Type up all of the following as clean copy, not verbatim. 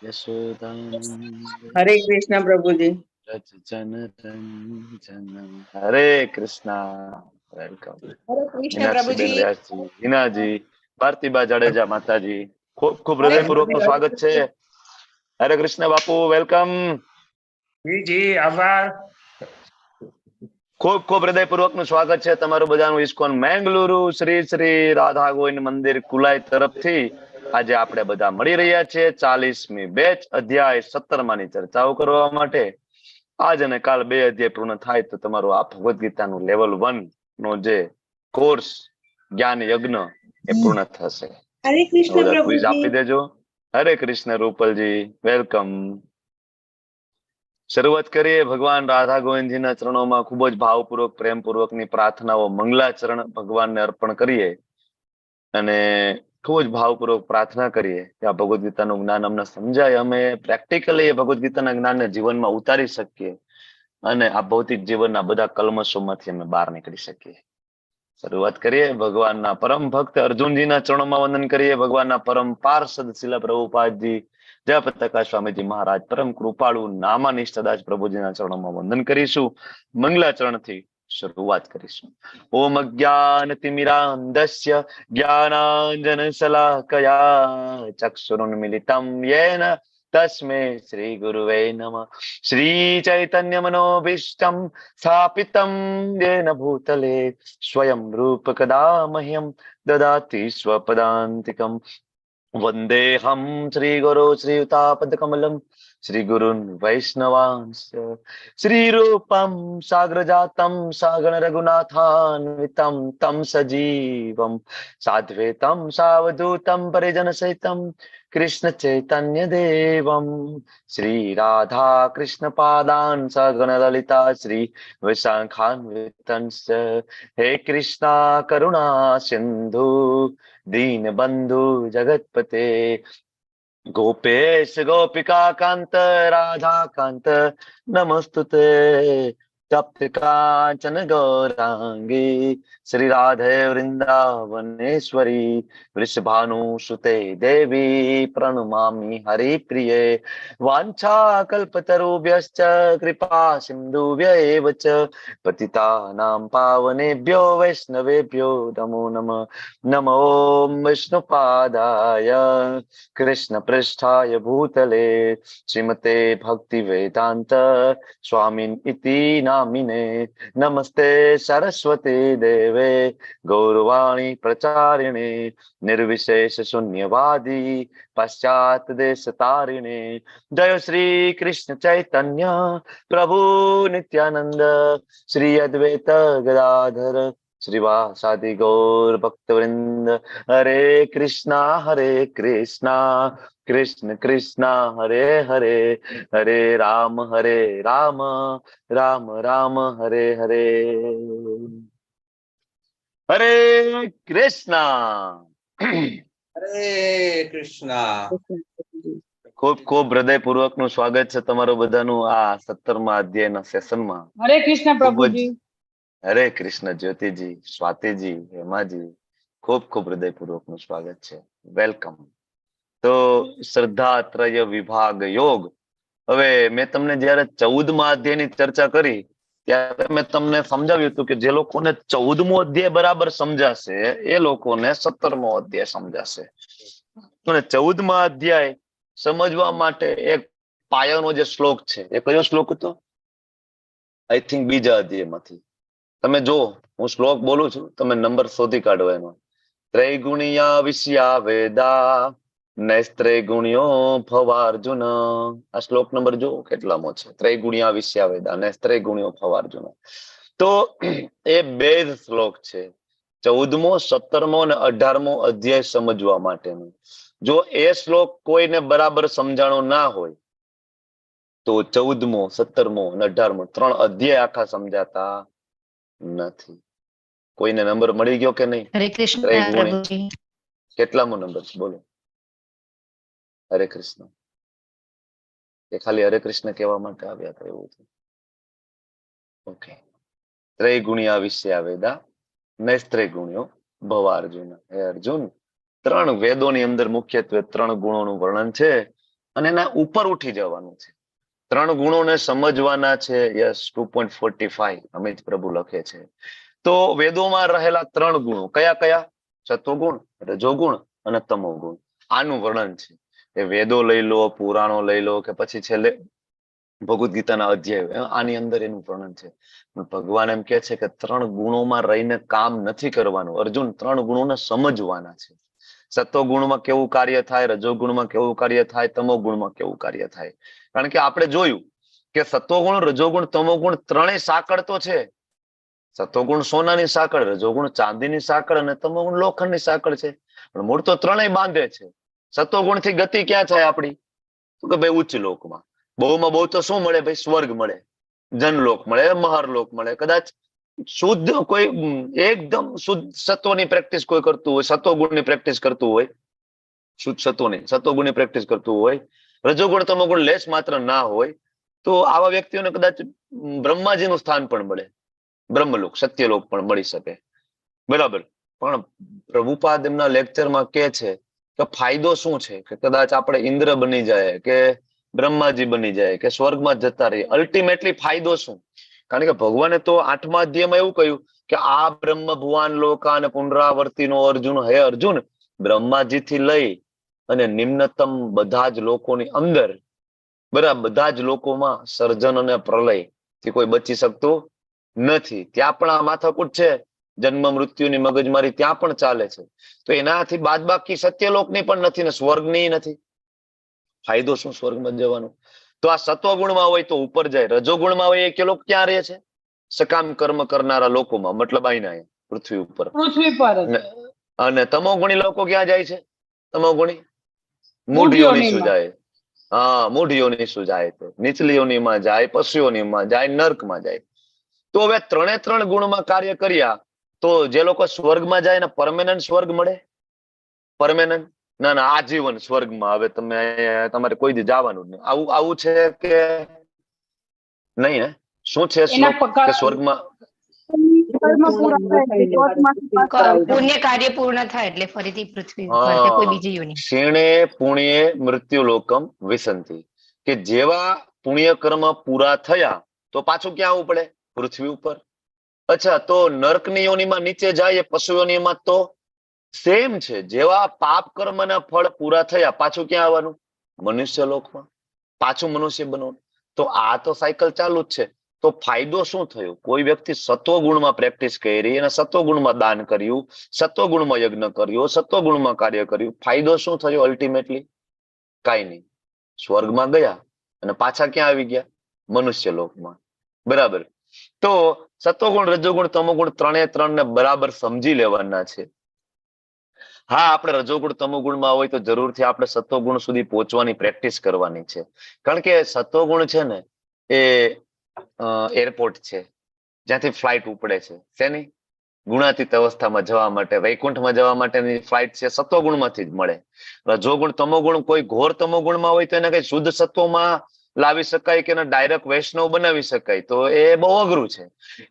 यशोदानंद हरे कृष्ण प्रभुजी। हरे Krishna. Welcome हरे कृष्ण मीनाक्षीबेन प्रभुजी। व्यासजी, હિનાજી, ભારતીબા જાડેજા માતાજી, ખૂબ ખૂબ हरे હૃદયપૂર્વકનું સ્વાગત છે. હરે કૃષ્ણ બાપુ, વેલકમ. જી જી આભાર. ખૂબ ખૂબ હૃદયપૂર્વકનું સ્વાગત છે તમારું બધાનું ઇસ્કોન મેંગલુરુ શ્રી શ્રી રાધા ગોવિંદ મંદિર કુલાઈ તરફથી. આજે આપણે બધા મળી રહ્યા છીએ 40મી બેચ અધ્યાય 17માની ચર્ચાઓ કરવા માટે. આજ અને કાલ 2 અધ્યાય પૂર્ણ થાય તો તમારું આ ભગવદ્ ગીતાનું લેવલ 1 નો જે કોર્સ જ્ઞાન યજ્ઞ એ પૂર્ણ થશે. हरे कृष्ण બધા ક્વિઝ प्रभुजी। આપી દેજો. હરે કૃષ્ણ રૂપલજી, વેલકમ. શરૂઆત કરીએ ભગવાન રાધા ગોવિંદજીના ચરણોમાં ખૂબ જ ભાવપૂર્વક પ્રેમપૂર્વકની પ્રાર્થનાઓ મંગલાચરણ ભગવાનને અર્પણ કરીએ અને ખૂબ જ ભાવપૂર્વક પ્રાર્થના કરીએ કે આ ભગવદ્ ગીતાનું જ્ઞાન અમને સમજાય, અમે પ્રેક્ટિકલી એ ભગવદ્ ગીતાના જ્ઞાનને જીવનમાં ઉતારી શકીએ અને આ ભૌતિક જીવનના બધા કલ્મશોમાંથી અમે બહાર નીકળી શકીએ. શરૂઆત કરીએ. ભગવાનના પરમ ભક્ત અર્જુનજીના ચરણોમાં વંદન કરીએ. ભગવાનના પરમ પાર્ષદ શીલા પ્રભુપાદજી, જય પ્રકાશ સ્વામીજી મહારાજ, પરમ કૃપાળુ નામાનિષ્ઠ દાસ પ્રભુજીના ચરણોમાં વંદન કરીશું. મંગલાચરણથી શરૂઆત કરીશું. ઓમ અજ્ઞાનતિમિરાન્ધસ્ય જ્ઞાનાંજન શલાકયા ચક્ષુરુન્મિલિતમ યેન તસ્મૈ શ્રી ગુરુવે નમઃ. શ્રી ચૈતન્ય મનોભીષ્ટમ સ્થાપિતમ યેન ભૂતલે સ્વયં રૂપ કદા મહ્યમ દદાતિ સ્વપદાંતિકમ. વંદેહમ શ્રી ગુરુ શ્રીયુતાપદકમલમ શ્રી ગુરુન વૈષ્ણવાંશ્ચ શ્રી રૂપમ સાગ્રજાતમ સાગણ રઘુનાથાન્વિતમ તમ સજીવમ સાદ્વૈતમ સાવધૂતમ પરિજન સહિતમ કૃષ્ણ ચૈતન્ય દેવમ શ્રી રાધા કૃષ્ણ પાદાન સગણ લલિતા શ્રી વિશાખાન્વિતંશ્ચ. હે કૃષ્ણ કરુણા સિંધુ दीनबंधु जगतपते गोपेश गोपिका कांत राधा कांत नमस्तुते. तप्त कांचन गौरांगी श्री राधे वृंदावनेश्वरी वृषभानुसुते देवी प्रणमामि हरिप्रिये. वाञ्छाकल्पतरुभ्यश्च कृपा सिन्धुभ्य एव च पतितानां पावनेभ्यो वैष्णवेभ्यो नमो नमः. नमो विष्णुपादाय कृष्ण पृष्ठाय भूतले श्रीमते भक्ति वेदांत स्वामिन् इति नामिने. नमस्ते सरस्वती देवे गौरवाणी प्रचारिणे निर्विशेष शून्यवादी पश्चात देश तारिणे. जय श्री कृष्ण चैतन्य प्रभु नित्यानंद श्री अद्वैत गदाधर श्रीवासादि गौर भक्तवृंद. हरे कृष्णा कृष्ण कृष्णा हरे हरे, हरे राम राम राम हरे हरे. हरे कृष्णा. હરે કૃષ્ણ. ખૂબ ખૂબ હૃદયપૂર્વકનું સ્વાગત છે તમારું બધાનું આ 17મા અધ્યાયના સેશનમાં. हरे कृष्ण ખૂબ प्रभुजी। જ હરે કૃષ્ણ જ્યોતિજી, સ્વાતિજી, હેમાજી, ખૂબ ખૂબ હૃદયપૂર્વકનું સ્વાગત છે. વેલકમ. તો શ્રદ્ધાત્રય વિભાગ યોગ. હવે મેં તમને જયારે 14મા અધ્યાયની ચર્ચા કરી ત્યારે મેં તમને સમજાવ્યું હતું કે જે લોકોને 14મો અધ્યાય બરાબર સમજાશે એ લોકોને 17મો અધ્યાય સમજાશે. અને 14મા અધ્યાય સમજવા માટે એક પાયાનો જે શ્લોક છે એ કયો શ્લોક હતો? આઈ થિંક બીજા અધ્યાયમાંથી. તમે જો હું શ્લોક બોલું છું, તમે નંબર શોધી કાઢો એનો. ત્રૈગુણિયા વિષયા વેદા નૈસ્ત્રે ગુણ્યો ભવાર્જુન. આ શ્લોક નંબર જો કેટલામો છે? ત્રૈગુણિયા વિષયા વેદા નૈસ્ત્રે ગુણ્યો ભવાર્જુન. તો એ બે જ શ્લોક છે, 14મો 17મો અને 18મો અધ્યાય સમજવા માટેનો. જો એ શ્લોક કોઈને બરાબર સમજાણો ના હોય તો 14મો 17મો અને 18મો 3 અધ્યાય આખા સમજાતા નથી. કોઈને નંબર મળી ગયો કે નહીં? હરે કૃષ્ણ પ્રભુજી. કેટલામો નંબર છે બોલો? હરે કૃષ્ણ. કે ખાલી હરે કૃષ્ણ કહેવા માટે આવ્યા હતા એવું છે? ઓકે. ત્રૈગુણ્યા વિષયા વેદા નૈસ્ત્રે ગુણ્યો ભવાર્જુન. હે અર્જુન, ત્રણ વેદોની અંદર મુખ્યત્વે 3 ગુણોનું વર્ણન છે અને એના ઉપર ઉઠી જવાનું છે. 3 ગુણોને સમજવાના છે. યસ 2.45 અમિત પ્રભુ લખે છે. તો વેદોમાં રહેલા 3 ગુણો કયા કયા? સત્વગુણ, રજોગુણ અને તમોગુણ. આનું વર્ણન છે. એ વેદો લઈ લો, પુરાણો લઈ લો, કે પછી છેલ્લે ભગવદ ગીતાના અધ્યાય, આની અંદર એનું વર્ણન છે. ભગવાન એમ કે છે કે 3 ગુણોમાં રહીને કામ નથી કરવાનું. અર્જુન 3 ગુણોને સમજવાના છે. સત્વગુણમાં કેવું કાર્ય થાય, રજોગુણમાં કેવું કાર્ય થાય, તમોગુણમાં કેવું કાર્ય થાય. કારણ કે આપણે જોયું કે સત્વગુણ, રજોગુણ, તમોગુણ ત્રણેય સાંકળ તો છે. સત્વગુણ સોનાની સાંકળ, રજોગુણ ચાંદીની સાંકળ અને તમોગુણ લોખંડની સાંકળ છે. પણ મૂળ તો ત્રણેય બાંધે છે. સત્વગુણ થી ગતિ ક્યાં થાય આપણી? તો કે ભાઈ ઉચ્ચ લોકમાં. બહુમાં બહુ તો શું મળે ભાઈ? સ્વર્ગ મળે, જનલોક મળે, મહરલોક મળે. કદાચ શુદ્ધ કોઈ એકદમ શુદ્ધ સત્વની પ્રેક્ટિસ કોઈ કરતું હોય, સત્વગુણની પ્રેક્ટિસ કરતું હોય, શુદ્ધ સત્વગુણની પ્રેક્ટિસ કરતું હોય, રજોગુણ તમોગુણ લેશ માત્ર ના હોય, તો આવા વ્યક્તિઓને કદાચ બ્રહ્માજીનું સ્થાન પણ મળે, બ્રહ્મલોક, સત્યલોક પણ મળી શકે. બરાબર. પણ પ્રભુપાદ એમના લેક્ચરમાં કે છે કે ફાયદો શું છે? કે કદાચ આપણે ઇન્દ્ર બની જાય, કે બ્રહ્માજી બની જાય, કે સ્વર્ગમાં જતા રહીએ, અલ્ટિમેટલી ફાયદો શું? કારણ કે ભગવાને તો 8મા અધ્યાયમાં એવું કહ્યું કે આ બ્રહ્મ ભુવાન લોકા અને પુનરાવર્તિનો અર્જુન, હે અર્જુન, બ્રહ્માજીથી લઈ અને નિમ્નતમ બધા જ લોકોની અંદર, બરાબર, બધા જ લોકોમાં સર્જન અને પ્રલય થી કોઈ બચી શકતું નથી. ત્યાં પણ આ માથાકૂટ છે, જન્મ મૃત્યુની મગજમારી ત્યાં પણ ચાલે છે. તો એનાથી બાદ બાકી સત્યલોકની પણ નથી ને સ્વર્ગની નથી. ફાયદો શું સ્વર્ગમાં જવાનો? તો આ સત્વગુણમાં હોય તો ઉપર જાય, રજોગુણમાં હોય એ લોકો ક્યાં રહે છે? સકામ કર્મ કરનારા લોકોમાં, મતલબ અહીંયા પૃથ્વી ઉપર. પૃથ્વી પર જ. અને તમોગુણી લોકો ક્યાં જાય છે? તમોગુણી મૂઢ મૂઢ યોનિ શું યોનિમાં. જાય? હા, મૂઢ યોનિ શું જાય? તો નીચલી યોનિમાં જાય, પશુ યોનિમાં જાય, નર્કમાં જાય. તો હવે 3 ગુણમાં કાર્ય કર્યા તો જે લોકો સ્વર્ગમાં જાય ને પરમેનન્ટ સ્વર્ગ મળે? પરમેનન્ટ? ના ના, આજીવન સ્વર્ગમાં. હવે તમે તમારે કોઈ દી જવાનું જ નહીં. આવું છે કે નહીં? ને શું છે શ્લોક કે સ્વર્ગમાં કર્મ પૂરા થાય એટલે ચોથમાંથી પાછા પુણ્ય કાર્ય પૂર્ણ થાય એટલે ફરીથી પૃથ્વી ઉપર કે કોઈ બીજી યોનિ. ક્ષીણે પુણ્યે મૃત્યુ લોકમ વિસંતિ, કે જેવા પુણ્ય કર્મ પૂરા થયા તો પાછું ક્યાં આવવું પડે? પૃથ્વી ઉપર. અચ્છા, તો નર્કની યોનિમાં નીચે જાય, પશુ યોનિમાં તો સેમ છે. જેવા પાપ કર્મના ફળ પૂરા થયા પાછું ક્યાં આવવાનું? મનુષ્ય લોકમાં. પાછું મનુષ્ય બનવાનું. તો આ તો સાયકલ ચાલુ જ છે. તો ફાયદો શું થયો? કોઈ વ્યક્તિ સત્વગુણમાં પ્રેક્ટિસ કરી અને સત્વગુણમાં દાન કર્યું, સત્વગુણમાં યજ્ઞ કર્યો, સત્વગુણમાં કાર્ય કર્યું, ફાયદો શું થયો અલ્ટિમેટલી? કાંઈ નહીં. સ્વર્ગમાં ગયા અને પાછા ક્યાં આવી ગયા? મનુષ્ય લોકમાં. બરાબર. તો સત્વગુણ, રજોગુણ, તમોગુણ ત્રણે બરાબર સમજી લેવાના છે. હા, આપણે રજોગુણ તમોગુણમાં હોય તો જરૂરથી આપણે સત્વગુણ સુધી પહોંચવાની પ્રેક્ટિસ કરવાની છે. કારણ કે સત્વગુણ છે ને એ એરપોર્ટ છે, જ્યાંથી ફ્લાઇટ ઉપડે છે. શેની? ગુણાતીત અવસ્થામાં જવા માટે, વૈકુંઠમાં જવા માટેની ફ્લાઇટ છે સત્વગુણમાંથી જ મળે. રજોગુણ તમોગુણ કોઈ ઘોર તમોગુણમાં હોય તો એને કઈ શુદ્ધ સત્વમાં લાવી શકાય કે ડાયરેક્ટ વૈષ્ણવ બનાવી શકાય? તો એ બહુ અઘરું છે.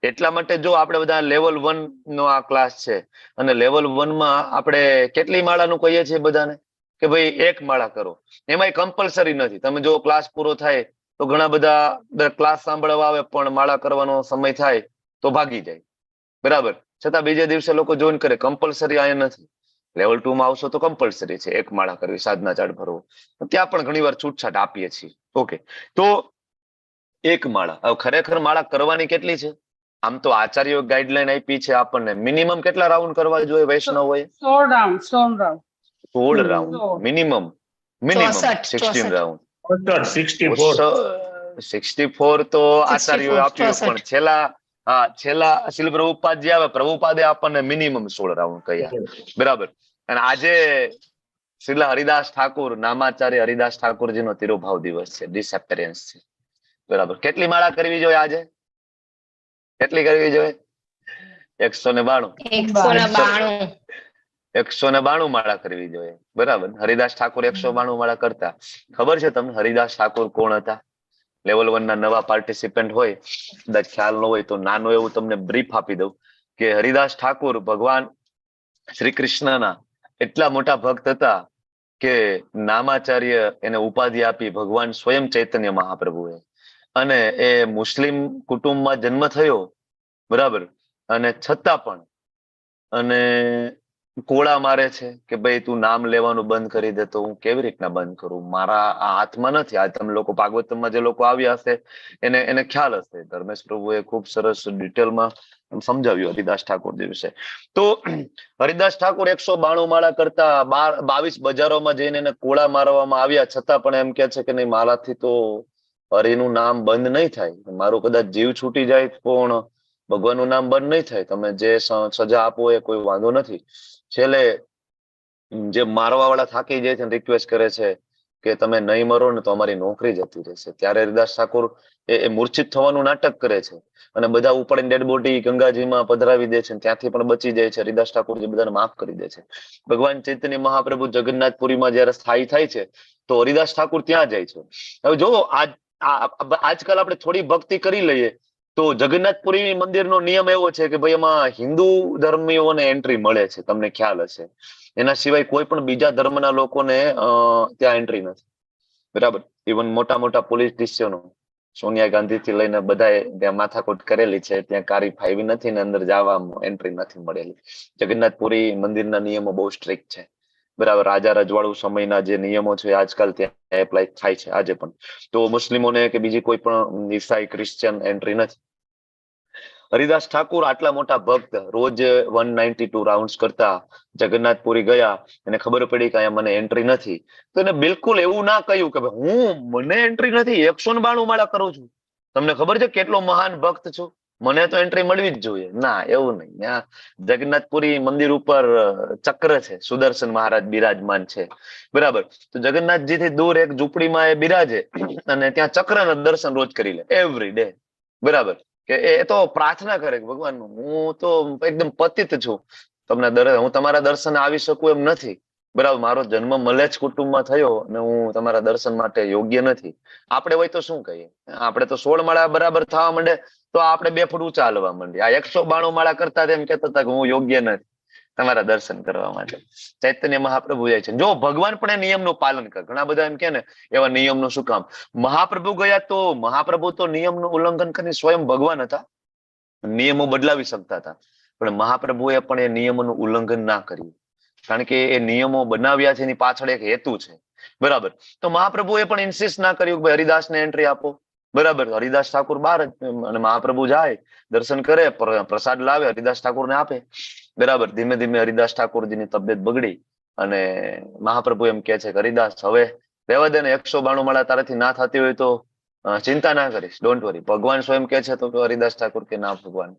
એટલા માટે જો આપણે બધા લેવલ 1 નો આ ક્લાસ છે અને લેવલ 1 માં આપણે કેટલી માળાનું કહીએ છીએ બધાને કે ભાઈ 1 માળા કરો. એમાંય કમ્પલસરી નથી. તમે જો ક્લાસ પૂરો થાય તો ઘણા બધા ક્લાસ સાંભળવા આવે પણ માળા કરવાનો સમય થાય તો ભાગી જાય. બરાબર. છતાં બીજે દિવસે લોકો જોઈન કરે. કમ્પલસરી અહીંયા નથી. લેવલ 2 માં આવશો તો કમ્પલસરી છે 1 માળા કરવી, સાધના ચાર્ટ ભરવો. ત્યાં પણ ઘણી વાર છૂટછાટ આપીએ છીએ. ઓકે, તો 1 માળા. હવે ખરેખર માળા કરવાની કેટલી છે? આમ તો આચાર્યો ગાઈડલાઈન આપી છે આપણને. મિનિમમ કેટલા રાઉન્ડ કરવા જોઈએ વૈષ્ણવોએ? 16 રાઉન્ડ 16 રાઉન્ડ મિનિમમ. 16 રાઉન્ડ. 64 તો આચાર્યોએ આપ્યું, પણ છેલ્લા શીલ પ્રભુપાદ જે આવે, પ્રભુપાદે આપણને મિનિમમ 16 રાઉન્ડ કહ્યા. બરાબર. અને આજે શ્રીલ હરિદાસ ઠાકુર, નામાચાર્ય હરિદાસ ઠાકુરજીનો તિરુભાવ દિવસ છે, ડિસએપેરન્સ છે. બરાબર. કેટલી માળા કરવી જોઈએ આજે? કેટલી કરવી જોઈએ? 192. 192 માળા કરવી જોઈએ. બરાબર. હરિદાસ ઠાકુર 192 માળા કરતા. ખબર છે તમને હરિદાસ ઠાકુર કોણ હતા? લેવલ 1 ના નવા પાર્ટિસિપન્ટ હોય, કદાચ ખ્યાલ ન હોય તો નાનું એવું તમને બ્રીફ આપી દઉં કે હરિદાસ ઠાકુર ભગવાન શ્રી કૃષ્ણના એટલા મોટા ભક્ત હતા કે નામાચાર્ય એને ઉપાધિ આપી ભગવાન સ્વયં ચૈતન્ય મહાપ્રભુએ. અને એ મુસ્લિમ કુટુંબમાં જન્મ થયો, બરાબર, અને છતાં પણ અને કોળા મારે છે કે ભાઈ તું નામ લેવાનું બંધ કરી દે. તો હું કેવી રીતના બંધ કરું? મારા આ હાથમાં નથી. આ તમે લોકો ભાગવતમાં જે લોકો આવ્યા હશે એને ખ્યાલ હશે. ધર્મેશ પ્રભુએ ખૂબ સરસ ડિટેલમાં સમજાવ્યું હરિદાસ ઠાકોરજી વિશે. તો હરિદાસ ઠાકોર 192 માળા કરતા 22 બજારોમાં જઈને એને કોળા મારવામાં આવ્યા, છતાં પણ એમ કે છે કે નહીં, મારાથી તો હરિનું નામ બંધ નહીં થાય. મારું કદાચ જીવ છૂટી જાય પણ ભગવાનનું નામ બંધ નહીં થાય. તમે જે સજા આપો એ કોઈ વાંધો નથી. છેલ્લે જે મારવા વાળા થાકી જાય છે, રિક્વેસ્ટ કરે છે કે તમે નહીં મરો ને તો અમારી નોકરી જતી રહેશે. ત્યારે હરિદાસ ઠાકોર એ મૂર્છિત થવાનું નાટક કરે છે અને બધા ઉપાડીને ડેડ બોડી ગંગાજીમાં પધરાવી દે છે. ત્યાંથી પણ બચી જાય છે. હરિદાસ ઠાકોરજી બધાને માફ કરી દે છે. ભગવાન ચૈતન્ય મહાપ્રભુ જગન્નાથપુરીમાં જયારે સ્થાયી થાય છે તો હરિદાસ ઠાકોર ત્યાં જાય છે. હવે જો આજકાલ આપણે થોડી ભક્તિ કરી લઈએ તો જગન્નાથપુરી મંદિરનો નિયમ એવો છે કે ભાઈ એમાં હિન્દુ ધર્મીઓને એન્ટ્રી મળે છે, તમને ખ્યાલ હશે. એના સિવાય કોઈ પણ બીજા ધર્મના લોકોને ત્યાં એન્ટ્રી નથી, બરાબર. ઇવન મોટા મોટા પોલીસ સ્ટેશનો, સોનિયા ગાંધી થી લઈને બધાએ ત્યાં માથાકૂટ કરેલી છે, ત્યાં કારી ફાઈવી નથી ને અંદર જવા એન્ટ્રી નથી મળેલી. જગન્નાથપુરી મંદિરના નિયમો બહુ સ્ટ્રિક્ટ છે, બરાબર. રાજા રજવાડું સમયના જે નિયમો છે આજકાલ ત્યાં એપ્લાય થાય છે આજે પણ. તો મુસ્લિમોને કે બીજી કોઈ પણ ઈસાઈ ક્રિશ્ચિયન એન્ટ્રી નથી. હરિદાસ ઠાકુર આટલા મોટા ભક્ત રોજ 192 રાઉન્ડ્સ કરતા જગન્નાથપુરી ગયા, એને ખબર પડી કે અહીંયા મને એન્ટ્રી નથી. તો એને બિલકુલ એવું ના કહ્યું કે મને એન્ટ્રી નથી, 192 માળા કરું છું, તમને ખબર છે કેટલો મહાન ભક્ત છું, મને તો એન્ટ્રી મળવી જ જોઈએ. ના, એવું નહીં. ત્યાં જગન્નાથપુરી મંદિર ઉપર ચક્ર છે, સુદર્શન મહારાજ બિરાજમાન છે, બરાબર. તો જગન્નાથજી થી દૂર એક ઝૂંપડીમાં એ બિરાજે અને ત્યાં ચક્રના દર્શન રોજ કરી લે, એવરી ડે, બરાબર. કે એ તો પ્રાર્થના કરે કે ભગવાન હું તો એકદમ પતિત છું, હું તમારા દર્શને આવી શકું એમ નથી, બરાબર. મારો જન્મ મલેચ કુટુંબમાં થયો અને હું તમારા દર્શન માટે યોગ્ય નથી. આપણે હોય તો શું કહીએ? આપણે તો 16 માળા બરાબર થવા માંડે તો આપણે 2 ફૂટ ઊંચા હાલવા માંડીએ. આ 192 માળા કરતા તેમ કહેતા હતા કે હું યોગ્ય નથી તમારા દર્શન કરવા માટે. ચૈતન્ય મહાપ્રભુ જાય છે. જો ભગવાન પણ એ નિયમનું પાલન કરે. ઘણા બધા એમ કે ને એવા નિયમનું શું કામ? મહાપ્રભુ ગયા તો મહાપ્રભુ તો નિયમનું ઉલ્લંઘન કરીને સ્વયં ભગવાન હતા, નિયમો બદલાવી શકતા હતા, પણ મહાપ્રભુએ પણ એ નિયમોનું ઉલ્લંઘન ના કર્યું, કારણ કે એ નિયમો બનાવ્યા છે એની પાછળ એક હેતુ છે, બરાબર. તો મહાપ્રભુએ પણ ઇન્સિસ્ટ ના કર્યું કે હરિદાસને એન્ટ્રી આપો, બરાબર. હરિદાસ ઠાકોર બહાર અને મહાપ્રભુ જાય, દર્શન કરે, પ્રસાદ લાવે, હરિદાસ ઠાકોરને આપે, બરાબર. ધીમે ધીમે હરિદાસ ઠાકોરજીની તબિયત બગડી અને મહાપ્રભુ એમ કે છે કે હરિદાસ હવે રહેવા દે ને, 192 માળા તારાથી ના થતી હોય તો ચિંતા ના કરીશ, ડોન્ટ વરી. ભગવાન સ્વયં કે છે તો હરિદાસ ઠાકોર કે ના ભગવાન,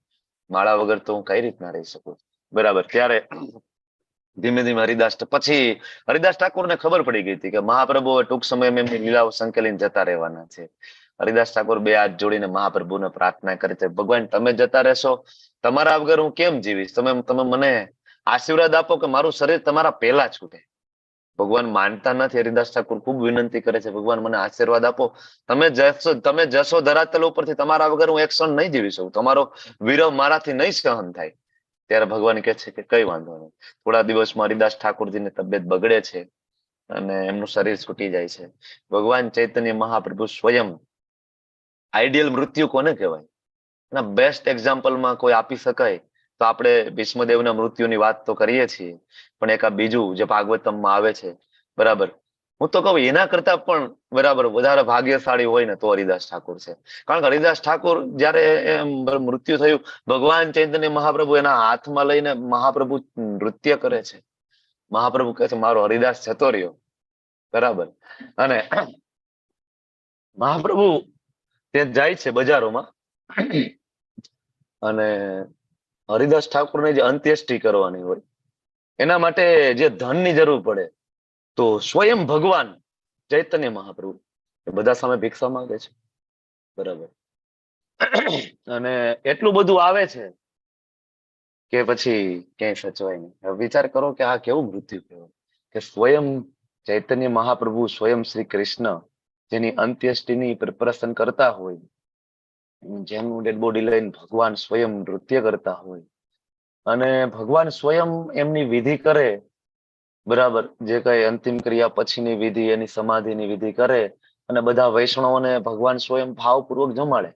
માળા વગર તો હું કઈ રીતના રહી શકું, બરાબર. ત્યારે ધીમે ધીમે પછી હરિદાસ ઠાકોરને ખબર પડી ગઈ હતી કે મહાપ્રભુ ટૂંક સમયમાં એમની લીલાઓ સંકેલીને જતા રહેવાના છે. હરિદાસ ઠાકોર 2 હાથ જોડીને મહાપ્રભુને પ્રાર્થના કરે છે, ભગવાન તમે જતા રહેશો, તમારા વગર હું કેમ જીવીશ? તમે મને આશીર્વાદ આપો કે મારું શરીર તમારા પહેલા છૂટે. ભગવાન માનતા નથી. હરિદાસ ઠાકોર ખૂબ વિનંતી કરે છે, ભગવાન મને આશીર્વાદ આપો, તમે જશો ધરાતલ ઉપરથી, તમારા વગર હું એક ક્ષણ નહીં જીવી શકું, તમારો વિરહ મારાથી નહીં સહન થાય. ત્યારે ભગવાન કહે છે કે કઈ વાંધો નહીં. થોડા દિવસમાં હરિદાસ ઠાકોરજીની તબિયત બગડે છે અને એમનું શરીર છૂટી જાય છે. ભગવાન ચૈતન્ય મહાપ્રભુ સ્વયં, આઈડિયલ મૃત્યુ કોને કહેવાય? એના બેસ્ટ એક્ઝામ્પલમાં કોઈ આપી શકાય તો આપણે ભીષ્મદેવના મૃત્યુની વાત તો કરીએ છીએ, પણ એક આ બીજું જે ભાગવતમમાં આવે છે, બરાબર. હું તો કહું એના કરતા પણ બરાબર વધારે ભાગ્યશાળી હોય ને તો હરિદાસ ઠાકોર છે. કારણ કે હરિદાસ ઠાકોર જયારે મૃત્યુ થયું, ભગવાન ચૈતન્ય મહાપ્રભુ એના હાથમાં લઈને મહાપ્રભુ નૃત્ય કરે છે. મહાપ્રભુ કહે છે મારો હરિદાસ જતો રહ્યો, બરાબર. અને મહાપ્રભુ ત્યાં જાય છે બજારોમાં અને હરિદાસ ઠાકોરને જે અંત્યેષ્ટિ કરવાની હોય એના માટે જે ધનની જરૂર પડે તો સ્વયં ભગવાન ચૈતન્ય મહાપ્રભુ બધા સામે ભિક્ષા માંગે છે, બરાબર. અને એટલું બધું આવે છે કે પછી ક્યાંય સચવાય નહીં. હવે વિચાર કરો કે આ કેવું મૃત્યુ કહેવાય કે સ્વયં ચૈતન્ય મહાપ્રભુ, સ્વયં શ્રી કૃષ્ણ જેની અંત્યેષ્ટિની પ્રિપરેશન કરતા હોય, જેમનું ડેડ બોડી લઈને ભગવાન સ્વયં નૃત્ય કરતા હોય અને ભગવાન સ્વયં એમની વિધિ કરે બરાબર, જે કઈ અંતિમ ક્રિયા પછીની વિધિ એની સમાધિની વિધિ કરે અને બધા વૈષ્ણવોને ભગવાન સ્વયં ભાવપૂર્વક જમાડે.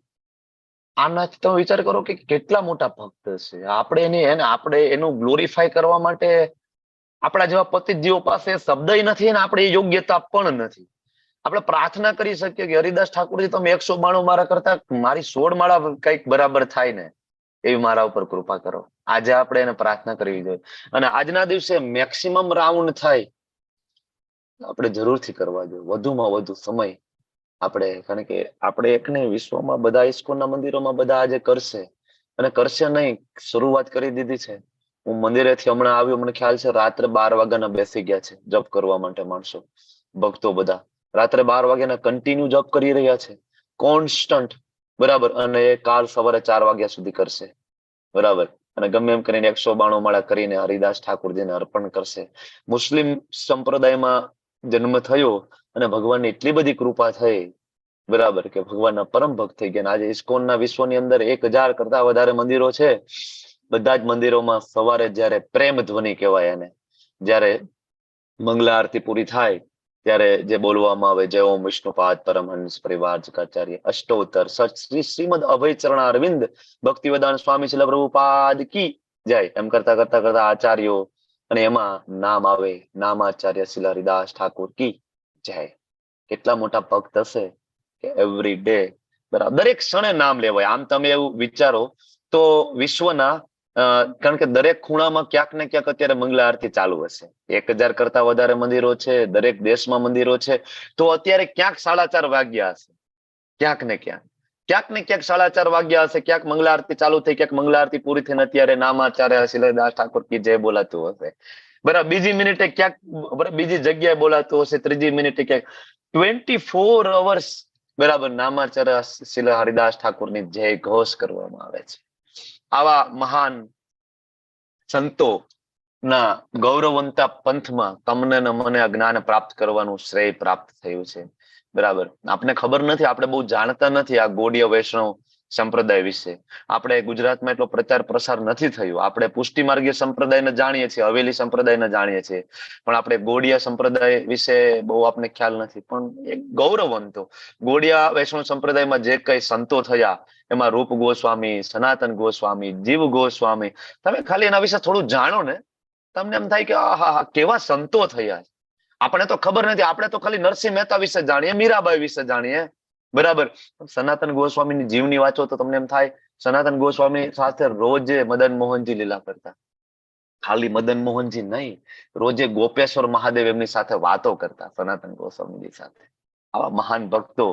આનાથી તમે વિચાર કરો કે કેટલા મોટા ભક્ત છે. આપણે એનું ગ્લોરીફાય કરવા માટે આપણા જેવા પતિજીવો પાસે શબ્દ નથી અને આપણે એ યોગ્યતા પણ નથી. આપણે પ્રાર્થના કરી શકીએ કે હરિદાસ ઠાકોરજી તમે 192 માળા કરતા મારી 16 માળા કઈક બરાબર થાય ને એવી મારા ઉપર કૃપા કરો. આજે આપણે એને પ્રાર્થના કરવી જોઈએ અને આજના દિવસે મેક્સિમમ રાઉન્ડ થાય આપણે જરૂરથી કરવા જોઈએ, વધુમાં વધુ સમય આપણે. કારણ કે આપણે એક નહીં, વિશ્વમાં બધા ઇસ્કોનના મંદિરોમાં બધા આજે કરશે અને કરશે નહીં, શરૂઆત કરી દીધી છે. હું મંદિરેથી હમણાં આવ્યો, મને ખ્યાલ છે રાત્રે 12 વાગ્યાના બેસી ગયા છે જપ કરવા માટે માણસો, ભક્તો બધા રાત્રે 12 વાગ્યાના કન્ટિન્યુ જપ કરી રહ્યા છે, કોન્સ્ટન્ટ. બરાબર, અને એ કાલ સવારે 4 વાગ્યા સુધી કરશે. બરાબર, અને ગમે એમ કરીને 192 માળા કરીને હરિદાસ ઠાકોરજીને અર્પણ કરશે. મુસ્લિમ સંપ્રદાયમાં જન્મ થયો અને ભગવાનની એટલી બધી કૃપા થઈ, બરાબર, કે ભગવાનના પરમ ભક્ત થઈ ગયા. આજે ઇસ્કોનના વિશ્વની અંદર 1000 કરતા વધારે મંદિરો છે. બધા જ મંદિરોમાં સવારે જયારે પ્રેમ ધ્વનિ કહેવાય એને, જયારે મંગલા આરતી પૂરી થાય ત્યારે જે બોલવામાં આવે, જય ઓમ વિષ્ણુપાદ પરમહંસ પરિવાર જકાચાર્ય અષ્ટોત્તર શ્રીમદ અભય ચરણ અરવિંદ ભક્તિવેદાંત સ્વામી શિલ પ્રભુપાદ કી જય, એમ કરતા કરતા કરતા આચાર્યો અને એમાં નામ આવે, નામાચાર્ય શિલ હરિદાસ ઠાકોર કી જય. કેટલા મોટા ભક્ત હશે કે એવરી ડે, બરાબર, દરેક ક્ષણે નામ લેવાય. આમ તમે એવું વિચારો તો વિશ્વના કારણ કે દરેક ખૂણામાં ક્યાંક ને ક્યાંક અત્યારે મંગલા આરતી ચાલુ હશે. 1000 કરતા વધારે મંદિરો છે, દરેક દેશમાં મંદિરો છે, તો અત્યારે ક્યાંક 4:30 વાગ્યા હશે, ક્યાંક ને ક્યાંક 4:30 વાગ્યા હશે, ક્યાંક મંગલા આરતી ચાલુ થઈ, ક્યાંક મંગલા આરતી પૂરી થઈને અત્યારે નામાચાર્ય શિલદાસ ઠાકોર કી જય બોલાતું હશે. બરાબર, બીજી મિનિટે ક્યાંક બીજી જગ્યાએ બોલાતું હશે, ત્રીજી મિનિટે ક્યાંક 24 અવર્સ, બરાબર, નામાચાર્ય શિલ હરિદાસ ઠાકોરની જય ઘોષ કરવામાં આવે છે. આવા મહાન સંતો ના ગૌરવવંતા પંથમાં તમને ને મને આ જ્ઞાન પ્રાપ્ત કરવાનું શ્રેય પ્રાપ્ત થયું છે. બરાબર, આપને ખબર નથી, આપણે બહુ જાણતા નથી આ ગૌડીય વૈષ્ણવ સંપ્રદાય વિશે. આપણે ગુજરાતમાં એટલો પ્રચાર પ્રસાર નથી થયો. આપણે પુષ્ટિ માર્ગીય સંપ્રદાયને જાણીએ છીએ, હવેલી સંપ્રદાયને જાણીએ છીએ, પણ આપણે ગૌડીય સંપ્રદાય વિશે બહુ આપને ખ્યાલ નથી. પણ એક ગૌરવવંતો ગૌડીય વૈષ્ણવ સંપ્રદાયમાં જે કઈ સંતો થયા, એમાં રૂપ ગોસ્વામી, સનાતન ગોસ્વામી, જીવ ગોસ્વામી, તમે ખાલી એના વિશે થોડું જાણો ને, તમને એમ થાય કે આહા કેવા સંતો થયા. આપણે તો ખબર નથી, આપણે તો ખાલી નરસિંહ મહેતા વિશે જાણીએ, મીરાબાઈ વિશે જાણીએ. બરાબર, સનાતન ગોસ્વામીની જીવની વાંચો તો તમને એમ થાય સનાતન ગોસ્વામી સાથે રોજે મદન મોહનજી લીલા કરતા. ખાલી મદન મોહનજી નહીં, રોજે ગોપેશ્વર મહાદેવ એમની સાથે વાતો કરતા, સનાતન ગોસ્વામીજી સાથે. આવા મહાન ભક્તો,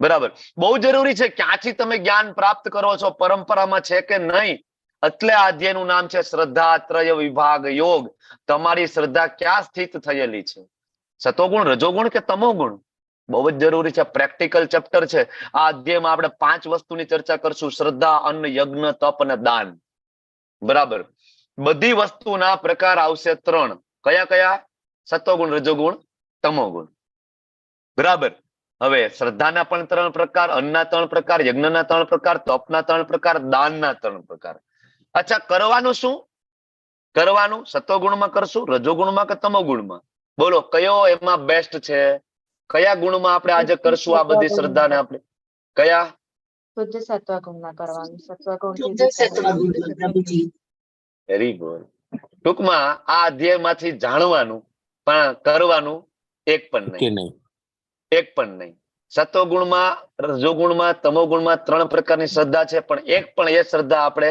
બરાબર, બહુ જરૂરી છે. ક્યાંથી તમે જ્ઞાન પ્રાપ્ત કરો છો, પરંપરામાં છે કે નહીં. એટલે આ અધ્યાયનું નામ છે શ્રદ્ધાત્રય વિભાગ યોગ. તમારી શ્રદ્ધા ક્યાં સ્થિત થયેલી છે, સતોગુણ, રજોગુણ કે તમોગુણ? બહુ જ જરૂરી છે. પ્રેક્ટિકલ ચેપ્ટર છે. આ અધ્યાયમાં આપણે 5 વસ્તુની ચર્ચા કરશું: શ્રદ્ધા, અન્ન, યજ્ઞ, તપ અને દાન. બરાબર, બધી વસ્તુના પ્રકાર આવશે 3. કયા કયા? સતોગુણ, રજોગુણ, તમોગુણ. બરાબર, હવે શ્રદ્ધાના પણ 3 પ્રકાર, અન્નના 3 પ્રકાર, યજ્ઞના 3 પ્રકાર, તપના 3 પ્રકાર, દાનના 3 પ્રકાર. અચ્છા, કરવાનું શું? કરવાનું સતોગુણમાં કરશું, રજોગુણમાં કે તમોગુણમાં? બોલો, કયો એમાં બેસ્ટ છે? કયા ગુણમાં આપણે આજે કરશું આ બધી શ્રદ્ધાને? આપણે કયા? શુદ્ધ સત્વગુણમાં કરવાનું. Very good. ટૂંકમાં આ અધ્યાયમાંથી જાણવાનું પણ કરવાનું એક પણ નહીં. એક પણ નહીં. સત્વગુણમાં, રજોગુણમાં, તમોગુણમાં 3 પ્રકારની શ્રદ્ધા છે, પણ એક પણ એ શ્રદ્ધા આપણે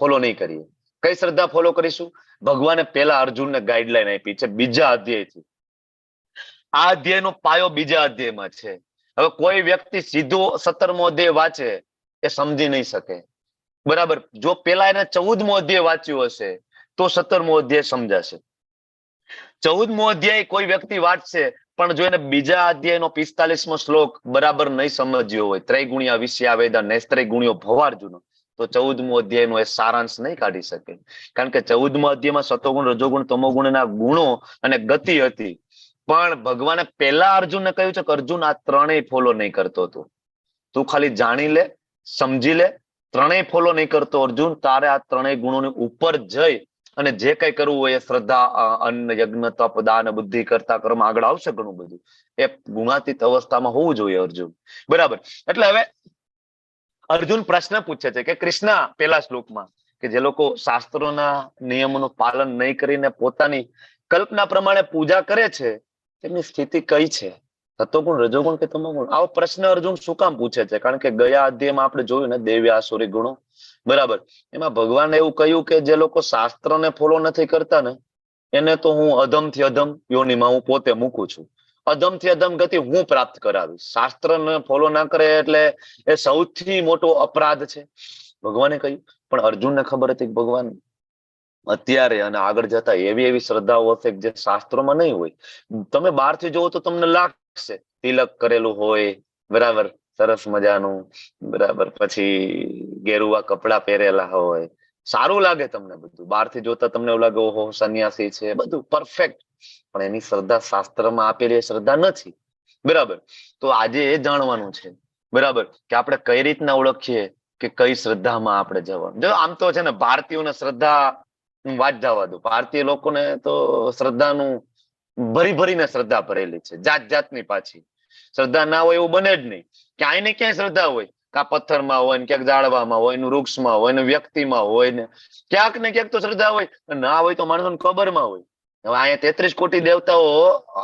ફોલો નહીં કરીએ. કઈ શ્રદ્ધા ફોલો કરીશું? ભગવાને પહેલા અર્જુનને ગાઈડલાઈન આપી છે બીજા અધ્યાયથી. આ અધ્યાયનો પાયો બીજા અધ્યાયમાં છે. હવે કોઈ વ્યક્તિ સીધો 17મો અધ્યાય વાંચે એ સમજી નહીં શકે. બરાબર, જો પેલા એને 14મો અધ્યાય વાંચ્યો હશે તો 17મો અધ્યાય સમજાશે. 14મો અધ્યાય કોઈ વ્યક્તિ વાંચશે, પણ જો એને બીજા અધ્યાયનો 45મો શ્લોક બરાબર નહીં સમજ્યો હોય, ત્રૈગુણ્ય વિષયા વેદા નૈસ્ત્રૈગુણ્યો ભવાર્જુનો, તો 14મો અધ્યાયનો એ સારાંશ નહીં કાઢી શકે. કારણ કે 14મા અધ્યાયમાં સતોગુણ, રજોગુણ, તમોગુણના ગુણો અને ગતિ હતી. પણ ભગવાને પહેલા અર્જુનને કહ્યું છે કે અર્જુન આ 3 ફોલો નહીં કરતો. તું ખાલી જાણી લે, સમજી લે, 3 ફોલો નહીં કરતો અર્જુન. તારે આ 3 ગુણોની ઉપર જઈ અને જે કઈ કરવું હોય એ શ્રદ્ધા, અન્ન, યજ્ઞ, તપ, દાન, બુદ્ધિ કરતા કર્મ આગળ આવશે ઘણું બધું. એ ગુણાતીત અવસ્થામાં હોવું જોઈએ અર્જુન. બરાબર. એટલે હવે અર્જુન પ્રશ્ન પૂછે છે કે કૃષ્ણ પેલા શ્લોકમાં કે જે લોકો શાસ્ત્રોના નિયમોનું પાલન નહીં કરીને પોતાની કલ્પના પ્રમાણે પૂજા કરે છે તેમની સ્થિતિ કઈ છે? સત્વગુણ, રજોગુણ કે તમોગુણ? આવો પ્રશ્ન અર્જુન શું કામ પૂછે છે? કારણ કે ગયા અધ્યાયમાં આપણે જોયું ને દેવ્ય આસુરી ગુણો. બરાબર. એમાં ભગવાને એવું કહ્યું કે જે લોકો શાસ્ત્રને ફોલો નથી કરતા ને એને તો હું અધમથી અધમ યોનિમાં હું પોતે મૂકું છું. અધમથી અધમ ગતિ હું પ્રાપ્ત કરાવીશ. શાસ્ત્રને ફોલો ના કરે એટલે એ સૌથી મોટો અપરાધ છે, ભગવાને કહ્યું. પણ અર્જુનને ખબર હતી કે ભગવાન અત્યારે અને આગળ જતા એવી એવી શ્રદ્ધાઓ હશે જે શાસ્ત્રોમાં નહીં હોય. તમે બહારથી જોવો તો તમને લાગશે તિલક કરેલું હોય, બરાબર, સરસ મજાનું, બરાબર, પછી ગેરુવા કપડા પહેરેલા હોય, સારું લાગે તમને બધું. બહારથી જોતા તમને એવું લાગે ઓહો સંન્યાસી છે, બધું પરફેક્ટ. પણ એની શ્રદ્ધા શાસ્ત્રમાં આપેલી શ્રદ્ધા નથી. બરાબર. તો આજે એ જાણવાનું છે, બરાબર, કે આપણે કઈ રીતના ઓળખીએ કે કઈ શ્રદ્ધામાં આપણે જવાનું. જો આમ તો છે ને ભારતીયોને શ્રદ્ધા વાત જવા દો. ભારતીય લોકોને તો શ્રદ્ધાનું ભરી ભરીને શ્રદ્ધા ભરેલી છે, જાત જાતની. પાછી શ્રદ્ધા ના હોય એવું બને જ નહીં. ક્યાંય ને ક્યાંય શ્રદ્ધા હોય. કા પથ્થરમાં હોય ને, ક્યાંક ઝાડવામાં હોય ને, વૃક્ષમાં હોય ને, વ્યક્તિમાં હોય ને, ક્યાંક ને ક્યાંક તો શ્રદ્ધા હોય. ના હોય તો માણસોને કબરમાં હોય. હવે અહીંયા 33 કોટી દેવતાઓ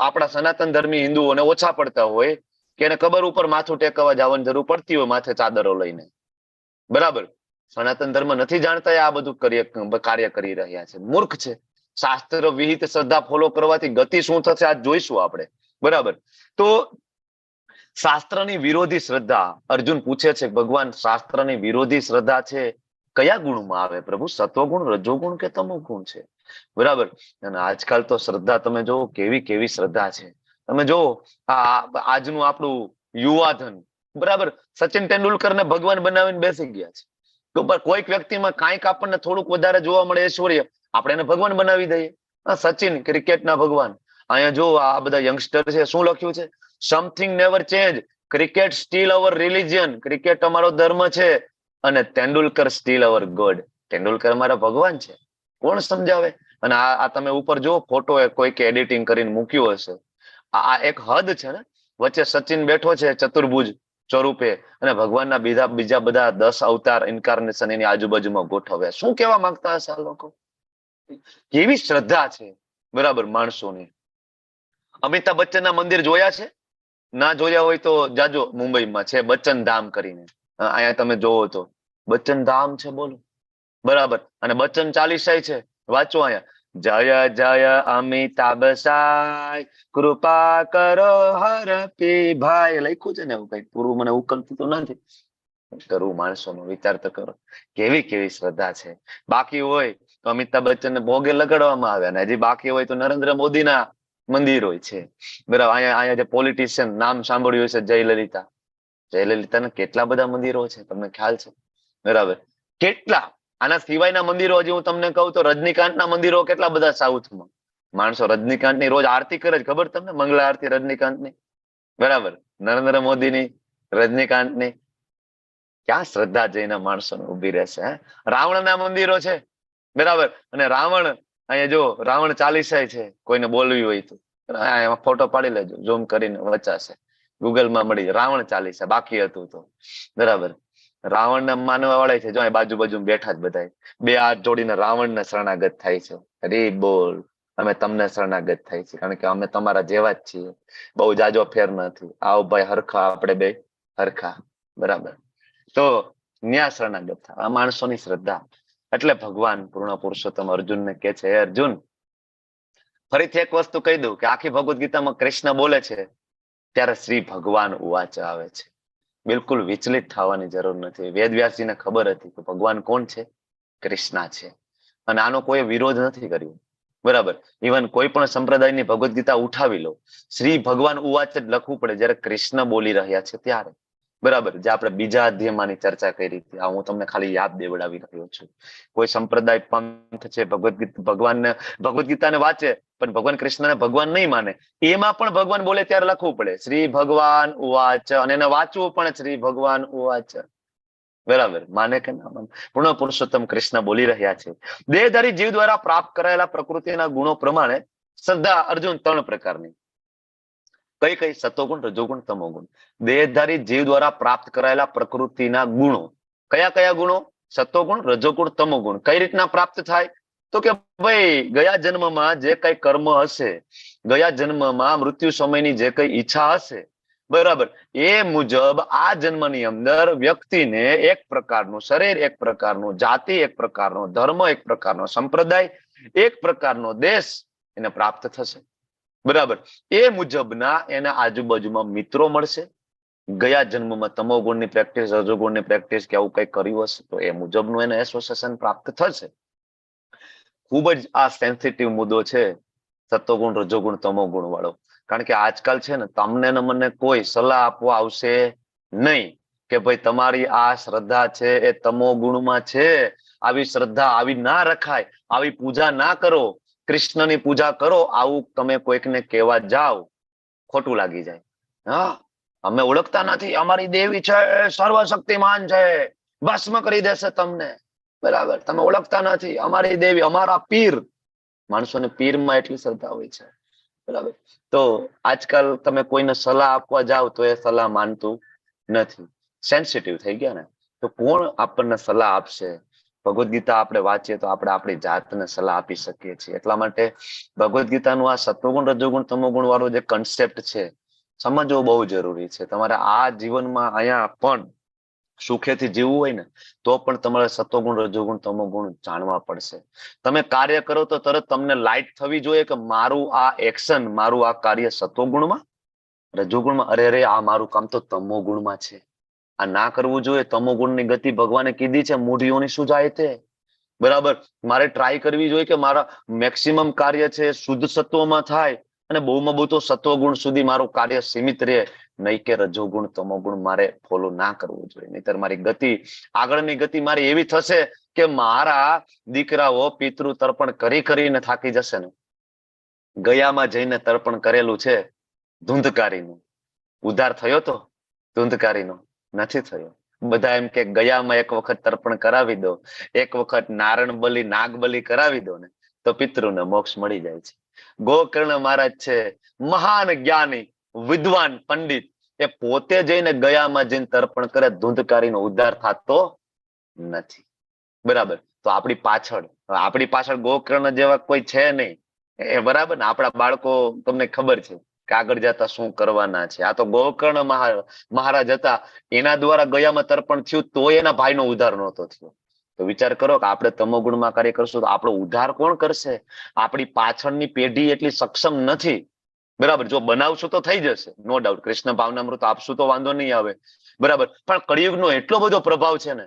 આપણા સનાતન ધર્મી હિન્દુઓને ઓછા પડતા હોય કે એને કબર ઉપર માથું ટેકવવા જવાની જરૂર પડતી હોય માથે ચાદરો લઈને. બરાબર. સનાતન ધર્મ નથી જાણતા આ બધું કાર્ય કરી રહ્યા છે, મૂર્ખ છે. શાસ્ત્ર વિહિત શ્રદ્ધા ફોલો કરવાથી ગતિ શું થશે આજ જોઈશું આપણે. બરાબર. તો શાસ્ત્રની વિરોધી શ્રદ્ધા, અર્જુન પૂછે છે ભગવાન શાસ્ત્રની વિરોધી શ્રદ્ધા છે કયા ગુણમાં આવે પ્રભુ? સત્વગુણ, રજોગુણ કે તમોગુણ છે? બરાબર. અને આજકાલ તો શ્રદ્ધા તમે જોવો કેવી કેવી શ્રદ્ધા છે. તમે જોવો આજનું આપણું યુવાધન, બરાબર, સચિન તેંડુલકરને ભગવાન બનાવીને બેસી ગયા છે. તો કોઈક વ્યક્તિમાં કાંઈક આપણને થોડુંક વધારે જોવા મળે ઐશ્વર્ય, આપણે એને ભગવાન બનાવી દઈએ. સચિન ક્રિકેટના ભગવાન. અહીંયા જો આ બધા યંગસ્ટર છે, શું લખ્યું છે? Something never change, cricket still our religion. Cricket અમારો ધર્મ છે અને Tendulkar still our god. Tendulkar અમારા ભગવાન છે. કોણ સમજાવે? અને આ તમે ઉપર જો ફોટો કોઈક એડિટિંગ કરીને મૂક્યો હશે. આ એક હદ છે ને. વચ્ચે સચિન બેઠો છે ચતુર્ભુજ સ્વરૂપે અને ભગવાનના બીજા બધા 10 અવતાર ઇન્કાર્નેશન એની આજુબાજુમાં ગોઠવ્યા. શું કહેવા માંગતા હશે આ લોકો? કેવી શ્રદ્ધા છે, બરાબર, માણસોની. અમિતાભ બચ્ચનના મંદિર જોયા છે? ના જોયા હોય તો જાજો, મુંબઈમાં છે બચ્ચન ધામ કરીને. અહીંયા તમે જોવો તો બચ્ચન ધામ છે, બોલો. બરાબર. અને બચ્ચન ચાલીસાય છે, વાંચો અહીંયા. જય જય અમિતાભ સાય, કૃપા કરો હરપી ભાઈ. લખ્યું છે ને એવું કઈ, પૂરું મને ઉકલતું તો નથી. કરવું માણસોનો વિચાર તો કરો. કેવી કેવી શ્રદ્ધા છે. બાકી હોય તો અમિતાભ બચ્ચનને ભોગે લગાડવામાં આવે, અને હજી બાકી હોય તો નરેન્દ્ર મોદીના મંદિરો છે. બરાબર. અહીંયા જે પોલિટિશિયન નામ સાંભળ્યું છે જયલલિતા. જયલલિતાના કેટલા બધા મંદિરો છે તમને ખ્યાલ છે? બરાબર. કેટલા. આના સિવાયના મંદિરો હજી હું તમને કહું તો રજનીકાંતના મંદિરો કેટલા બધા સાઉથમાં. માણસો રજનીકાંતની રોજ આરતી કરે છે, ખબર તમને? મંગળા આરતી રજનીકાંતની. બરાબર. નરેન્દ્ર મોદીની, રજનીકાંતની. ક્યાં શ્રદ્ધા જઈને માણસોને ઉભી રહેશે? રાવણના મંદિરો છે, બરાબર. અને રાવણ, અહીંયા જો રાવણ ચાલીસાય છે, કોઈને બોલવી હોય તો એમાં ફોટો પાડી લેજો, ઝૂમ કરીને વચાશે, ગૂગલમાં મળી. રાવણ ચાલીસા બાકી હતું તો, બરાબર. રાવણને માનવા વાળા છે, જો બાજુ બેઠા જ બધા બે હાથ જોડીને રાવણને શરણાગત થાય છે. અરે બોલ, અમે તમને શરણાગત થાય છે કારણ કે અમે તમારા જેવા જ છીએ, બહુ જાજો ફેર નથી. આવો ભાઈ હરખા, આપણે બે હરખા, બરાબર. તો ન્યા શરણાગત થાય. આ માણસોની શ્રદ્ધા. એટલે ભગવાન પૂર્ણ પુરુષોત્તમ અર્જુનને કે છે, હે અર્જુન, ફરીથી એક વસ્તુ કહી દઉં કે આખી ભગવદ્ ગીતામાં કૃષ્ણ બોલે છે ત્યારે શ્રી ભગવાન ઉવાચ આવે છે. બિલકુલ વિચલિત થવાની જરૂર નથી. વેદવ્યાસજીને ખબર હતી કે ભગવાન કોણ છે? કૃષ્ણ છે. અને આનો કોઈ વિરોધ નથી કર્યો, બરાબર. ઇવન કોઈ પણ સંપ્રદાયની ભગવદ્ ગીતા ઉઠાવી લો, શ્રી ભગવાન ઉવાચ જ લખવું પડે જયારે કૃષ્ણ બોલી રહ્યા છે ત્યારે, બરાબર. જે આપણે બીજા અધ્યાયમાંની ચર્ચા કરી હતી, આ હું તમને ખાલી યાદ દેવડાવી રહ્યો છું. કોઈ સંપ્રદાય પંથ છે ભગવદ્ ગીતાને વાંચે પણ ભગવાન કૃષ્ણને ભગવાન નહીં માને, એમાં પણ ભગવાન બોલે ત્યારે લખવું પડે શ્રી ભગવાન ઉવાચ, અને એને વાંચવું પણ શ્રી ભગવાન ઉવાચ. બરાબર, માને કે ના માને, પૂર્ણ પુરુષોત્તમ કૃષ્ણ બોલી રહ્યા છે. દેહધારી જીવ દ્વારા પ્રાપ્ત કરાયેલા પ્રકૃતિના ગુણો પ્રમાણે શ્રદ્ધા અર્જુન 3 પ્રકારની. કઈ કઈ? સતોગુણ, રજોગુણ, તમોગુણ. દેહધારી જીવ દ્વારા પ્રાપ્ત કરાયેલા પ્રકૃતિના ગુણો. કયા કયા ગુણો? સતોગુણ, રજોગુણ, તમોગુણ. કઈ રીતના પ્રાપ્ત થાય? તો કે ભાઈ ગયા જન્મમાં જે કઈ કર્મ હશે, ગયા જન્મમાં મૃત્યુ સમયની જે કઈ ઈચ્છા હશે, બરાબર, એ મુજબ આ જન્મની અંદર વ્યક્તિને એક પ્રકારનું શરીર, એક પ્રકારનું જાતિ, એક પ્રકારનો ધર્મ, એક પ્રકારનો સંપ્રદાય, એક પ્રકારનો દેશ એને પ્રાપ્ત થશે. બરાબર, એ મુજબના એના આજુબાજુમાં મિત્રો મળશે. ગયા જન્મમાં તમોગુણની પ્રેક્ટિસ, રજોગુણની પ્રેક્ટિસ કે આવું કઈ કર્યું હશે તો એ મુજબનું એને એસોસિએશન પ્રાપ્ત થશે. ખૂબ જ આ સેન્સિટિવ મુદ્દો છે સત્વગુણ, રજોગુણ, તમોગુણ વાળો. કારણ કે આજકાલ છે ને તમને ને મને કોઈ સલાહ આપવા આવશે નહીં કે ભાઈ તમારી આ શ્રદ્ધા છે એ તમોગુણમાં છે, આવી શ્રદ્ધા આવી ના રખાય, આવી પૂજા ના કરો, કૃષ્ણની પૂજા કરો, આવું તમે કોઈકને કહેવા જાઓ, ખોટું લાગી જાય. હા, અમે ઓળખતા નથી, અમારી દેવી છે, સર્વશક્તિમાન છે, ભસ્મ કરી દેશે તમને. બરાબર, તમે ઓળખતા નથી, અમારી દેવી, અમારા પીર. માણસોને પીરમાં એટલી શ્રદ્ધા હોય છે. બરાબર, તો આજકાલ તમે કોઈને સલાહ આપવા જાઓ તો એ સલાહ માનતું નથી, સેન્સિટિવ થઈ ગયા ને. તો કોણ આપણને સલાહ આપશે? ભગવદ્ ગીતા આપણે વાંચીએ તો આપણે આપણી જાતને સલાહ આપી શકીએ છીએ. એટલા માટે ભગવદ્ ગીતાનું આ સત્વગુણ, રજોગુણ, તમોગુણ વાળો જે કન્સેપ્ટ છે સમજવો બહુ જરૂરી છે. તમારે આ જીવનમાં અહીંયા પણ સુખેથી જીવવું હોય ને તો પણ તમારે સત્વગુણ, રજોગુણ, તમોગુણ જાણવા પડશે. તમે કાર્ય કરો તો તરત તમને લાઈટ થવી જોઈએ કે મારું આ એક્શન, મારું આ કાર્ય સત્વગુણમાં, રજોગુણમાં, અરે આ મારું કામ તો તમોગુણમાં છે, આ ના કરવું જોઈએ. તમોગુણની ગતિ ભગવાને કીધી છે, મૂઢિયોની શું જાય તે. બરાબર, મારે ટ્રાય કરવી જોઈએ કે મારા મેક્સિમમ કાર્ય છે શુદ્ધ સત્વમાં થાય અને બહુમાં બહુ તો સત્વગુણ સુધી મારું કાર્ય સીમિત રહે, નહીં કે રજોગુણ, તમોગુણ મારે ફોલો ના કરવું જોઈએ. નહીતર મારી ગતિ, આગળની ગતિ મારી એવી થશે કે મારા દીકરાઓ પિતૃ તર્પણ કરી કરીને થાકી જશે ને. ગયામાં જઈને તર્પણ કરેલું છે ધુંધકારીનું, ઉદ્ધાર થયો તો ધુંધકારીનો નથી થયો. બધા એમ કે ગયામાં એક વખત તર્પણ કરાવી દો, એક વખત નારણ બલી, નાગ બલી કરાવી દો ને તો પિતૃને મોક્ષ મળી જાય છે. ગોકર્ણ મહારાજ છે, મહાન જ્ઞાની, વિદ્વાન, પંડિત, એ પોતે જઈને ગયામાં જઈને તર્પણ કરે, ધુંધકારીનો ઉદ્ધાર થતો નથી. બરાબર, તો આપણી પાછળ ગોકર્ણ જેવા કોઈ છે નહીં. એ બરાબર ને, આપણા બાળકો તમને ખબર છે કે આગળ જતા શું કરવાના છે. આ તો ગોકર્ણ મહારાજ હતા, એના દ્વારા ગયામાં તર્પણ થયું તો એના ભાઈનો ઉદ્ધાર નહોતો થયો. તો વિચાર કરો કે આપણે તમોગુણમાં કાર્ય કરશું તો આપણો ઉદ્ધાર કોણ કરશે? આપણી પાછળની પેઢી એટલી સક્ષમ નથી. બરાબર, જો બનાવશું તો થઈ જશે, નો ડાઉટ. કૃષ્ણ ભાવનામૃત આપશું તો વાંધો નહીં આવે. બરાબર, પણ કળિયુગનો એટલો બધો પ્રભાવ છે ને,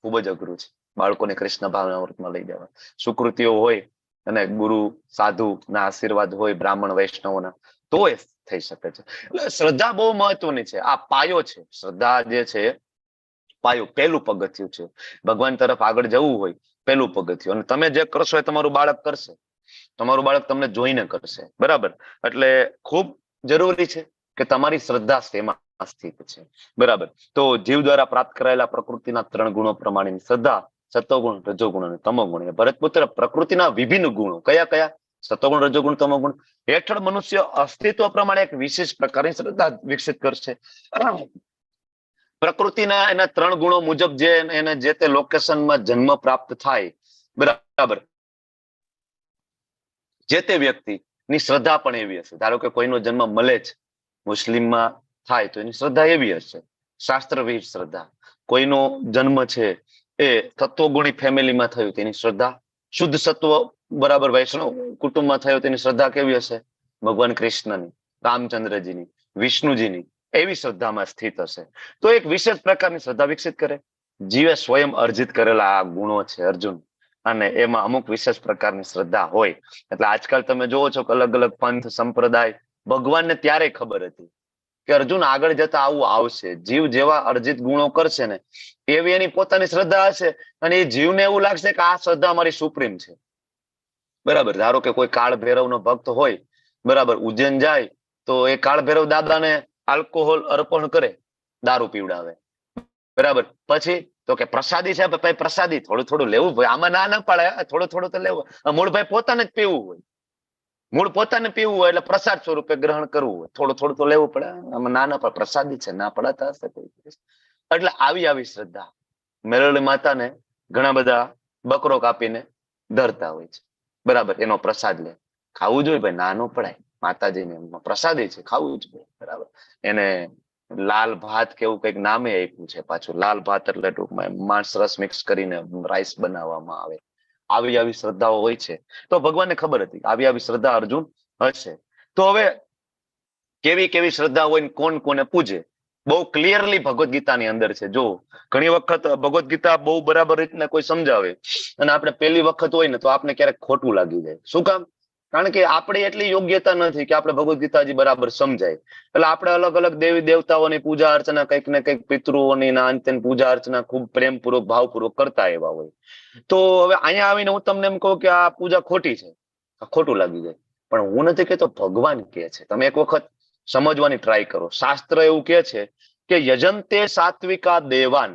ખૂબ જ અઘરું છે બાળકોને કૃષ્ણ ભાવનામૃતમાં લઈ જવા. સુકૃતિઓ હોય અને ગુરુ સાધુ ના આશીર્વાદ હોય, બ્રાહ્મણ વૈષ્ણવોના, તો એ થઈ શકે છે. એટલે શ્રદ્ધા બહુ મહત્વની છે. આ પાયો છે. શ્રદ્ધા જે છે પાયો, પહેલું પગથિયું છે. ભગવાન તરફ આગળ જવું હોય પહેલું પગથિયું. અને તમે જે કરશો એ તમારું બાળક કરશે, તમારું બાળક તમને જોઈને કરશે. બરાબર, એટલે ખૂબ જરૂરી છે કે તમારી શ્રદ્ધા શેમાં સ્થિત છે. બરાબર, તો જીવ દ્વારા પ્રાપ્ત કરાયેલા પ્રકૃતિના 3 ગુણો પ્રમાણેની શ્રદ્ધા, સત્વગુણ, રજોગુણ અને તમોગુણ. ભરતપુત્ર, પ્રકૃતિના વિભિન્ન ગુણો કયા કયા? સત્વગુણ, રજોગુણ, તમોગુણ હેઠળ મનુષ્ય અસ્તિત્વ પ્રમાણે એક વિશેષ પ્રકારની શ્રદ્ધા વિકસિત કરશે. પ્રકૃતિના એના 3 ગુણો મુજબ જે એને જે તે લોકેશનમાં જન્મ પ્રાપ્ત થાય, બરાબર, જે તે વ્યક્તિની શ્રદ્ધા પણ એવી હશે. ધારો કે કોઈનો જન્મ મલેચ મુસ્લિમમાં થાય તો એની શ્રદ્ધા એવી હશે, શાસ્ત્રવિહિત શ્રદ્ધા. કોઈનો જન્મ છે એ તત્વગુણી ફેમિલીમાં થયું તેની શ્રદ્ધા, શુદ્ધ સત્વ બરાબર વૈષ્ણવ કુટુંબમાં થયો તેની શ્રદ્ધા કેવી હશે? ભગવાન કૃષ્ણની, રામચંદ્રજીની, વિષ્ણુજીની એવી શ્રદ્ધામાં સ્થિત હશે. તો એક વિશેષ પ્રકારની શ્રદ્ધા વિકસિત કરે. જીવે સ્વયં અર્જિત કરેલા આ ગુણો છે અર્જુન, અને એમાં અમુક વિશેષ પ્રકારની શ્રદ્ધા હોય. એટલે આજકાલ તમે જોવો છો કે અલગ અલગ પંથ, સંપ્રદાય, ભગવાનને ત્યારે ખબર હતી કે અર્જુન આગળ જતા આવું આવશે. જીવ જેવા અર્જિત ગુણો કરશે ને એવી એની પોતાની શ્રદ્ધા હશે, અને એ જીવને એવું લાગશે કે આ શ્રદ્ધા મારી સુપ્રીમ છે. બરાબર, ધારો કે કોઈ કાળ ભૈરવનો ભક્ત હોય, બરાબર, ઉજ્જૈન જાય તો એ કાળ ભૈરવ દાદાને આલ્કોહોલ અર્પણ કરે, દારૂ પીવડાવે. બરાબર, પછી તો કે પ્રસાદી છે ભાઈ, પ્રસાદી થોડું થોડું લેવું ભાઈ, આમાં ના પાડે, થોડું થોડું તો લેવું. મૂળ ભાઈ પોતાને જ પીવું હોય, મૂળ પોતાને પીવું હોય એટલે પ્રસાદ સ્વરૂપે ગ્રહણ કરવું હોય, થોડું થોડું તો લેવું પડે. આમાં ના પડે, પ્રસાદી છે, ના પડાતા હશે કોઈ. એટલે આવી શ્રદ્ધા મેલોડી માતાને ઘણા બધા બકરો કાપીને ધરતા હોય છે, બરાબર. એનો પ્રસાદ લે, ખાવું જોઈએ ભાઈ, ના નો પડાય. માતાજીને પ્રસાદી છે, ખાવું જોઈએ, બરાબર. એને લાલ ભાત કેવું કઈક નામે આપ્યું છે પાછું. લાલ ભાત એટલે ટૂંકમાં માંસ રસ મિક્સ કરીને રાઈસ બનાવવામાં આવે. આવી શ્રદ્ધાઓ હોય છે. તો ભગવાનને ખબર હતી આવી શ્રદ્ધા અર્જુન હશે. તો હવે કેવી શ્રદ્ધા હોય, કોણ કોને પૂજે, બહુ ક્લિયરલી ભગવદ્ ગીતાની અંદર છે. જો ઘણી વખત ભગવદ્ ગીતા બહુ બરાબર રીતના કોઈ સમજાવે અને આપણે પહેલી વખત હોય ને તો આપણે ક્યારેક ખોટું લાગી જાય. શું કામ? કારણ કે આપણે એટલી યોગ્યતા નથી કે આપણે ભગવદ્ ગીતાજી બરાબર સમજાય. એટલે આપણે અલગ અલગ દેવી દેવતાઓની પૂજા અર્ચના, કંઈક ને કંઈક પિતૃઓની ના અંતે પૂજા અર્ચના ખૂબ પ્રેમપૂર્વક ભાવપૂર્વક કરતા એવા હોય. તો હવે અહીંયા આવીને હું તમને એમ કહું કે આ પૂજા ખોટી છે, ખોટું લાગી જાય. પણ હું નથી કહેતો, ભગવાન કહે છે. તમે એક વખત સમજવાની ટ્રાય કરો. શાસ્ત્ર એવું કહે છે કે યજંતે સાત્વિકા દેવાન,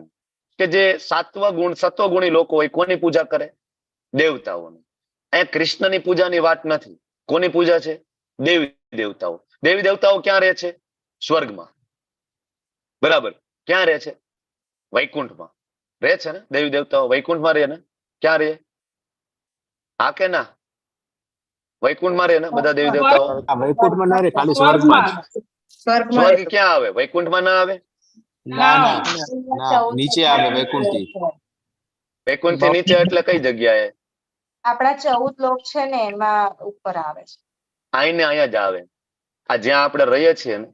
કે જે સત્વગુણી લોકો હોય, કોની પૂજા કરે? દેવતાઓની. અહીંયા કૃષ્ણની પૂજાની વાત નથી. કોની પૂજા છે? દેવી દેવતાઓ. દેવી દેવતાઓ ક્યાં રહે છે? સ્વર્ગમાં, બરાબર. ક્યાં રહે છે? વૈકુંઠમાં રહે છે ને દેવી દેવતાઓ. વૈકુંઠમાં રહે ને? ક્યાં રહે? હા કે ના? વૈકુંઠમાં રહે ને બધા દેવી દેવતાઓ? વૈકુંઠમાં ના રે, ખાલી સ્વર્ગમાં જ. સ્વર્ગ ક્યાં આવે? વૈકુંઠમાં ના આવે? ના, નીચે આવે વૈકુંઠ થી. વૈકુંઠ થી નીચે એટલે કઈ જગ્યાએ? આપણા 14 લોક છે ને એમાં ઉપર આવે છે. અહીંયા જ આવે. આ જ્યાં આપણે રહીએ છીએ ને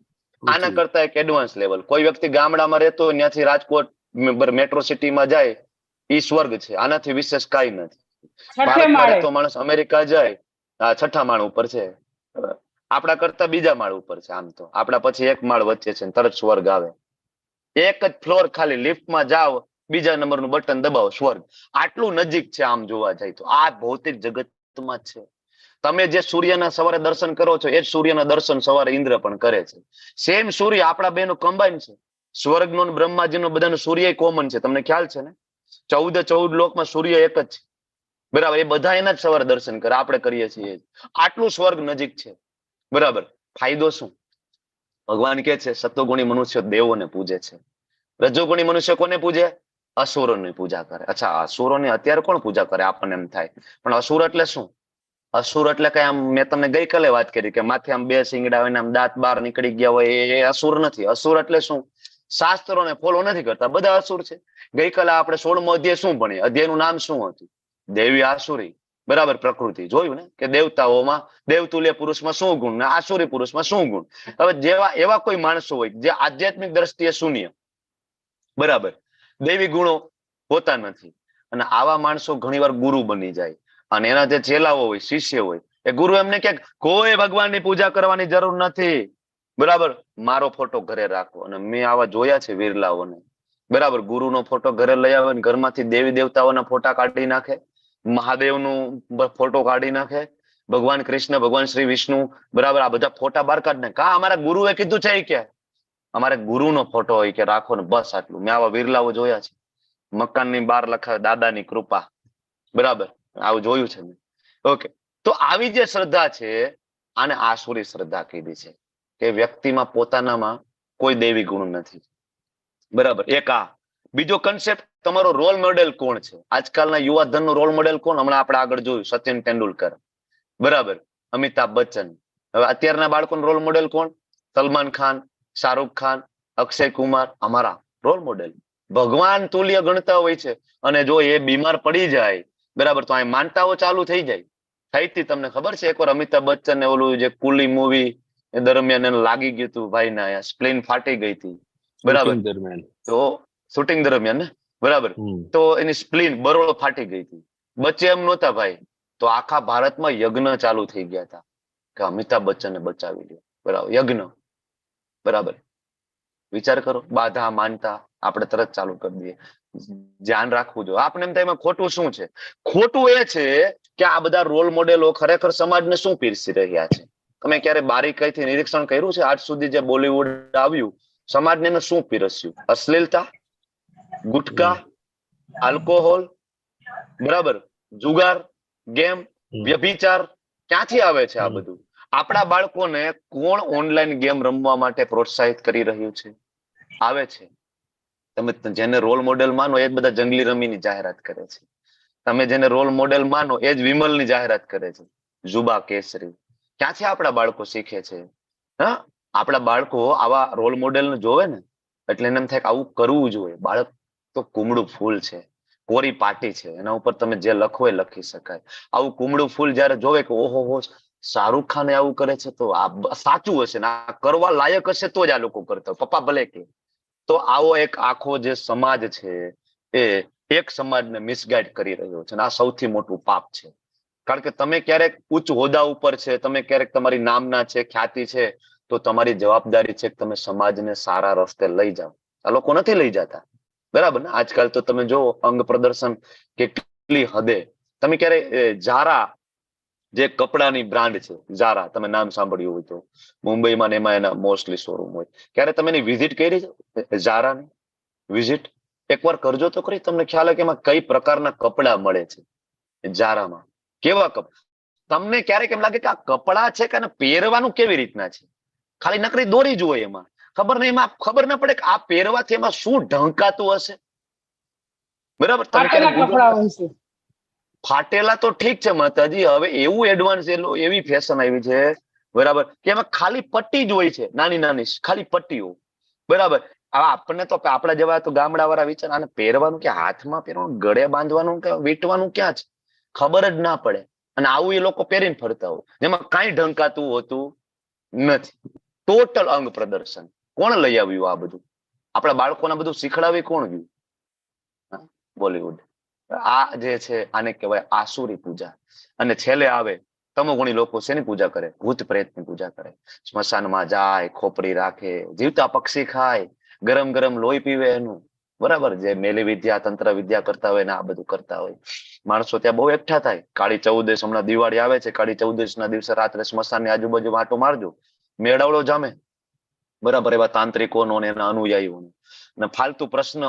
આના કરતા એક એડવાન્સ લેવલ. કોઈ વ્યક્તિ ગામડામાં રહેતો હોય, ત્યાંથી રાજકોટ મેટ્રો સિટીમાં જાય, ઈ સ્વર્ગ છે. આનાથી વિશેષ કાંઈ નથી. ભારતમાં રહેતો માણસ અમેરિકા જાય, આ 6ઠા માળ ઉપર છે. આપણા કરતા બીજા માળ ઉપર છે. આમ તો આપણા પછી એક માળ વચ્ચે છે, તરત સ્વર્ગ આવે. એક જ ફ્લોર ખાલી, લિફ્ટમાં જાઓ, બીજા નંબરનું બટન દબાવો, સ્વર્ગ. આટલું નજીક છે આમ જોવા જાય તો. આ ભૌતિક જગતમાં છે. તમે જે સૂર્યના સવારે દર્શન કરો છો એ જ સૂર્યના દર્શન સવારે ઇન્દ્ર પણ કરે છે. સેમ સૂર્ય આપણા બેનું કમ્બાઈન છે. સ્વર્ગનો બ્રહ્માજીનો બધાનો સૂર્ય કોમન છે. તમને ખ્યાલ છે ને? 14 લોકમાં સૂર્ય એક જ છે, બરાબર. એ બધા એના જ સવારે દર્શન કરે, આપણે કરીએ છીએ. આટલું સ્વર્ગ નજીક છે, બરાબર. ફાયદો શું? ભગવાન કે છે સત્વગુણી મનુષ્ય દેવોને પૂજે છે, રજોગુણી મનુષ્ય કોને પૂજે? અસુરોની પૂજા કરે. અચ્છા, અસુરોની અત્યારે કોણ પૂજા કરે? આપણને એમ થાય. પણ અસુર એટલે શું? અસુર એટલે કઈ આમ, મેં તમને ગઈકાલે વાત કરી કે માથે આમ 2 શિંગડા હોય ને આમ દાંત બહાર નીકળી ગયા હોય, એ અસુર નથી. અસુર એટલે શું? શાસ્ત્રોને ફોલો નથી કરતા, બધા અસુર છે. ગઈકાલે આપણે 16મો અધ્યાય શું ભણીએ? અધ્યાયનું નામ શું હતું? દેવી આસુરી, બરાબર. પ્રકૃતિ જોયું ને, કે દેવતાઓમાં દેવતુલ્ય પુરુષમાં શું ગુણ ને આસુરી પુરુષમાં શું ગુણ. હવે એવા કોઈ માણસો હોય જે આધ્યાત્મિક દ્રષ્ટિએ શૂન્ય, બરાબર, દેવી ગુણો હોતા નથી, અને આવા માણસો ઘણીવાર ગુરુ બની જાય. અને એના જે ચેલાઓ હોય, શિષ્ય હોય, એ ગુરુ એમને કે કોઈ ભગવાનની પૂજા કરવાની જરૂર નથી, બરાબર. મારો ફોટો ઘરે રાખો. અને મેં આવા જોયા છે વિરલાઓને, બરાબર. ગુરુનો ફોટો ઘરે લઈ આવે ને ઘરમાંથી દેવી દેવતાઓના ફોટા કાઢી નાખે, મહાદેવનું ફોટો કાઢી નાખે, ભગવાન કૃષ્ણ, ભગવાન શ્રી વિષ્ણુ, બરાબર. આ બધા ફોટા બહાર કાઢી નાખે. કા અમારા ગુરુએ કીધું છે કે અમારે ગુરુનો ફોટો હોય કે રાખો ને, બસ આટલું. મેં આવા વિરલાઓ જોયા છે. મકાનની બહાર લખાવે દાદાની કૃપા, બરાબર. આવું જોયું છે મેં. ઓકે. તો આવી જે શ્રદ્ધા છે આને આસુરી શ્રદ્ધા કીધી છે, કે વ્યક્તિમાં પોતાનામાં કોઈ દેવી ગુણ નથી, બરાબર. એક આ. બીજો કન્સેપ્ટ, તમારો રોલ મોડેલ કોણ છે? આજકાલના યુવાધનનો રોલ મોડેલ કોણ? હમણાં આપણે આગળ જોયું સચિન તેંડુલકર, બરાબર. અમિતાભ બચ્ચન. હવે અત્યારના બાળકોનો રોલ મોડેલ કોણ? સલમાન ખાન, શાહરૂખ ખાન, અક્ષય કુમાર. અમારા રોલ મોડેલ ભગવાન તુલ્ય ગણતા હોય છે. અને જો એ બીમાર પડી જાય, બરાબર, તો આ માનતાઓ ચાલુ થઈ જાય. થઈ હતી, તમને ખબર છે? એકવાર અમિતાભ બચ્ચન ને ઓલું જે કુલી મૂવી દરમિયાન એને લાગી ગયું હતું, ભાઈ ના સ્પ્લીન ફાટી ગઈ હતી, બરાબર. તો શૂટિંગ દરમિયાન ને, બરાબર. તો એની સ્પ્લીન બરોળ ફાટી ગઈ હતી. બચ્ચે એમ નહોતા ભાઈ. તો આખા ભારતમાં યજ્ઞ ચાલુ થઈ ગયા હતા કે અમિતાભ બચ્ચનને બચાવી લ્યો, બરાબર. યજ્ઞ, બરાબર. વિચાર કરો, બાધા માનતા આપણે તરત ચાલુ કરી દઈએ. ધ્યાન રાખવું જોઈએ. આપણે એમ થાય એમાં ખોટું શું છે? ખોટું એ છે કે આ બધા રોલ મોડેલો ખરેખર સમાજને શું પીરસી રહ્યા છે? તમે ક્યારે બારીકાઈથી નિરીક્ષણ કર્યું છે? આજ સુધી જે બોલિવૂડ આવ્યું, સમાજને શું પીરસ્યું? અશ્લીલતા, ગુટકા, આલ્કોહોલ, બરાબર, જુગાર, ગેમ, વ્યભિચાર, ક્યાંથી આવે છે આ બધું? આપણા બાળકોને કોણ ઓનલાઈન ગેમ રમવા માટે પ્રોત્સાહિત કરી રહ્યું છે? આવે છે. તમે જેને રોલ મોડેલ માનો એ જ બધા જંગલી રમીની જાહેરાત કરે છે. તમે જેને રોલ મોડેલ માનો એ જ વિમલની જાહેરાત કરે છે, જુબા કેસરી. ક્યાંથી આપણા બાળકો શીખે છે? હા, આપણા બાળકો આવા રોલ મોડેલ જોવે ને એટલે એને એમ થાય કે આવું કરવું જોઈએ. બાળક તો કુમળું ફૂલ છે, કોરી પાટી છે, એના ઉપર તમે જે લખો એ લખી શકાય. આવું કુમળું ફૂલ જયારે જોવે કે ઓહો, શાહરૂખ ખાન આવું કરે છે તો આ સાચું હશે ને આ કરવા લાયક હશે તો જ આ લોકો કરતા હોય, પપ્પા ભલે કે. તો આવો એક આખો જે સમાજ છે એ એક સમાજને મિસગાઈડ કરી રહ્યો છે, અને આ સૌથી મોટું પાપ છે. કારણ કે તમે ક્યારેક ઉચ્ચ હોદ્દા ઉપર છે, તમે ક્યારેક તમારી નામના છે, ખ્યાતિ છે, તો તમારી જવાબદારી છે કે તમે સમાજને સારા રસ્તે લઈ જાઓ. આ લોકો નથી લઈ જતા, બરાબર ને? આજકાલ તો તમે જો અંગ પ્રદર્શન કેટલી હદે. તમે ક્યારે ઝારા જે કપડાની બ્રાન્ડ છે, ઝારા, તમે નામ સાંભળ્યું હોય તો, મુંબઈમાં ને એમાં એના મોસ્ટલી શોરૂમ હોય. ક્યારે તમે એની વિઝિટ કરી છે ઝારાની વિઝિટ? એકવાર કરજો તો ખરી, તમને ખ્યાલ આવે કે એમાં કઈ પ્રકારના કપડા મળે છે ઝારામાં. કેવા કપડા? તમને ક્યારેક એમ લાગે કે આ કપડા છે કે પહેરવાનું કેવી રીતના છે? ખાલી નકરી દોરી જ હોય એમાં. ખબર નહીં, એમાં ખબર ના પડે કે આ પહેરવાથી એમાં શું ઢંકાતું હશે. બરાબર, તમે ક્યારેક ફાટેલા તો ઠીક છે માતાજી, હવે એવું એડવાન્સ એવી ફેશન આવી છે, બરાબર, કે એમાં ખાલી પટ્ટી જ હોય છે, નાની નાની ખાલી પટ્ટીઓ. બરાબર, આપણને તો આપણા જેવા તો ગામડા વાળા વિચાર આને પહેરવાનું કે હાથમાં પહેરવાનું, ગળે બાંધવાનું કે વીંટવાનું ક્યાં છે, ખબર જ ના પડે. અને આવું એ લોકો પહેરીને ફરતા હોય જેમાં કાંઈ ઢંકાતું હોતું નથી. ટોટલ અંગ પ્રદર્શન. કોણ લઈ આવ્યું આ બધું? આપણા બાળકોને બધું શીખડાવી કોણ ગયું? બોલીવુડ. આ જે છે આને કહેવાય આસુરી પૂજા. અને છેલ્લે આવે તમોગુણી લોકો શેની પૂજા કરે? ભૂત પ્રેતની પૂજા કરે. સ્મશાનમાં જાય, ખોપડી રાખે, જીવતા પક્ષી ખાય, ગરમ ગરમ લોહી પીવે એનું. બરાબર, જે મેલી વિદ્યા, તંત્ર વિદ્યા કરતા હોય ને આ બધું કરતા હોય. માણસો ત્યાં બહુ એકઠા થાય. કાળી ચૌદશ, હમણાં દિવાળી આવે છે, કાળી ચૌદશ ના દિવસે રાત્રે સ્મશાનની આજુબાજુ આંટો મારજો, મેળાવડો જામે. બરાબર, એવા તાંત્રિકોનો ને એના અનુયાયીઓનો ને ફાલતુ પ્રશ્ન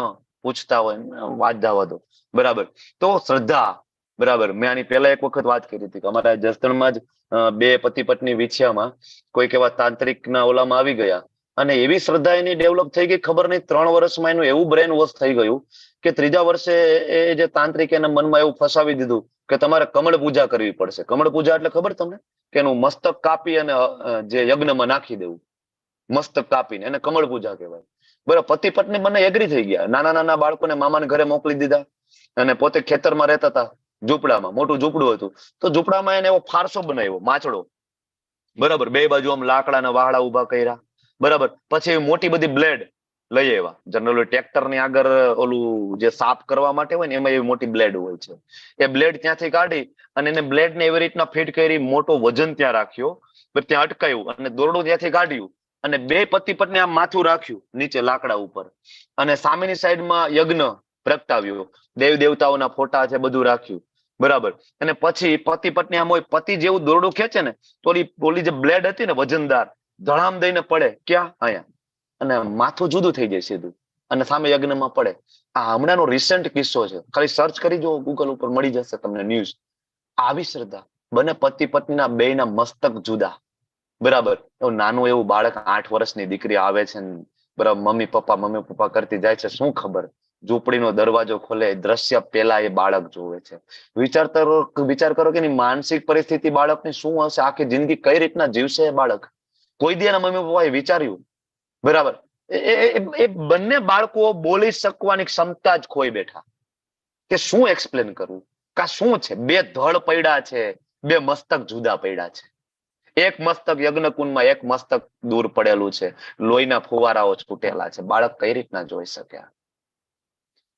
પૂછતા હોય, વાત જવા દો. બરાબર, તો શ્રદ્ધા. બરાબર, મેં આની પહેલા એક વખત વાત કરી હતી કે અમારા જસદણમાં જ બે પતિ પત્ની વિછિયામાં કોઈક એવા તાંત્રિકના ઓલામાં આવી ગયા અને એવી શ્રદ્ધા એની ડેવલપ થઈ ગઈ, ખબર નહીં 3 વર્ષમાં એનું એવું બ્રેન વોશ થઈ ગયું કે 3જા વર્ષે એ જે તાંત્રિક એના મનમાં એવું ફસાવી દીધું કે તમારે કમળ પૂજા કરવી પડશે. કમળ પૂજા એટલે ખબર તમને? કે એનું મસ્તક કાપી અને જે યજ્ઞમાં નાખી દેવું, મસ્તક કાપીને, એને કમળ પૂજા કહેવાય. બરાબર, પતિ પત્ની બંને એગ્રી થઈ ગયા. નાના નાના બાળકોને મામાને ઘરે મોકલી દીધા અને પોતે ખેતરમાં રહેતા હતા, ઝૂંપડામાં. મોટું ઝૂંપડું હતું, તો ઝૂંપડામાં એને એવો ફારસો બનાવ્યો, માચડો. બરાબર, બે બાજુ આમ લાકડાના વાહડા ઉભા કર્યા. બરાબર, પછી મોટી બધી બ્લેડ લઈ આવ્યા. જનરલી ટ્રેક્ટર ની આગળ ઓલું જે સાફ કરવા માટે હોય ને એમાં એવી મોટી બ્લેડ હોય છે. એ બ્લેડ ત્યાંથી કાઢી અને એને બ્લેડ ને એવી રીતના ફિટ કરી, મોટો વજન ત્યાં રાખ્યો, ત્યાં અટકાયું અને દોરડું ત્યાંથી કાઢ્યું અને બે પતિ પત્ની આમ માથું રાખ્યું નીચે લાકડા ઉપર અને સામેની સાઈડમાં યજ્ઞ પ્રગટાવ્યો, દેવ દેવતાઓના ફોટા છે બધું રાખ્યું. બરાબર, અને પછી પતિ પત્ની આમ હોય, પતિ જેવું દોરડું ખેંચે ને તો ઓલી જે બ્લેડ હતી ને વજનદાર, ધડામ દઈને પડે ક્યાં? અહીંયા. અને માથું જુદું થઈ જાય સીધું અને સામે યજ્ઞમાં પડે. આ હમણાંનો રિસેન્ટ કિસ્સો છે, ખાલી સર્ચ કરી જો, ગૂગલ ઉપર મળી જશે તમને ન્યૂઝ. આવી શ્રદ્ધા. બંને પતિ પત્નીના બેયના મસ્તક જુદા. બરાબર, એવું નાનું એવું બાળક 8 વર્ષની દીકરી આવે છે ને, બરાબર, મમ્મી પપ્પા કરતી જાય છે, શું ખબર? ઝૂંપડીનો દરવાજો ખોલે, દ્રશ્ય પેલા એ બાળક જોવે છે. વિચાર કરો કે એની માનસિક પરિસ્થિતિ બાળકની શું હશે, આખી જિંદગી કઈ રીતના જીવશે એ બાળક? કોઈ દી એના મમ્મી પપ્પાએ વિચાર્યું? બરાબર, એ બંને બાળકો બોલી શકવાની ક્ષમતા જ ખોઈ બેઠા કે શું એક્સપ્લેન કરવું, કા શું છે? બે ધડ પડ્યા છે, બે મસ્તક જુદા પડ્યા છે. એક મસ્તક યજ્ઞકુંડમાં, એક મસ્તક દૂર પડેલું છે, લોહીના ફુવારાઓ છૂટેલા છે. બાળક કઈ રીતના જોઈ શકે?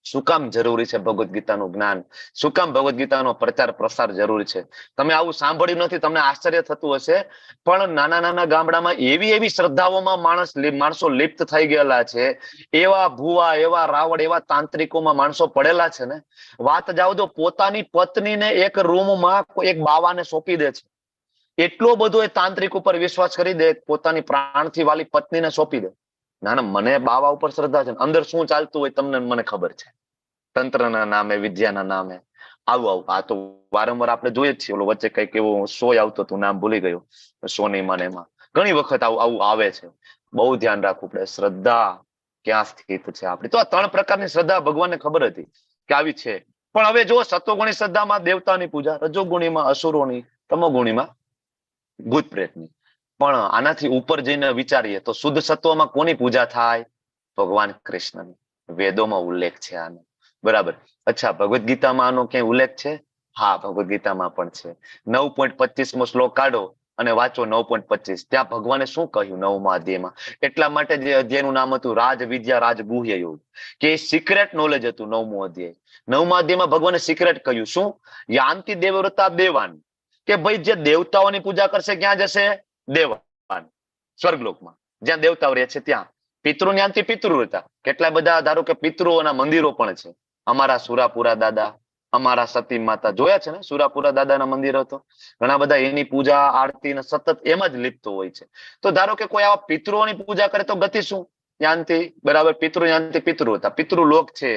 શું કામ જરૂરી છે ભગવદ્ ગીતાનું જ્ઞાન? શું કામ ભગવદ્ ગીતાનો પ્રચાર પ્રસાર જરૂરી છે? તમે આવું સાંભળ્યું નથી, તમને આશ્ચર્ય થતું હશે, પણ નાના નાના ગામડામાં એવી શ્રદ્ધાઓમાં માણસો લિપ્ત થઈ ગયેલા છે. એવા ભુવા, એવા રાવણ, એવા તાંત્રિકોમાં માણસો પડેલા છે ને, વાત જાવ તો પોતાની પત્નીને એક રૂમમાં એક બાવાને સોંપી દે છે. એટલો બધો એ તાંત્રિક ઉપર વિશ્વાસ કરી દે, પોતાની પ્રાણથી વાલી પત્નીને સોંપી દે. ના મને બાવા ઉપર શ્રદ્ધા છે, અંદર શું ચાલતું હોય તમને મને ખબર છે. તંત્રના નામે, વિદ્યાના નામે. આવું આ તો વારંવાર આપણે જોઈએ જ છીએ. ઓલો વચ્ચે કઈક એવો શો આવતો હતું, નામ ભૂલી ગયો, સોનીમાં એમાં ઘણી વખત આવું આવે છે. બહુ ધ્યાન રાખવું પડે. શ્રદ્ધા ક્યાં સ્થિત છે આપણી. તો આ 3 પ્રકારની શ્રદ્ધા ભગવાનને ખબર હતી કે આવી છે. પણ હવે જો સત્વગુણી શ્રદ્ધામાં દેવતાની પૂજા, રજોગુણીમાં અસુરોની, તમોગુણીમાં ભૂત પ્રેતની. પણ આનાથી ઉપર જઈને વિચારીએ તો શુદ્ધ સત્વમાં કોની પૂજા થાય? ભગવાન કૃષ્ણની. વેદોમાં ઉલ્લેખ છે આનો. બરાબર. અચ્છા, ભગવદ્ ગીતામાં આનો ક્યાંય ઉલ્લેખ છે? હા, ભગવદ્ ગીતામાં પણ છે. 9.25મો શ્લોક કાઢો અને વાંચો 9.25. ત્યાં ભગવાને શું કહ્યું 9મા અધ્યાયમાં? એટલા માટે જે અધ્યાયનું નામ હતું રાજ વિદ્યા રાજ ગુહ્ય યોગ, કે સિક્રેટ નોલેજ હતું 9મો અધ્યાય. 9મા અધ્યાયમાં ભગવાને સિક્રેટ કહ્યું. શું? યાંતિ દેવવ્રતા દેવાન, કે ભાઈ જે દેવતાઓની પૂજા કરશે ક્યાં જશે? દેવાન, સ્વર્ગલોકમાં, જ્યાં દેવતાઓ રહે છે ત્યાં. પિતૃન્યાંતિ પિતૃવ્રતા, કેટલા બધા ધારો કે પિતૃઓના મંદિરો પણ છે. અમારા સુરાપુરા દાદા, અમારા સતી માતા જોયા છે ને, સુરાપુરા દાદાના મંદિરો તો ઘણા બધા એની પૂજા આરતી ને સતત એમાં જ લિપ્ત હોય છે. તો ધારો કે કોઈ આવા પિતૃઓની પૂજા કરે તો ગતિ શું? યાંતિ, બરાબર. પિતૃ યાંતિ પિતૃવ્રતા, પિતૃલોક છે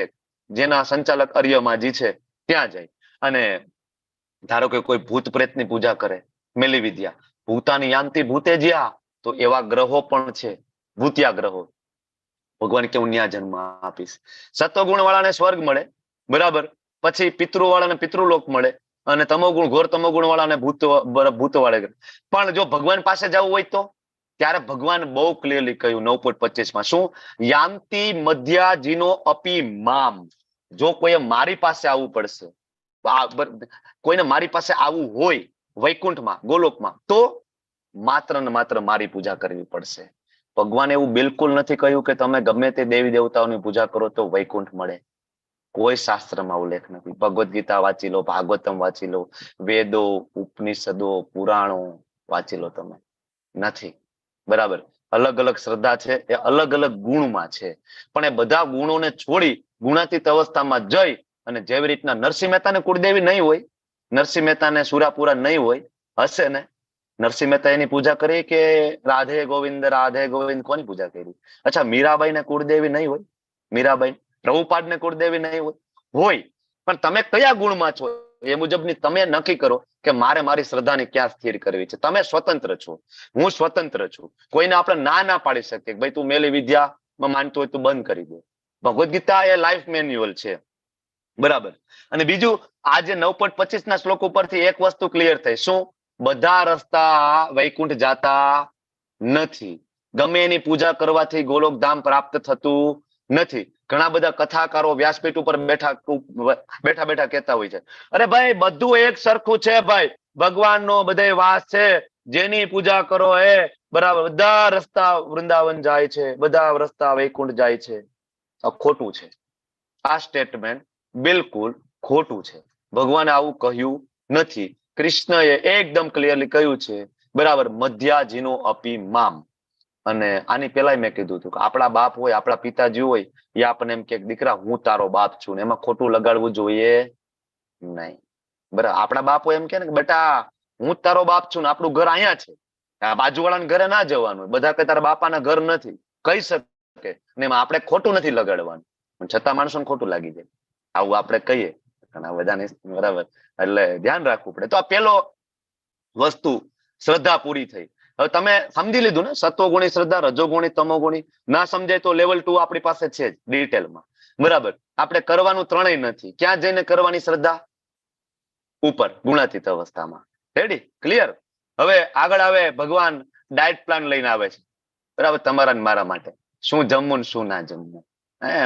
જેના સંચાલક અર્યમાજી છે ત્યાં જાય. અને ધારો કે કોઈ ભૂત પ્રેતની પૂજા કરે, મેલી વિદ્યા, ભૂતાની યાંતિ ભૂતે જ્યાં, તો એવા ગ્રહો પણ છે, ભૂતિયા ગ્રહો. ભગવાન કે હું ન્યા જન્મ આપીશ. સત્વગુણ વાળાને સ્વર્ગ મળે, બરાબર. પછી પિતૃ વાળાને પિતૃલોક મળે, અને તમોગુણ ઘોર તમોગુણ વાળાને ભૂત વાળે. પણ જો ભગવાન પાસે જવું હોય તો ત્યારે ભગવાન બહુ ક્લિયરલી કહ્યું 9.25માં. શું? યાંતિ મધ્યાજીનો અપી મામ. જો કોઈએ મારી પાસે આવવું પડશે, કોઈને મારી પાસે આવવું હોય વૈકુંઠમાં, ગોલોકમાં, તો માત્ર ને માત્ર મારી પૂજા કરવી પડશે. ભગવાને એવું બિલકુલ નથી કહ્યું કે તમે ગમે તે દેવી દેવતાઓની પૂજા કરો તો વૈકુંઠ મળે. કોઈ શાસ્ત્રમાં ઉલ્લેખ નથી. ભગવદ્ ગીતા વાંચી લો, ભાગવતમ વાંચી લો, વેદો, ઉપનિષદો, પુરાણો વાંચી લો તમે. નથી. બરાબર. અલગ અલગ શ્રદ્ધા છે, એ અલગ અલગ ગુણમાં છે. પણ એ બધા ગુણોને છોડી ગુણાતીત અવસ્થામાં જઈ અને જેવી રીતના નરસિંહ મહેતાને કુળદેવી નહીં હોય, નરસિંહ મહેતાને સુરાપુરા નહીં હોય, હશે ને? નરસિંહ મહેતા એની પૂજા કરી કે રાધે ગોવિંદ કોની પૂજા કરી? અચ્છા, મીરાબાઈ ને કુળદેવી નહીં હોય? મીરાબાઈ, પ્રભુપાદ ને કુળદેવી નહીં હોય? હોય. પણ તમે કયા ગુણમાં છો એ મુજબની તમે નક્કી કરો કે મારે મારી શ્રદ્ધાને ક્યાં સ્થિર કરવી છે. તમે સ્વતંત્ર છો, હું સ્વતંત્ર છું. કોઈને આપણે ના પાડી શકીએ ભાઈ તું મેલી વિદ્યામાં માનતો હોય તું બંધ કરી દે. ભગવદ્ ગીતા એ લાઈફ મેન્યુઅલ છે, બરાબર. અને બીજું, આજે 9.25ના શ્લોક ઉપરથી એક વસ્તુ ક્લિયર થઈ. શું? બધા રસ્તા વૈકુંઠ જાતા નથી. ગમે એની પૂજા કરવાથી ગોલોકધામ પ્રાપ્ત થતું નથી. ઘણા બધા કથાકારો વ્યાસપીઠ ઉપર બેઠા કહેતા હોય છે, અરે ભાઈ બધું એક સરખું છે ભાઈ, ભગવાનનો બધે વાસ છે, જેની પૂજા કરો એ બરાબર. બધા રસ્તા વૃંદાવન જાય છે, બધા રસ્તા વૈકુંઠ જાય છે. આ ખોટું છે. આ સ્ટેટમેન્ટ બિલકુલ ખોટું છે. ભગવાને આવું કહ્યું નથી. કૃષ્ણએ એકદમ ક્લિયરલી કહ્યું છે, બરાબર. મધ્યાજીનો અપી મામ. અને આની પેલા મેં કીધું હતું કે આપણા બાપ હોય, આપણા પિતાજી હોય, એ આપણને એમ કે દીકરા હું તારો બાપ છું, ને એમાં ખોટું લગાડવું જોઈએ નહીં. બરાબર. આપણા બાપ હોય એમ કે ને કે બેટા હું તારો બાપ છું ને આપણું ઘર અહીંયા છે, બાજુવાળાના ઘરે ના જવાનું. બધા કે તારા બાપાના ઘર નથી કહી શકે, ને એમાં આપણે ખોટું નથી લગાડવાનું, છતાં માણસોને ખોટું લાગી જાય. આવું આપણે કહીએ ઘણા બધાને, બરાબર. એટલે ધ્યાન રાખવું પડે. તો આ પેલો વસ્તુ શ્રદ્ધા પૂરી થઈ. હવે તમે સમજી લીધું ને, સત્વગુણી શ્રદ્ધા, રજોગુણી, તમોગુણી. ના સમજાય તો લેવલ 2 આપણી પાસે છે જ ડિટેલમાં, બરાબર. આપણે કરવાનું ત્રણેય નથી. ક્યાં જઈને કરવાની શ્રદ્ધા? ઉપર ગુણાતીત અવસ્થામાં. રેડી? ક્લિયર? હવે આગળ આવે ભગવાન ડાયટ પ્લાન લઈને આવે છે, બરાબર. તમારા ને મારા માટે શું જમવું ને શું ના જમવું.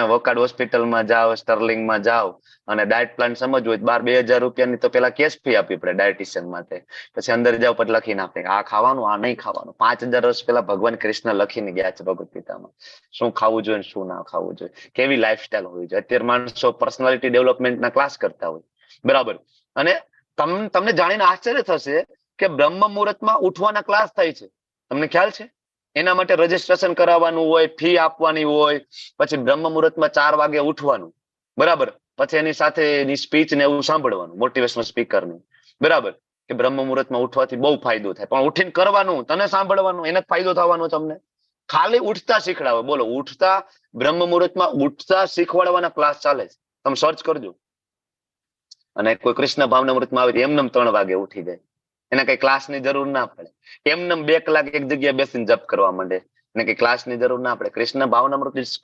વોકાર્ડ હોસ્પિટલમાં જાઓ, સ્ટર્લિંગમાં જાઓ અને ડાયટ પ્લાન સમજવું હોય 12,000 રૂપિયાની તો પેલા કેશ ફી આપવી પડે ડાયટિશિયન માટે. પછી અંદર જાઓ પછી લખીને આપે આ ખાવાનું આ નહીં ખાવાનું. 5,000 વર્ષ પહેલા ભગવાન કૃષ્ણ લખીને ગયા છે ભગવદ ગીતામાં, શું ખાવું જોઈએ શું ના ખાવું જોઈએ, કેવી લાઈફસ્ટાઈલ હોવી જોઈએ. અત્યારે માણસો પર્સનાલિટી ડેવલપમેન્ટના ક્લાસ કરતા હોય, બરાબર. અને તમને જાણીને આશ્ચર્ય થશે કે બ્રહ્મ મુહૂર્તમાં ઉઠવાના ક્લાસ થાય છે. તમને ખ્યાલ છે? એના માટે રજીસ્ટ્રેશન કરાવવાનું હોય, ફી આપવાની હોય, પછી બ્રહ્મ મુહૂર્તમાં 4 વાગે ઉઠવાનું, બરાબર. પછી એની સાથે એની સ્પીચ ને એવું સાંભળવાનું, મોટિવેશનલ સ્પીકરની, બરાબર. કે બ્રહ્મ મુહૂર્તમાં ઉઠવાથી બહુ ફાયદો થાય, પણ ઉઠીને કરવાનું, તને સાંભળવાનું, એને જ ફાયદો થવાનો તમને. ખાલી ઉઠતા શીખડાવે. બોલો, ઉઠતા બ્રહ્મ મુહૂર્તમાં ઉઠતા શીખવાડવાના ક્લાસ ચાલે છે. તમે સર્ચ કરજો. અને કોઈ કૃષ્ણ ભાવનામૃતમાં આવે એમને 3 વાગે ઉઠી જાય, એને કઈ ક્લાસની જરૂર ના પડે. એમને 2 કલાક એક જગ્યાએ બેસીને જપ કરવા માંડે, એને કઈ ક્લાસની જરૂર ના પડે. કૃષ્ણ ભાવનામૃત ઇઝ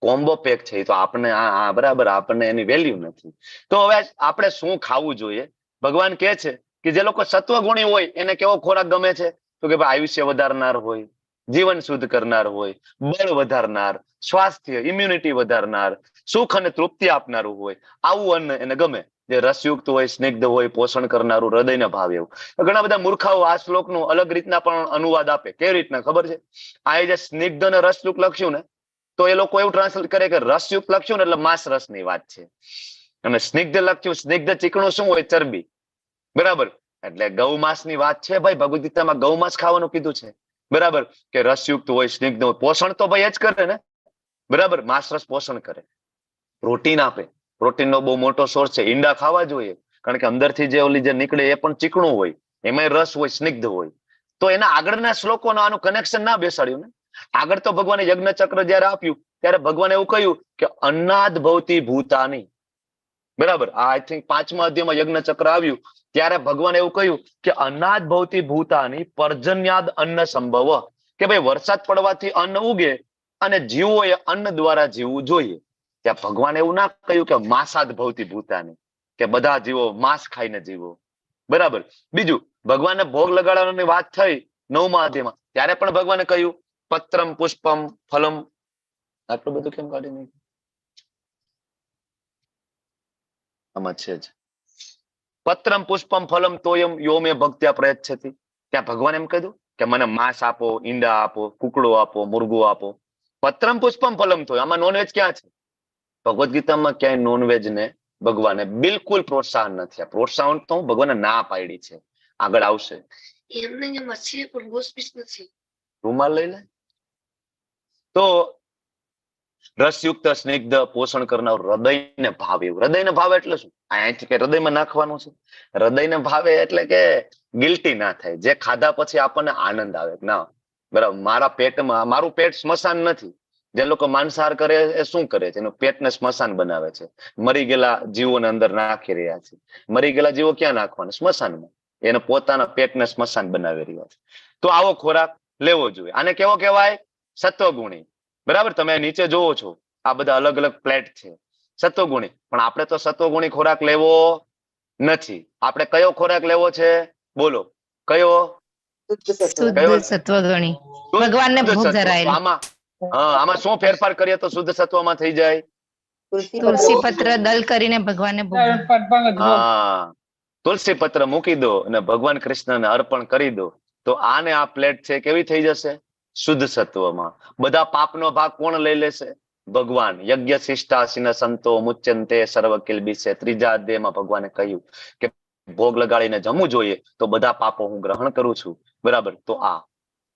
કોમ્બો પેક છે. તો આપણે બરાબર, આપણને એની વેલ્યુ નથી. તો હવે આપણે શું ખાવું જોઈએ? ભગવાન કહે છે કે જે લોકો સત્વગુણી હોય એને કેવો ખોરાક ગમે છે? તો કે ભાઈ આયુષ્ય વધારનાર હોય, જીવન શુદ્ધ કરનાર હોય, બળ વધારનાર, સ્વાસ્થ્ય ઇમ્યુનિટી વધારનાર, સુખ અને તૃપ્તિ આપનારું હોય, આવું અન્ન એને ગમે. જે રસયુક્ત હોય, સ્નિગ્ધ હોય, પોષણ કરનારું, હૃદયને ભાવે એવું. ઘણા બધા મૂર્ખાઓ આ શ્લોકનું અલગ રીતના પણ અનુવાદ આપે. કેવી રીતના ખબર છે? આ જે સ્નિગ્ધ અને રસયુક્ત લખ્યું ને, તો એ લોકો એવું ટ્રાન્સલેટ કરે કે રસયુક્ત લખ્યું ને એટલે માંસ રસની વાત છે, અને સ્નિગ્ધ લખ્યું, સ્નિગ્ધ ચીકણું શું હોય? ચરબી. બરાબર, એટલે ગૌ માંસની વાત છે ભાઈ. ભગવદ ગીતામાં ગૌ માંસ ખાવાનું કીધું છે. બરાબર, કે રસયુક્ત હોય, સ્નિગ્ધ હોય. પોષણ તો ભાઈ એ જ કરે ને. બરાબર, માંસ રસ પોષણ કરે, પ્રોટીન આપે. પ્રોટીનનો બહુ મોટો સોર્સ છે. ઈંડા ખાવા જોઈએ, કારણ કે અંદરથી જે ઓલી જે નીકળે એ પણ ચીકણું હોય, એમાં રસ હોય, સ્નિગ્ધ હોય. તો એના આગળના શ્લોકોનું આનું કનેક્શન ના બેસાડ્યું ને. આગળ તો ભગવાને યજ્ઞ ચક્ર જયારે આપ્યું ત્યારે ભગવાને એવું કહ્યું કે અન્નાદ ભવતી ભૂતાની. બરાબર, આઈ થિંક 5મા અધ્યાયમાં યજ્ઞ ચક્ર આવ્યું ત્યારે ભગવાને એવું કહ્યું કે અન્નાદ ભવતી ભૂતાની પર્જન્યાદ અન્ન સંભવ, કે ભાઈ વરસાદ પડવાથી અન્ન ઉગે અને જીવોએ અન્ન દ્વારા જીવવું જોઈએ. ત્યાં ભગવાને એવું ના કહ્યું કે માંસાદ ભવતી ભૂતાની, કે બધા જીવો માંસ ખાઈને જીવો. બરાબર. બીજું, ભગવાનને ભોગ લગાડવાની વાત થઈ 9મા અધ્યાયમાં, ત્યારે પણ ભગવાને કહ્યું પત્રમ પુષ્પમ ફલમ. આટલું બધું કેમ કાઢી નાખ્યું? આમાં છે જ પત્રમ પુષ્પમ ફલમ તોયમ યો મે ભક્ત્યા પ્રયચ્છતિ. ત્યાં ભગવાન એમ કીધું કે મને માંસ આપો, ઈંડા આપો, કુકડો આપો, મુર્ગો આપો. પત્રમ પુષ્પમ ફલમ તોય, આમાં નોનવેજ ક્યાં છે? ભગવદ ગીતામાં ક્યાંય નોનવેજ ને ભગવાને બિલકુલ પ્રોત્સાહન નથી. પ્રોત્સાહન તો ભગવાને ના પાડી છે. આગળ આવશે. રૂમાલ લઈ લે. તો રસયુક્ત, સ્નિગ્ધ, પોષણ કરનાર, હૃદયને ભાવે એવું. હૃદયને ભાવે એટલે શું? અહીંથી કે હૃદયમાં નાખવાનું છે? હૃદયને ભાવે એટલે કે ગિલ્ટી ના થાય, જે ખાધા પછી આપણને આનંદ આવે. ના, બરાબર, મારા પેટમાં, મારું પેટ સ્મશાન નથી. જે લોકો માંસાહાર કરે એ શું કરે છે? એનું પેટને સ્મશાન બનાવે છે. મરી ગયેલા જીવોને અંદર નાખી રહ્યા છે. મરી ગયેલા જીવો ક્યાં નાખવાના? સ્મશાનમાં. એને પોતાના પેટને સ્મશાન બનાવી રહ્યા છે. તો આવો ખોરાક લેવો જોઈએ. આને કેવો કહેવાય? સત્વગુણી. બરાબર, તમે નીચે જોવો છો આ બધા અલગ અલગ પ્લેટ છે, સત્વગુણી. પણ આપણે તો સત્વગુણી ખોરાક લેવો નથી. આપણે કયો ખોરાક લેવો છે? બોલો કયો? શુદ્ધ સત્વગણી, ભગવાનને ભોગ ધરાયેલી. આમાં શું ફેરફાર કરીએ તો શુદ્ધ સત્વમાં થઈ જાય? તુલસી પત્ર દલ કરીને ભગવાનને ભોગ. હા, તુલસી પત્ર મૂકી દો અને ભગવાન કૃષ્ણને અર્પણ કરી દો, તો આને આ પ્લેટ છે કેવી થઈ જશે? શુદ્ધ સત્વમાં. બધા પાપનો ભાગ કોણ લઈ લેશે? ભગવાન. યજ્ઞ શિષ્ટાસીન સંતો મુચ્યંતે સર્વ કિલ્બિષે. 3જા અધ્યાયમાં ભગવાને કહ્યું કે ભોગ લગાડીને જમવું જોઈએ, તો બધા પાપો હું ગ્રહણ કરું છું. બરાબર, તો આ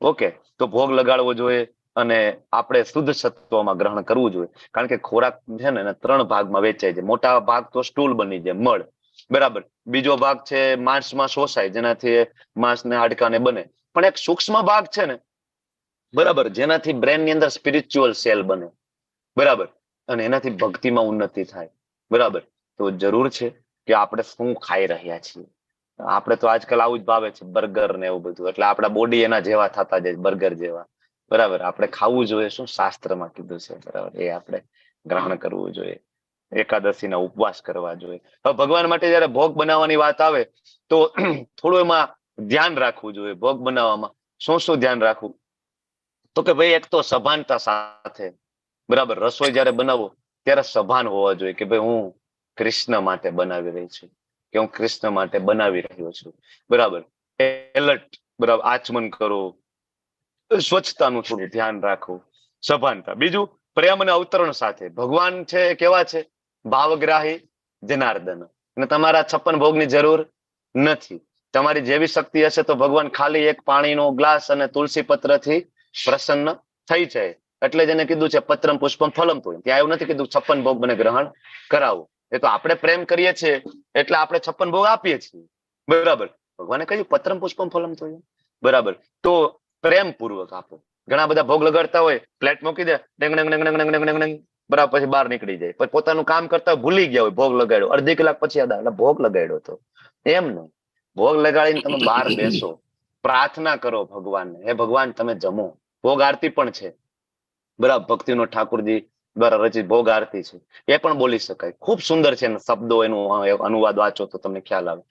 ઓકે, તો ભોગ લગાડવો જોઈએ અને આપણે શુદ્ધ સત્વમાં ગ્રહણ કરવું જોઈએ. કારણ કે ખોરાક છે ને 3 ભાગમાં વેચાય છે. મોટા ભાગ તો સ્ટૂલ બની જાય, મળ. બરાબર, બીજો ભાગ છે માંસમાં શોષાય, જેનાથી માંસને હાડકાને બને. પણ એક સૂક્ષ્મ ભાગ છે ને, બરાબર, જેનાથી બ્રેનની અંદર સ્પિરિચ્યુઅલ સેલ બને. બરાબર, અને એનાથી ભક્તિમાં ઉન્નતિ થાય. બરાબર, તો જરૂર છે કે આપણે શું ખાઈ રહ્યા છીએ. આપણે તો આજકાલ આવું જ ભાવે છે, બર્ગર ને એવું બધું. એટલે આપણા બોડી એના જેવા થતા જાય, બર્ગર જેવા. બરાબર, આપણે ખાવું જોઈએ શું શાસ્ત્રમાં કીધું છે. બરાબર, એ આપણે ગ્રહણ કરવું જોઈએ. એકાદશીના ઉપવાસ કરવા જોઈએ. હવે ભગવાન માટે જયારે ભોગ બનાવવાની વાત આવે તો થોડું એમાં ધ્યાન રાખવું જોઈએ. ભોગ બનાવવામાં શું ધ્યાન રાખવું? તો કે ભાઈ એક તો સભાનતા સાથે. બરાબર, રસોઈ જયારે બનાવો ત્યારે સભાન હોવા જોઈએ કે ભાઈ હું કૃષ્ણ માટે બનાવી રહી છું, કે હું કૃષ્ણ માટે બનાવી રહ્યો છું. બરાબર, એલર્ટ, બરાબર, આચમન કરો, સ્વચ્છતાનું થોડું ધ્યાન રાખવું, સભાનતા. બીજું, પ્રેમ અને અવતરણ સાથે. ભગવાન છે કેવા છે? ભાવગ્રાહી જનાર્દન. અને તમારા 56 ભોગની જરૂર નથી. તમારી જેવી શક્તિ હશે તો ભગવાન ખાલી એક પાણીનો ગ્લાસ અને તુલસી પત્રથી પ્રસન્ન થઈ જાય. એટલે જ એને કીધું છે પત્રમ પુષ્પમ ફલમ તોય. ત્યાં એવું નથી કીધું 56 ભોગ મને ગ્રહણ કરાવો. એ તો આપણે પ્રેમ કરીએ છીએ એટલે આપણે 56 ભોગ આપીએ છીએ. બરાબર, ભગવાને કહ્યું પત્રમ પુષ્પમ ફલમ તોય. બરાબર, તો પ્રેમ પૂર્વક આપો. ઘણા બધા ભોગ લગાડતા હોય, પ્લેટ મૂકી દે, ડંગ ડંગ ડંગ ડંગ ડંગ ડંગ ડંગ, બરાબર, પછી બહાર નીકળી જાય, પછી પોતાનું કામ કરતા હોય, ભૂલી ગયા હોય, ભોગ લગાડ્યો, અડધી કલાક પછી યાદ આવે, એટલે ભોગ લગાડ્યો હતો. એમ નહીં, ભોગ લગાડીને તમે બહાર બેસો, પ્રાર્થના કરો ભગવાનને, હે ભગવાન તમે જમો. ભોગ આરતી પણ છે, બરાબર, ભક્તિનો ઠાકોરજી દ્વારા રચિત ભોગ આરતી છે, એ પણ બોલી શકાય. ખૂબ સુંદર છે એના શબ્દો, એનું અનુવાદ વાંચો તો તમને ખ્યાલ આવે.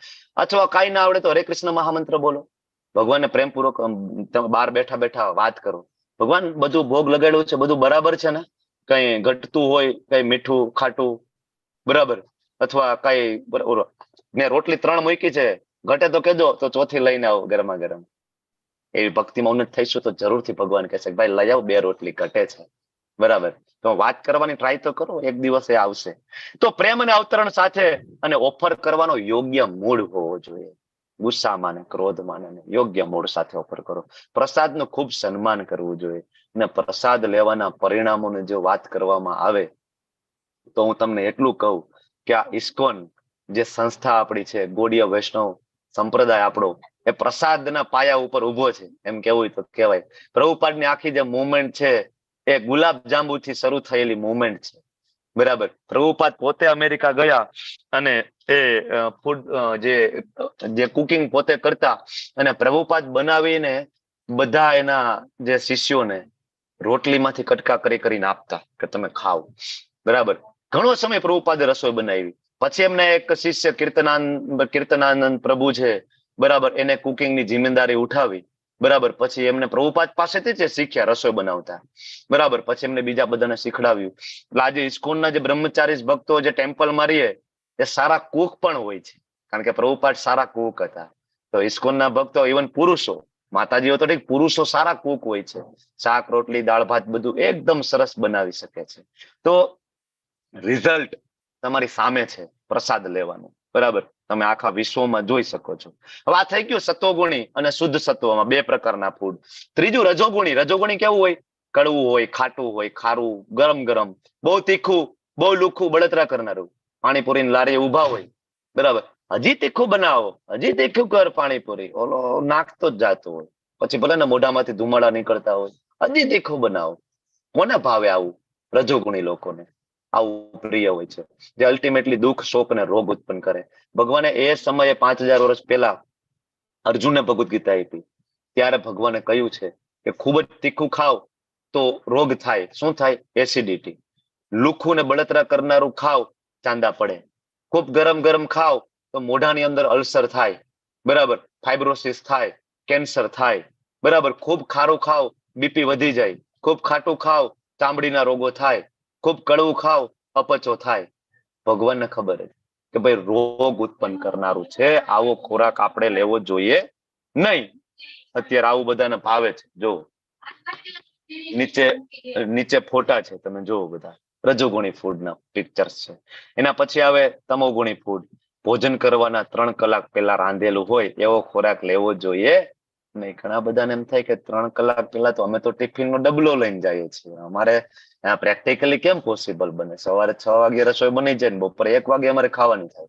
અથવા કઈ ના આવડે તો હરે કૃષ્ણ મહામંત્ર બોલો, ભગવાનને પ્રેમપૂર્વક તમે બહાર બેઠા બેઠા વાત કરો, ભગવાન બધું ભોગ લગાડ્યું છે, બધું બરાબર છે ને, કઈ ઘટતું હોય, કઈ મીઠું ખાટું, બરાબર, અથવા કઈ મેં રોટલી 3 મૂકી છે, ઘટે તો કેજો, તો ચોથી લઈને આવો ગરમા ગરમ. એવી ભક્તિમાં ઉન્નત થઈશું તો જરૂરથી ભગવાન કહેશે કે ભાઈ લઈ આવો, 2 રોટલી ઘટે છે, બરાબર. તો વાત કરવાની ટ્રાય તો કરો, એક દિવસ એ આવશે. તો પ્રેમ અને અવતરણ સાથે અને ઓફર કરવાનો યોગ્ય મૂડ હોવો જોઈએ. ગુસ્સામાં ને ક્રોધમાં ને યોગ્ય મૂડ સાથે ઓફર કરો. પ્રસાદનું ખૂબ સન્માન કરવું જોઈએ. અને પ્રસાદ લેવાના પરિણામોને જો વાત કરવામાં આવે તો હું તમને એટલું કહું કે આ ઇસ્કોન જે સંસ્થા આપણી છે, ગૌડીય વૈષ્ણવ સંપ્રદાય આપણો, એ પ્રસાદના પાયા ઉપર ઉભો છે, એમ કેવું તો કહેવાય. પ્રભુપાદની આખી જે મુવમેન્ટ છે એ ગુલાબ જાંબુથી શરૂ થયેલી મુવમેન્ટ છે, બરાબર. પ્રભુપાદ પોતે અમેરિકા ગયા અને એ ફૂડ જે કુકિંગ પોતે કરતા, અને પ્રભુપાદ બનાવીને બધા એના જે શિષ્યોને રોટલીમાંથી કટકા કરીને આપતા કે તમે ખાઓ, બરાબર. ઘણો સમય પ્રભુપાદે રસોઈ બનાવી. પછી એમને એક શિષ્ય કીર્તનાનંદ પ્રભુ છે, બરાબર, એને કુકિંગની જિમ્મેદારી ઉઠાવી, બરાબર. પછી એમને પ્રભુપાદ પાસેથી જ શીખ્યા રસોઈ બનાવતા, બરાબર. પછી એમને બીજા બધાને શીખડાવ્યું. એટલે આજે ઇસ્કોનના જે બ્રહ્મચારી ભક્તો જે ટેમ્પલમાં રહીએ એ સારા કુક પણ હોય છે, કારણ કે પ્રભુપાદ સારા કુક હતા. તો ઇસ્કોનના ભક્તો, ઇવન પુરુષો, માતાજીઓ તો ઠીક, પુરુષો સારા કુક હોય છે, શાક રોટલી દાળ ભાત બધું એકદમ સરસ બનાવી શકે છે. તો રિઝલ્ટ તમારી સામે છે પ્રસાદ લેવાનું, બરાબર. તમે આખા વિશ્વમાં જોઈ શકો છો. હવે આ થઈ ગયું સત્વગુણી અને શુદ્ધ સત્વમાં 2 પ્રકારના ફૂડ. ત્રીજું રજોગુણી. રજોગુણી કેવું હોય? કડવું હોય, ખાટું હોય, ખારું, ગરમ ગરમ, બહુ તીખું, બહુ લુખું, બળતરા કરનારું. પાણીપુરી લારી ઉભા હોય, બરાબર, હજી તીખું બનાવો, હજી તીખું કર પાણીપુરી, ઓલો નાખતો જ જાતો હોય. પછી ભલે ને મોઢામાંથી ધુમાડા નીકળતા હોય, હજી તીખું બનાવો. કોને ભાવે આવું? રજોગુણી લોકોને આવું પ્રિય હોય છે, જે અલ્ટિમેટલી દુઃખ, શોક અને રોગ ઉત્પન્ન કરે. ભગવાને એ સમયે 5000 વર્ષ પહેલા અર્જુનને ભગવદ ગીતા આપી, ત્યારે ભગવાને કહ્યું છે કે ખૂબ જ તીખું ખાવ તો રોગ થાય. શું થાય? એસિડિટી. લુખું ને બળતરા કરનારું ખાવ, ચાંદા પડે. ખૂબ ગરમ ગરમ ખાવ તો મોઢાની અંદર અલ્સર થાય, બરાબર, ફાઇબ્રોસિસ થાય, કેન્સર થાય, બરાબર. ખૂબ ખારું ખાવ, બીપી વધી જાય. ખૂબ ખાટું ખાવ, ચામડીના રોગો થાય. ખૂબ કડવું ખાવ, અપચો થાય. ભગવાનને ખબર છે કે ભાઈ રોગ ઉત્પન્ન કરનારું છે, આવો ખોરાક આપણે લેવો જોઈએ નહીં. અત્યારે આવું બધાને ભાવે છે. જો નીચે ફોટા છે, તમે જોવો બધા રજોગુણી ફૂડના પિક્ચર્સ છે. એના પછી આવે તમોગુણી ફૂડ. ભોજન કરવાના 3 કલાક પહેલા રાંધેલું હોય એવો ખોરાક લેવો જોઈએ નહીં. ઘણા બધાને એમ થાય કે 3 કલાક પહેલા તો અમે તો ટિફિનનો ડબલો લઈને જઈએ છીએ, અમારે પ્રેક્ટિકલી કેમ પોસિબલ બને? સવારે 6 વાગે રસોઈ બની જાય ને બપોરે 1 વાગે અમારે ખાવાની થાય,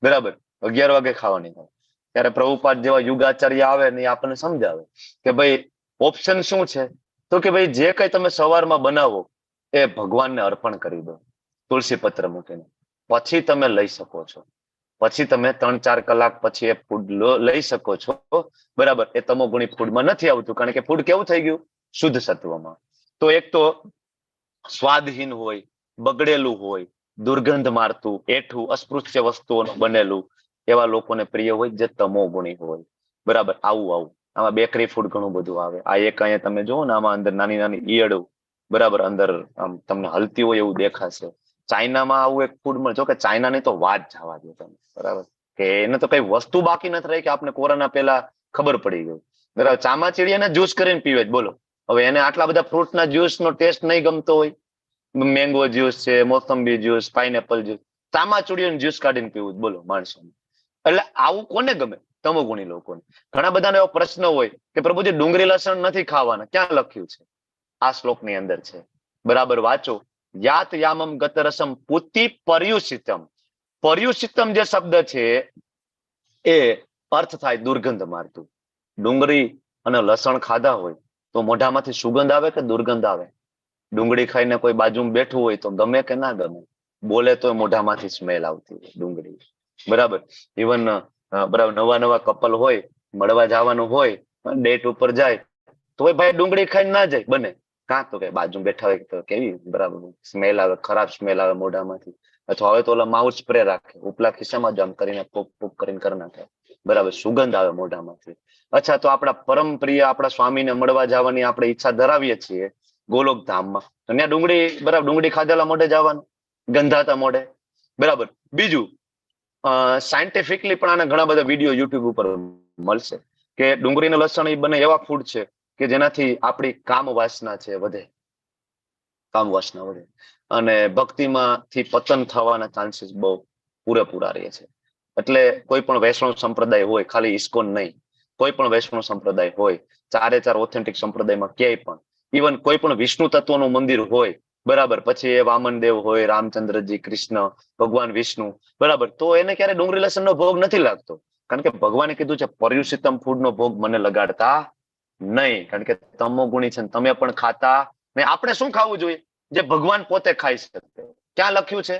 બરાબર, 11 વાગે ખાવાની થાય. ત્યારે પ્રભુપાદ જેવા યુગાચાર્ય આવે ને એ આપણને સમજાવે કે ભાઈ ઓપ્શન શું છે? તો કે ભાઈ જે કઈ તમે સવારમાં બનાવો એ ભગવાનને અર્પણ કરી દો તુલસી પત્ર મૂકીને, પછી તમે લઈ શકો છો. પછી તમે 3-4 કલાક પછી એ ફૂડ લઈ શકો છો, બરાબર. એ તમોગુણી ફૂડમાં નથી આવતું, કારણ કે ફૂડ કેવું થઈ ગયું? શુદ્ધ સત્વમાં. તો એક તો સ્વાદહીન હોય, બગડેલું હોય, દુર્ગંધ મારતું, એઠું, અસ્પૃશ્ય વસ્તુઓનું બનેલું, એવા લોકોને પ્રિય હોય જે તમોગુણી હોય, બરાબર. આવું આમાં બેકરી ફૂડ ઘણું બધું આવે. આ એક અહીંયા તમે જુઓ ને, આમાં અંદર નાની નાની ઈયળો, બરાબર, અંદર આમ તમને હલતી હોય એવું દેખાશે. ચાઇનામાં આવું એક ફૂડ મળે. જો કે ચાઇનાની તો વાત જવા દો તમે, બરાબર, કે એને તો કઈ વસ્તુ બાકી નથી રહી કે આપણે કોરોના પહેલા ખબર પડી ગઈ, બરાબર. ચામાચીડિયાને જ્યુસ કરીને પીવે જ, બોલો. હવે એને આટલા બધા ફ્રૂટના જ્યુસનો ટેસ્ટ નહીં ગમતો હોય, મેંગો જ્યુસ છે, મોસંબી જ્યુસ, પાઇનેપલ જ્યુસ, ચામાચીડિયાનું જ્યુસ કાઢીને પીવું જ, બોલો, માણસોને. એટલે આવું કોને ગમે? તમોગુણી લોકોને. ઘણા બધાને એવો પ્રશ્ન હોય કે પ્રભુજી ડુંગળી લસણ નથી ખાવાના, ક્યાં લખ્યું છે? આ શ્લોકની અંદર છે, બરાબર, વાંચો. યાત યામમ ગતરસમ પુતિ પર્યુષિતમ. પર્યુષિતમ જે શબ્દ છે એ અર્થ થાય દુર્ગંધ મારતું. ડુંગળી અને લસણ ખાધા હોય તો મોઢામાંથી સુગંધ આવે કે દુર્ગંધ આવે? ડુંગળી ખાઈને કોઈ બાજુમાં બેઠું હોય તો ગમે કે ના ગમે, બોલે તો મોઢામાંથી સ્મેલ આવતી હોય ડુંગળી, બરાબર. ઇવન બરાબર, નવા નવા કપલ હોય, મળવા જવાનું હોય, ડેટ ઉપર જાય તો ભાઈ ડુંગળી ખાઈને ના જાય બને, કાં તો કે બાજુ બેઠા હોય તો કેવી બરાબર સ્મેલ આવે, ખરાબ સ્મેલ આવે મોઢામાંથી. અથવા હવે તો ઓલા માઉથ સ્પ્રે રાખે, ઉપલા ખિસ્સામાં જ આમ કરીને પૂક પૂક કરીને કરી નાખે, બરાબર, સુગંધ આવે મોઢામાંથી. અચ્છા, તો આપણા પરમ પ્રિય આપણા સ્વામીને મળવા જવાની આપણે ઈચ્છા ધરાવીએ છીએ ગોલોક ધામમાં, તો ત્યાં ડુંગળી, બરાબર, ડુંગળી ખાધેલા મોઢે જવાનું, ગંધાતા મોઢે, બરાબર. બીજું, સાયન્ટિફિકલી પણ આના ઘણા બધા વિડીયો યુટ્યુબ ઉપર મળશે કે ડુંગળી ને લસણ એ બંને એવા ફૂડ છે કે જેનાથી આપણી કામ વાસના છે વધે, કામ વાસના વધે, અને ભક્તિમાંથી પતન થવાના ચાન્સીસ બહુ પૂરેપૂરા રહે છે. એટલે કોઈ પણ વૈષ્ણવ સંપ્રદાય હોય, ખાલી ઇસ્કોન નહીં, કોઈ પણ વૈષ્ણવ સંપ્રદાય હોય, ચારે ચાર ઓથેન્ટિક સંપ્રદાયમાં ક્યાંય પણ, ઇવન કોઈ પણ વિષ્ણુ તત્વનું મંદિર હોય, બરાબર, પછી એ વામનદેવ હોય, રામચંદ્રજી, કૃષ્ણ, ભગવાન વિષ્ણુ, બરાબર, તો એને ક્યારે ડુંગળી લસણનો ભોગ નથી લાગતો, કારણ કે ભગવાને કીધું છે પર્યુષિતમ ફૂડનો ભોગ મને લગાડતા નહીં, કારણ કે તમો ગુણી છે, તમે પણ ખાતા નહીં. આપણે શું ખાવું જોઈએ? જે ભગવાન પોતે ખાઈ શકે. ક્યાં લખ્યું છે?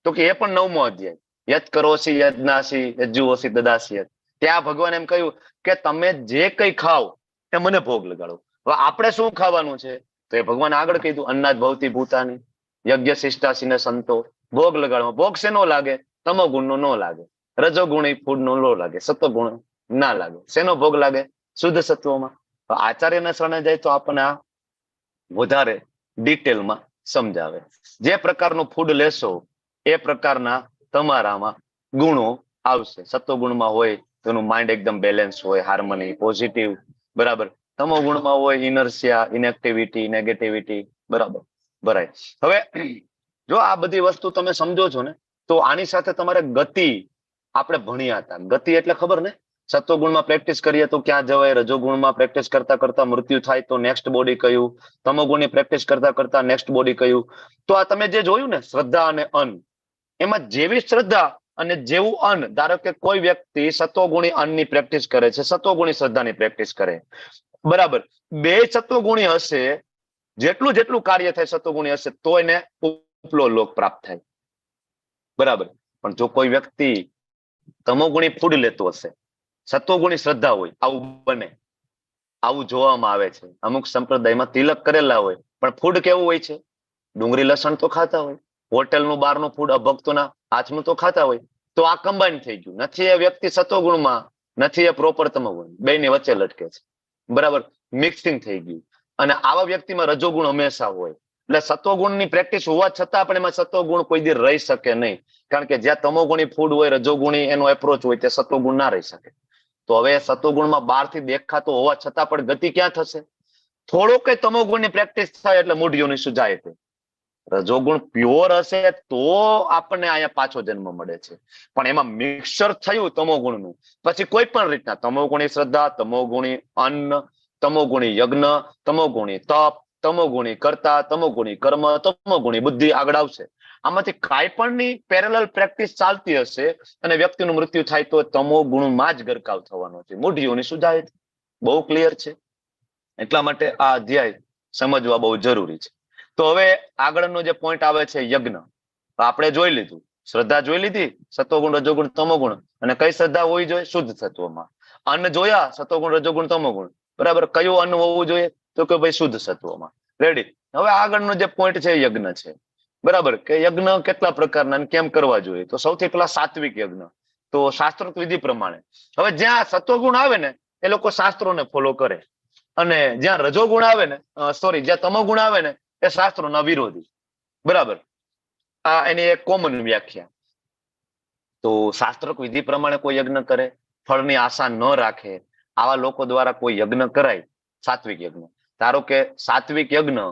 તો કે એ પણ 9મો અધ્યાય, યત કરોસી યજ્ઞાસી યજ્જુઓસી દદાસી. ત્યાં ભગવાન એમ કહ્યું કે તમે જે કઈ ખાઓ એ મને ભોગ લગાડો. હવે આપણે શું ખાવાનું છે? તો એ ભગવાન આગળ કીધું, અન્નાદ ભવતી ભૂતાની યજ્ઞ શિષ્ટાસી ને સંતો, ભોગ લગાડવા. ભોગ શેનો લાગે? તમો ગુણનો ન લાગે, રજોગુણી ફૂડ નો ન લાગે, સત્વગુણ ના લાગે. શેનો ભોગ લાગે? શુદ્ધ સત્વમાં. આચાર્યના શરણે જાય તો આપણને આ વધારે ડિટેલમાં સમજાવે. જે પ્રકારનું ફૂડ લેશો એ પ્રકારના તમારામાં ગુણો આવશે. સત્વગુણમાં હોય તો એનું માઇન્ડ એકદમ બેલેન્સ હોય, હાર્મની, પોઝિટિવ, બરાબર. તમો ગુણમાં હોય ઇનર્શિયા, ઇનએક્ટિવિટી, નેગેટિવિટી, બરાબર, ભરાય. હવે જો આ બધી વસ્તુ તમે સમજો છો ને, તો આની સાથે તમારે ગતિ, આપણે ભણ્યા હતા, ગતિ એટલે ખબર ને, સત્વગુણમાં પ્રેક્ટિસ કરીએ તો ક્યાં જવાય, રજોગુણમાં પ્રેક્ટિસ કરતા કરતા મૃત્યુ થાય તો નેક્સ્ટ બોડી કયું, તમોગુણની પ્રેક્ટિસ કરતા કરતા નેક્સ્ટ બોડી કયું. તો આ તમે જે જોયું ને, શ્રદ્ધા અને અન્ન, એમાં જેવી શ્રદ્ધા અને જેવું અન્ન, ધારો કે કોઈ વ્યક્તિ સત્વગુણી અન્નની પ્રેક્ટિસ કરે છે, સત્વગુણી શ્રદ્ધાની પ્રેક્ટિસ કરે, બરાબર, બે સત્વગુણી હશે, જેટલું જેટલું કાર્ય થાય સત્વગુણી હશે તો એને ઉપલો લોક પ્રાપ્ત થાય, બરાબર. પણ જો કોઈ વ્યક્તિ તમોગુણી ફૂડ લેતો હશે, સત્વગુણી શ્રદ્ધા હોય, આવું બને, આવું જોવામાં આવે છે. અમુક સંપ્રદાયમાં તિલક કરેલા હોય પણ ફૂડ કેવું હોય છે? ડુંગળી લસણ તો ખાતા હોય, હોટેલનું બહારનું ફૂડ અભક્તોના હાથનું તો ખાતા હોય. તો આ કમ્બાઈન થઈ ગયું, નથી એ વ્યક્તિ સત્વગુણમાં, નથી એ પ્રોપર તમોગુણ, બેની વચ્ચે લટકે છે, બરાબર, મિક્સિંગ થઈ ગયું. અને આવા વ્યક્તિમાં રજોગુણ હંમેશા હોય. એટલે સત્વગુણની પ્રેક્ટિસ હોવા છતાં પણ એમાં સત્વગુણ કોઈ દી રહી શકે નહીં, કારણ કે જ્યાં તમોગુણી ફૂડ હોય, રજોગુણી એનો એપ્રોચ હોય, તે સત્વગુણ ના રહી શકે. તો હવે સત્વગુણમાં બહારથી દેખાતો હોવા છતાં પણ ગતિ ક્યાં થશે? થોડો કઈ તમોગુણની પ્રેક્ટિસ થાય એટલે મૂઢ્યોની સુજાય છે. રજોગુણ પ્યોર હશે તો આપણને અહીંયા પાછો જન્મ મળે છે, પણ એમાં મિક્સર થયું તમોગુણનું, પછી કોઈ પણ રીતના તમોગુણી શ્રદ્ધા, તમોગુણી અન્ન, તમોગુણી યજ્ઞ, તમોગુણી તપ, તમોગુણી કર્તા, તમોગુણી કર્મ, તમોગુણી બુદ્ધિ આગળ આવશે. આમાંથી કાંઈ પણની પેરેલલ પ્રેક્ટિસ ચાલતી હશે અને વ્યક્તિનું મૃત્યુ થાય તો તમો ગુણમાં જ ગરકાવ થવાનો છે. મૂઢ્યોની સુજાય. બહુ ક્લિયર છે. એટલા માટે આ અધ્યાય સમજવા બહુ જરૂરી છે. તો હવે આગળનો જે પોઈન્ટ આવે છે યજ્ઞ, આપણે જોઈ લીધું, શ્રદ્ધા જોઈ લીધી, સત્વગુણ, રજોગુણ, તમોગુણ, અને કઈ શ્રદ્ધા હોવી જોઈએ? શુદ્ધ સત્વમાં. અન્ન જોયા, સત્વગુણ, રજોગુણ, તમોગુણ, બરાબર. કયું અન્ન હોવું જોઈએ? તો કે ભાઈ શુદ્ધ સત્વમાં. રેડી. હવે આગળનો જે પોઈન્ટ છે યજ્ઞ છે, બરાબર, કે યજ્ઞ કેટલા પ્રકારના અને કેમ કરવા જોઈએ? તો સૌથી પહેલા સાત્વિક યજ્ઞ, તો શાસ્ત્રોક્ત વિધિ પ્રમાણે. હવે જ્યાં સત્વગુણ આવે ને એ લોકો શાસ્ત્રોને ફોલો કરે, અને જ્યાં રજોગુણ આવે ને, જ્યાં તમોગુણ આવે ને એ શાસ્ત્રોના વિરોધી, બરાબર. આ એની એક કોમન વ્યાખ્યા. તો શાસ્ત્રોક્ત વિધિ પ્રમાણે કોઈ યજ્ઞ કરે, ફળની આશા ન રાખે, આવા લોકો દ્વારા કોઈ યજ્ઞ કરાય, સાત્વિક યજ્ઞ. ધારો કે સાત્વિક યજ્ઞ,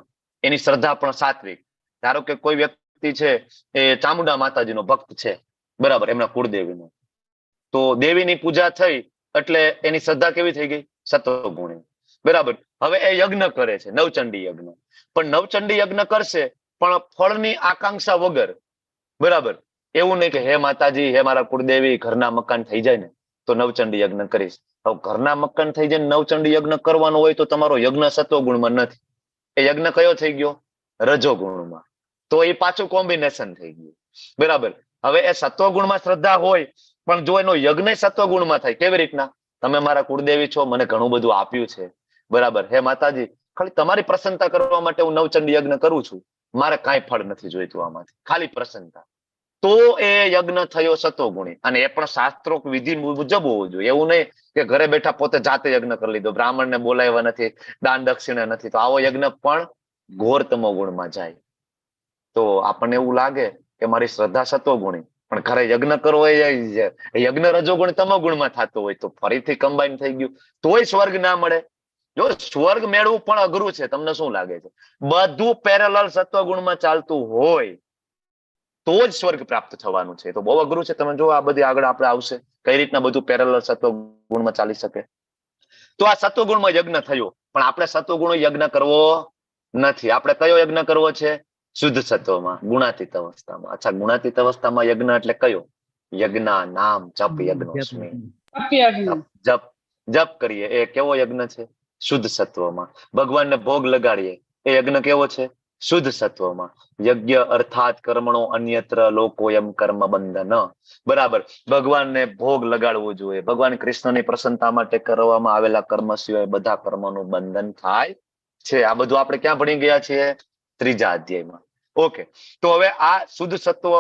એની શ્રદ્ધા પણ સાત્વિક. ધારો કે કોઈ વ્યક્તિ છે એ ચામુંડા માતાજીનો ભક્ત છે, બરાબર, એમના કુળદેવીનો, તો દેવીની પૂજા થઈ એટલે એની શ્રદ્ધા કેવી થઈ ગઈ? સત્વગુણી, બરાબર. હવે એ યજ્ઞ કરે છે, નવચંડી યજ્ઞ, પણ નવચંડી યજ્ઞ કરશે પણ ફળની આકાંક્ષા વગર, બરાબર. એવું નહીં કે હે માતાજી, હે મારા કુળદેવી, ઘરના મકાન થઈ જાય ને તો નવચંડી યજ્ઞ કરીશ. હવે ઘરના મકાન થઈ જાય નવચંડી યજ્ઞ કરવાનો હોય તો તમારો યજ્ઞ સત્વગુણમાં નથી. એ યજ્ઞ કયો થઈ ગયો? રજોગુણમાં. તો એ પાછું કોમ્બિનેશન થઈ ગયું. બરાબર. હવે એ સત્વગુણમાં શ્રદ્ધા હોય, પણ જો એનો યજ્ઞ સત્વગુણમાં થાય, કેવી રીતના? તમે મારા કુળદેવી છો, મને ઘણું બધું આપ્યું છે. બરાબર. હે માતાજી, ખાલી તમારી પ્રસન્નતા કરવા માટે હું નવચંડી યજ્ઞ કરું છું. મારે કાંઈ ફળ નથી જોઈતું આમાંથી, ખાલી પ્રસન્નતા. તો એ યજ્ઞ થયો સત્વગુણી. અને એ પણ શાસ્ત્રોક્ત વિધિ મુજબ હોવું જોઈએ. એવું નહીં કે ઘરે બેઠા પોતે જાતે યજ્ઞ કરી લીધો, બ્રાહ્મણને બોલાવ્યા નથી, દાન દક્ષિણા નથી, તો આવો યજ્ઞ પણ ઘોર તમો ગુણમાં જાય. તો આપણને એવું લાગે કે મારી શ્રદ્ધા સત્વગુણી, પણ ઘરે યજ્ઞ કરવો એ યજ્ઞ રજોગુણ તમો ગુણમાં થતો હોય, તો ફરીથી કમ્બાઈન થઈ ગયું, તોય સ્વર્ગ ના મળે. જો સ્વર્ગ મેળવવું પણ અઘરું છે, તમને શું લાગે છે? બધું પેરેલલ સત્વગુણમાં ચાલતું હોય તો જ સ્વર્ગ પ્રાપ્ત થવાનું છે. તો બહુ અઘરું છે. તમે જો આ બધી આગળ આપણે આવશે કઈ રીતના બધું પેરેલલ સત્વગુણમાં ચાલી શકે. તો આ સત્વગુણમાં યજ્ઞ થયો, પણ આપણે સત્વગુણ યજ્ઞ કરવો નથી. આપણે કયો યજ્ઞ કરવો છે? શુદ્ધ સત્વમાં, ગુણાતીત અવસ્થામાં. અચ્છા, ગુણાતીત અવસ્થામાં યજ્ઞ એટલે કયો? યજ્ઞ નામ જપ યજ્ઞોસ્મિ. જપ જપ કરીએ એ કેવો યજ્ઞ છે? શુદ્ધ સત્વમાં. ભગવાનને ભોગ લગાડીએ એ યજ્ઞ કેવો છે? શુદ્ધ સત્વમાં. યજ્ઞ અર્થાત કર્મણો અન્યત્ર લોકોયમ કર્મ બંધન. બરાબર. ભગવાનને ભોગ લગાડવો જોઈએ. ભગવાન કૃષ્ણની પ્રસન્નતા માટે કરવામાં આવેલા કર્મ સિવાય બધા કર્મોનું બંધન થાય છે. આ બધું આપણે ક્યાં ભણી ગયા છીએ? 3જા અધ્યાયમાં. ઓકે. તો હવે આ શુદ્ધ સત્વ,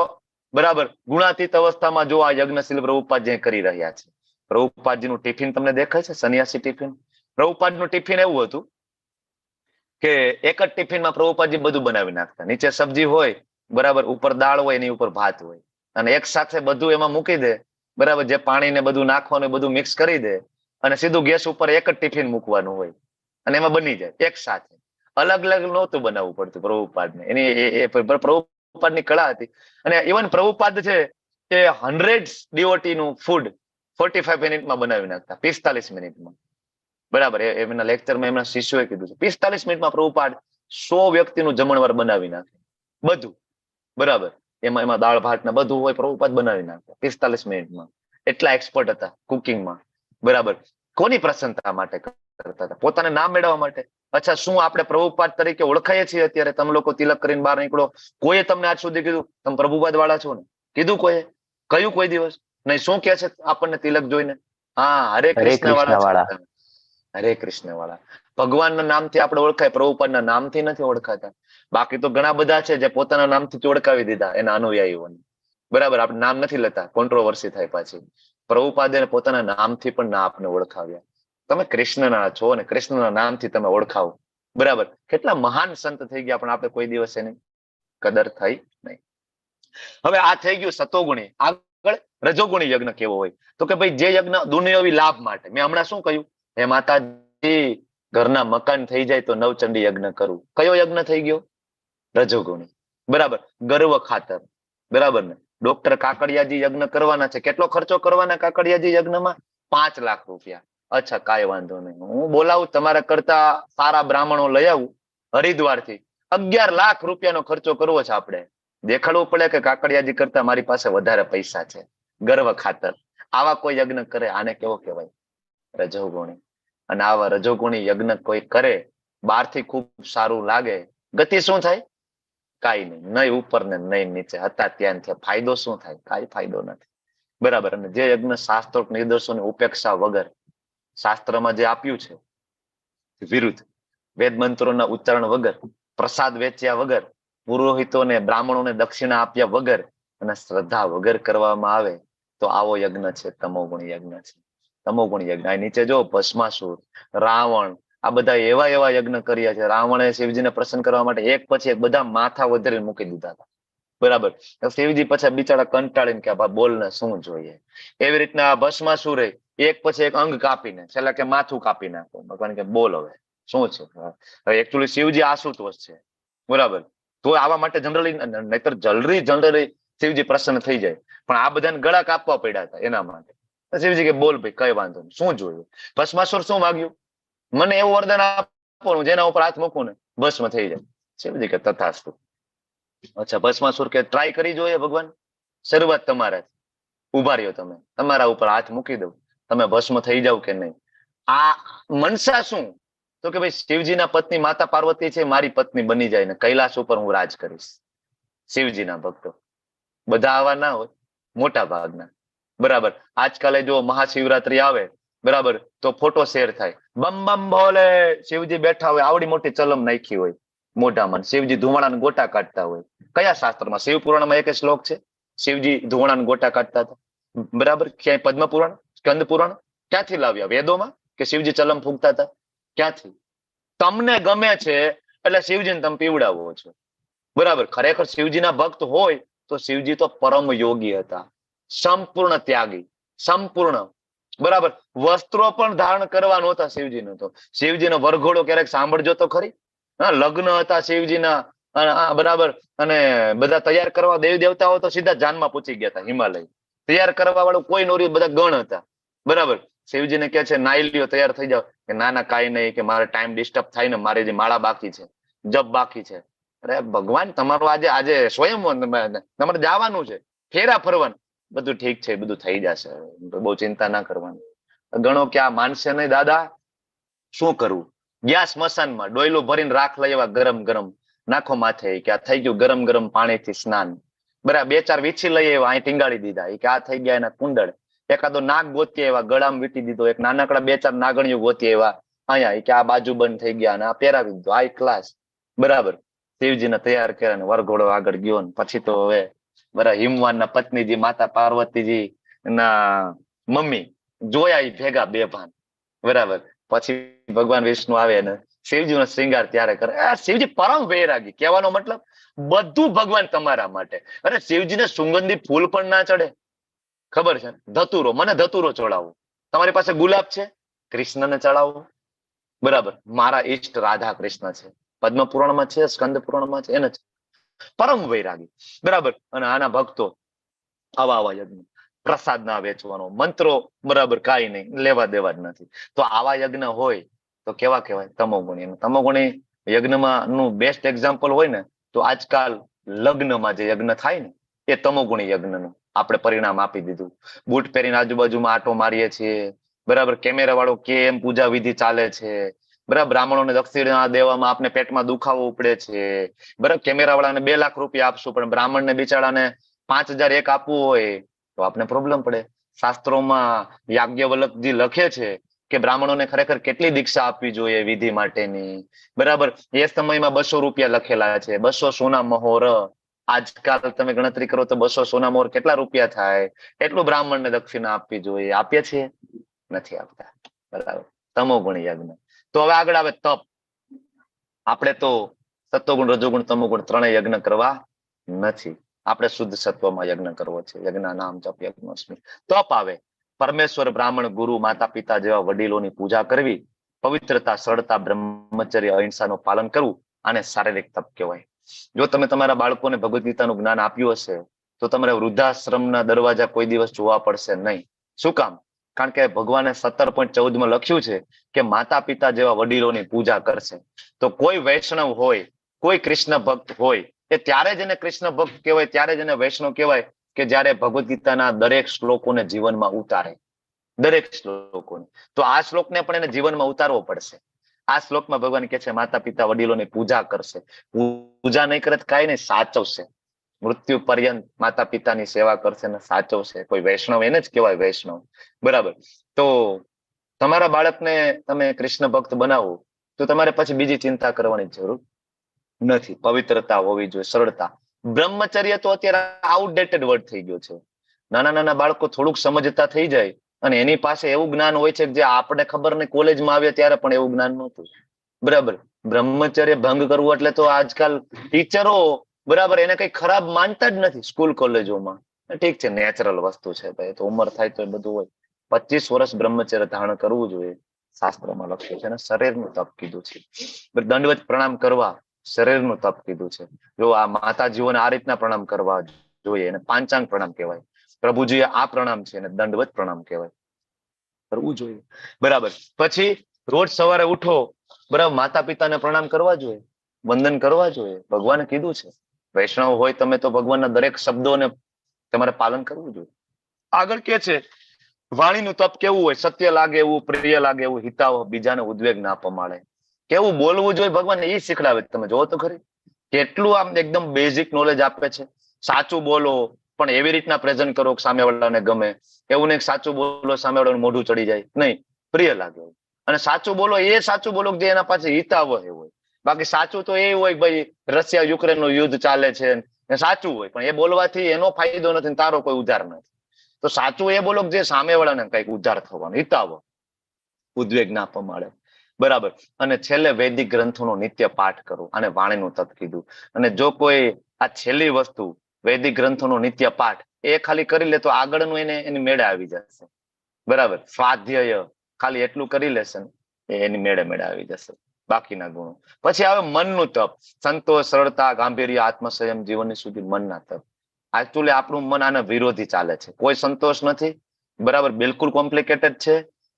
બરાબર, ગુણાતીત અવસ્થામાં જો આ યજ્ઞશીલ પ્રભુપાદ જે કરી રહ્યા છે. પ્રભુપાદજીનું ટિફિન તમને દેખાય છે? સન્યાસી ટિફિન. પ્રભુપાદનું ટિફિન એવું હતું કે એક જ ટિફિનમાં પ્રભુપાદજી બધું બનાવી નાખતા. નીચે સબ્જી હોય, બરાબર, ઉપર દાળ હોય, એની ઉપર ભાત હોય, અને એક સાથે બધું એમાં મૂકી દે. બરાબર. જે પાણી ને બધું નાખવાનું બધું મિક્સ કરી દે, અને સીધું ગેસ ઉપર એક જ ટિફિન મૂકવાનું હોય, અને એમાં બની જાય એક સાથે. અલગ અલગ નહોતું બનાવવું પડતું પ્રભુપાદને. એની પ્રભુપાદની કળા હતી. અને ઇવન પ્રભુપાદ છે એ 100 ડીઓટી નું ફૂડ 45 મિનિટમાં બનાવી નાખતા, 45 મિનિટમાં. બરાબર. એમના લેક્ચરમાં એમના શિષ્યોએ કીધું છે 45 મિનિટમાં પ્રભુપાદ 100 વ્યક્તિનું જમણવાર બનાવી નાખે બધું. બરાબર. એમાં દાળ ભાત ને બધું હોય, પ્રભુપાદ બનાવી નાખે 45 મિનિટમાં. એટલા એક્સપર્ટ હતા કુકિંગમાં. બરાબર. કોની પ્રસન્નતા માટે કરતા હતા? પોતાને નામ મેળવવા માટે. અચ્છા, શું આપણે પ્રભુપાદ તરીકે ઓળખાઈએ છીએ અત્યારે? તમે લોકો તિલક કરીને બહાર નીકળો, કોઈએ તમને આજ સુધી કીધું તમે પ્રભુપાદ વાળા છો ને? કીધું કોઈએ? કયું કોઈ દિવસ નહીં? શું કે છે આપણને તિલક જોઈને? હા, હરે કૃષ્ણ વાળા. હરે કૃષ્ણ વાળા. ભગવાનના નામથી આપણે ઓળખાય, પ્રભુપાદના નામથી નથી ઓળખાતા. બાકી તો ઘણા બધા છે જે પોતાના નામથી ઓળખાવી દીધા એના અનુયાયીઓને. બરાબર. આપણે નામ નથી લેતા, કોન્ટ્રોવર્સી થાય પાછી. પ્રભુપાદે પોતાના નામથી પણ ના આપને ઓળખાવ્યા. તમે કૃષ્ણના છો અને કૃષ્ણના નામથી તમે ઓળખાવો. બરાબર. કેટલા મહાન સંત થઈ ગયા, પણ આપણે કોઈ દિવસ એની કદર થઈ નહીં. હવે આ થઈ ગયું સતોગુણી. આગળ રજોગુણી યજ્ઞ કેવો હોય? તો કે ભાઈ જે યજ્ઞ દુનિયાવી લાભ માટે. મેં હમણાં શું કહ્યું? હે માતાજી, ઘરના મકાન થઈ જાય તો નવચંડી યજ્ઞ કરું. કયો યજ્ઞ થઈ ગયો? રજોગુણી. બરાબર. ગર્વ ખાતર. બરાબર ને? ડોક્ટર કાકડિયાજી યજ્ઞ કરવાના છે. કેટલો ખર્ચો કરવાના કાકડિયાજી યજ્ઞમાં? 5 લાખ રૂપિયા. અચ્છા, કાંઈ વાંધો નહીં, હું બોલાવું, તમારા કરતા સારા બ્રાહ્મણો લઈ આવું હરિદ્વારથી. 11 લાખ રૂપિયાનો ખર્ચો કરવો છે આપણે. દેખાડવું પડે કે કાકડિયાજી કરતા મારી પાસે વધારે પૈસા છે. ગર્વ ખાતર આવા કોઈ યજ્ઞ કરે, આને કેવો કહેવાય? રજોગુણી. અને આવા રજોગુણી યજ્ઞ કોઈ કરે, બહારથી ખૂબ સારું લાગે, ગતિ શું થાય? કાંઈ નહીં. નહીં ઉપર ને નહીં નીચે, હતા ત્યાં છે. ફાયદો શું થાય? કાંઈ ફાયદો નથી. બરાબર. અને જે યજ્ઞ શાસ્ત્રોક્ત નિર્દેશોની ઉપેક્ષા વગર, શાસ્ત્રમાં જે આપ્યું છે વિરુદ્ધ, વેદ મંત્રોના ઉચ્ચારણ વગર, પ્રસાદ વેચ્યા વગર, પુરોહિતોને બ્રાહ્મણોને દક્ષિણા આપ્યા વગર, અને શ્રદ્ધા વગર કરવામાં આવે તો આવો યજ્ઞ છે તમોગુણી યજ્ઞ છે. તમોગુણી યજ્ઞ. આ નીચે જો ભસ્માસુર, રાવણ, આ બધા એવા એવા યજ્ઞ કર્યા છે. રાવણે શિવજીને પ્રસન્ન કરવા માટે એક પછી એક બધા માથા વધારે મૂકી દીધા હતા. બરાબર. શિવજી પછી બિચારા કંટાળીને કે બોલ ને શું જોઈએ. એવી રીતના ભસ્માસુરે એક પછી એક અંગ કાપીને છેલ્લા કે માથું કાપી નાખો. ભગવાન કે બોલ હવે શું છે? હવે એકચ્યુઅલી શિવજી આશુતોષ છે. બરાબર. તો આવા માટે નહીતર જનરલી શિવજી પ્રસન્ન થઈ જાય, પણ આ બધાને ગળા કાપવા પડ્યા હતા એના માટે. શિવજી કે બોલ ભાઈ, કઈ વાંધો નહીં, શું જોયું? ભસ્માસુર શું માગ્યું? મને એવું વરદાન આપવાનું જેના ઉપર હાથ મૂકું ને ભસ્મ થઈ જાય. શિવજી કે તથાસ્તુ. અચ્છા, ભસ્માસુર કે ટ્રાય કરી જોઈએ ભગવાન. શરૂઆત તમારા ઉભા રહ્યો, તમે તમારા ઉપર હાથ મૂકી દઉં, તમે ભસ્મ થઈ જાવ કે નહીં. આ મનસા શું? તો કે ભાઈ શિવજીના પત્ની માતા પાર્વતી છે, મારી પત્ની બની જાય ને કૈલાસ ઉપર હું રાજ કરીશ. શિવજીના ભક્તો બધા આવા ના હોય, મોટા ભાગના. બરાબર. આજકાલે જો મહાશિવરાત્રી આવે, બરાબર, તો ફોટો શેર થાય, બમ બમ ભોલે, શિવજી બેઠા હોય, આવડી મોટી ચલમ નાખી હોય મોઢામાં, શિવજી ધુમાડાના ગોટા કાઢતા હોય. કયા શાસ્ત્રમાં? શિવ પુરાણમાં એક શ્લોક છે શિવજી ધુમાડાના ગોટા કાઢતા હતા? બરાબર. ક્યાંય પદ્મ પુરાણ, સ્કંદ પુરાણ ક્યાંથી લાવ્યા? વેદોમાં? કે શિવજી ચલમ ફૂંકતા હતા? ક્યાંથી? તમને ગમે છે એટલે શિવજીને તમે પીવડાવો છો. બરાબર. ખરેખર શિવજીના ભક્ત હોય તો શિવજી તો પરમ યોગી હતા, સંપૂર્ણ ત્યાગી, સંપૂર્ણ. બરાબર. વસ્ત્રો પણ ધારણ કરવા નહોતા શિવજીને. તો શિવજીનો વરઘોડો ક્યારેક સાંભળજો તો ખરી. હા, લગ્ન હતા શિવજીના, બરાબર, અને બધા તૈયાર કરવા દેવી દેવતાઓ તો સીધા જાનમાં પૂછી ગયા હતા હિમાલય. તૈયાર કરવા વાળું કોઈ નોરી, બધા ગણ હતા. બરાબર. શિવજીને કહે છે નાઈ લ્યો, તૈયાર થઈ જાવ. કે ના ના કાંઈ નહીં, કે મારે ટાઈમ ડિસ્ટર્બ થાય ને, મારે જે માળા બાકી છે, જપ બાકી છે. અરે ભગવાન, તમારું આજે સ્વયં તમારે જવાનું છે, ફેરા ફરવાનું, બધું ઠીક છે, બધું થઈ જશે, બહુ ચિંતા ના કરવાની. ગણો કે આ માનશે નહીં દાદા, શું કરવું? ગયા સ્મશાનમાં, ડોયલું ભરીને રાખ લઈ આવ્યા ગરમ ગરમ, નાખો માથે, કે આ થઈ ગયું ગરમ ગરમ પાણીથી સ્નાન. બરાબર. 2-4 વીછી લઈ આવ્યા, અહીં ટીંગાડી દીધા, કે આ થઈ ગયા એના કુંડળ. એકાદો નાગ ગોતી આવ્યા, ગળામાં વીટી દીધો. એક નાનકડા 2-4 નાગણીઓ ગોતી આવ્યા અહીંયા, કે આ બાજુ બંધ થઈ ગયા, અને આ પહેરાવી દીધો, હાઈ ક્લાસ. બરાબર. શિવજીને તૈયાર કર્યા ને વરઘોડો આગળ ગયો ને પછી તો હવે બરાબર હિમવાનના પત્નીજી માતા પાર્વતીજી ના મમ્મી જોયા ઈ ભેગા બેભાન. બરાબર. પછી ભગવાન વિષ્ણુ આવે ને શિવજીનો શ્રૃંગાર ત્યારે કરે. શિવજી પરમ વૈરાગી, કહેવાનો મતલબ બધું ભગવાન તમારા માટે. અરે શિવજીને સુગંધી ફૂલ પણ ના ચડે, ખબર છે? ધતુરો, મને ધતુરો ચડાવો. તમારી પાસે ગુલાબ છે, કૃષ્ણને ચડાવો. બરાબર. મારા ઈષ્ટ રાધા કૃષ્ણ છે, પદ્મ પુરાણમાં છે, સ્કંદ પુરાણમાં છે, એને પરમ વૈરાગી. બરાબર. અને આના ભક્તો આવા યજ્ઞ, પ્રસાદ ના વેચવાનો, મંત્રો, બરાબર, કાંઈ નહીં, લેવા દેવા જ નથી. તો આવા યજ્ઞ હોય તો કેવા કહેવાય? તમોગુણી. તમોગુણી યજ્ઞમાં નું બેસ્ટ એક્ઝામ્પલ હોય ને તો આજકાલ લગ્નમાં જે યજ્ઞ થાય ને એ તમોગુણી યજ્ઞનું આપણે પરિણામ આપી દીધું. બૂટ પહેરીને આજુબાજુમાં આટો મારીએ છીએ. બરાબર. કેમેરા વાળો કેમ પૂજા વિધિ ચાલે છે. બરાબર. બ્રાહ્મણોને દક્ષિણા દેવામાં આપણે પેટમાં દુખાવો ઉપડે છે. બરાબર. કેમેરા વાળાને 2 લાખ રૂપિયા આપશું, પણ બ્રાહ્મણને બિચારાને 5001 આપવું હોય તો આપણે પ્રોબ્લેમ પડે. શાસ્ત્રોમાં યાજ્ઞવલ્ક્યજી લખે છે કે બ્રાહ્મણોને ખરેખર કેટલી દીક્ષા આપવી જોઈએ વિધિ માટેની. બરાબર. એ સમયમાં 200 રૂપિયા લખેલા છે, 200 સોના મહોર. આજકાલ તમે ગણતરી કરો તો 200 સોના મોહર કેટલા રૂપિયા થાય? એટલું બ્રાહ્મણને દક્ષિણા આપવી જોઈએ. આપીએ છીએ? નથી આપતા. બરાબર. તમોગુણી યજ્ઞ. તો હવે આગળ આવે તપ. આપણે તો સત્વગુણ, રજોગુણ, તમોગુણ ત્રણેય યજ્ઞ કરવા નથી. આપણે શુદ્ધ સત્વમાં યજ્ઞ કરવો છે. યજ્ઞ નામ જપ યજ્ઞોસ્મિ. તપ આવે. પરમેશ્વર, બ્રાહ્મણ, ગુરુ, માતા પિતા જેવા વડીલોની પૂજા કરવી, પવિત્રતા, સરળતા, બ્રહ્મચર્ય, અહિંસાનું પાલન કરવું, આને શારીરિક તપ કહેવાય. જો તમે તમારા બાળકોને ભગવદ ગીતાનું જ્ઞાન આપ્યું હશે તો તમારે વૃદ્ધાશ્રમના દરવાજા કોઈ દિવસ જોવા પડશે નહીં. શું કામ? કારણ કે ભગવાને 17.14 લખ્યું છે કે માતા પિતા જેવા વડીલોની પૂજા કરશે. તો કોઈ વૈષ્ણવ હોય, કોઈ કૃષ્ણ ભક્ત હોય, એ ત્યારે જ એને કૃષ્ણ ભક્ત કહેવાય, ત્યારે જ એને વૈષ્ણવ કહેવાય કે જ્યારે ભગવદ ગીતાના દરેક શ્લોકોને જીવનમાં ઉતારે. દરેક શ્લોકોને. તો આ શ્લોકને પણ એને જીવનમાં ઉતારવો પડશે. આ શ્લોકમાં ભગવાન કહે છે માતા પિતા વડીલોની પૂજા કરશે. પૂજા નહીં કરે કાંઈ નહીં, સાચવશે. મૃત્યુ પર્યંત માતા પિતાની સેવા કરશે ને સાચવશે. કોઈ વૈષ્ણવ એને જ કહેવાય વૈષ્ણવ. બરાબર. તો તમારા બાળકને તમે કૃષ્ણ ભક્ત બનાવો તો તમારે પછી બીજી ચિંતા કરવાની જરૂર નથી. પવિત્રતા હોવી જોઈએ, સરળતા. બ્રહ્મચર્ય તો અત્યારે આઉટડેટેડ વર્ડ થઈ ગયો છે. નાના નાના બાળકો થોડુંક સમજતા થઈ જાય અને એની પાસે એવું જ્ઞાન હોય છે કે જે આપણે ખબર નહીં, કોલેજમાં આવ્યા ત્યારે પણ એવું જ્ઞાન નહોતું. બરાબર. બ્રહ્મચર્ય ભંગ કરવું એટલે તો આજકાલ ટીચરો, બરાબર, એને કઈ ખરાબ માનતા જ નથી સ્કૂલ કોલેજોમાં. ઠીક છે, નેચરલ વસ્તુ છે ભાઈ, તો ઉંમર થાય તો એ બધું હોય. 25 વર્ષ બ્રહ્મચર્ય ધારણ કરવું જોઈએ, શાસ્ત્રમાં લખ્યું છે. અને શરીરનું તપ કીધું છે. દંડવત પ્રણામ કરવા, શરીરનું તપ કીધું છે. જો આ માતાજીઓને આ રીતના પ્રણામ કરવા જોઈએ, એને પાંચાંગ પ્રણામ કહેવાય. પ્રભુજીએ આ પ્રણામ છે અને દંડવત પ્રણામ કહેવાય, કરવું જોઈએ. બરાબર. પછી રોજ સવારે ઉઠો, બરાબર, માતા પિતાને પ્રણામ કરવા જોઈએ, વંદન કરવા જોઈએ. ભગવાને કીધું છે. વૈષ્ણવ હોય તમે તો ભગવાનના દરેક શબ્દોને તમારે પાલન કરવું જોઈએ. આગળ કે છે વાણીનું તપ કેવું હોય? સત્ય લાગે એવું, પ્રિય લાગે એવું, હિતાવહ, બીજાને ઉદ્વેગ ના પમાડે. કેવું બોલવું જોઈએ ભગવાન એ શીખડાવે. તમે જોવો તો ખરી કેટલું આમ એકદમ બેઝિક નોલેજ આપે છે. સાચું બોલો પણ એવી રીતના પ્રેઝન્ટ કરો કે સામેવાળાને ગમે. એવું નહીં સાચું બોલો સામેવાળાનું મોઢું ચડી જાય, નહીં, પ્રિય લાગે. અને સાચું બોલો એ સાચું બોલો જે એના પાસે હિતાવહ હોય. બાકી સાચું તો એ હોય ભાઈ રશિયા યુક્રેન નું યુદ્ધ ચાલે છે ને સાચું હોય પણ એ બોલવાથી એનો ફાયદો નથી ને તારો કોઈ ઉધાર નથી. તો સાચું એ બોલો જે સામેવાળાને કઈક ઉધાર થવાનો, હિતાવહ, ઉદ્વેગ ના પમાડે. બરાબર. અને છેલ્લે વૈદિક ગ્રંથોનો નિત્ય પાઠ કરો. અને વાણીનું તપ કીધું. અને જો કોઈ આ છેલ્લી વસ્તુ વૈદિક ગ્રંથોનો નિત્ય પાઠ એ ખાલી કરી લે તો આગળનું એની મેળે આવી જશે. બરાબર. સ્વાધ્યાય ખાલી એટલું કરી લેશે ને એની મેળે આવી જશે બાકીના ગુણો. પછી આવે મનનું તપ. સંતોષ, સરળતા, ગાંભીર્ય, આત્મસંયમ, જીવનની સુધી મનના તપ. એકચ્યુઅલી આપણું મન આના વિરોધી ચાલે છે. કોઈ સંતોષ નથી, બરાબર, બિલકુલ કોમ્પ્લિકેટેડ છે,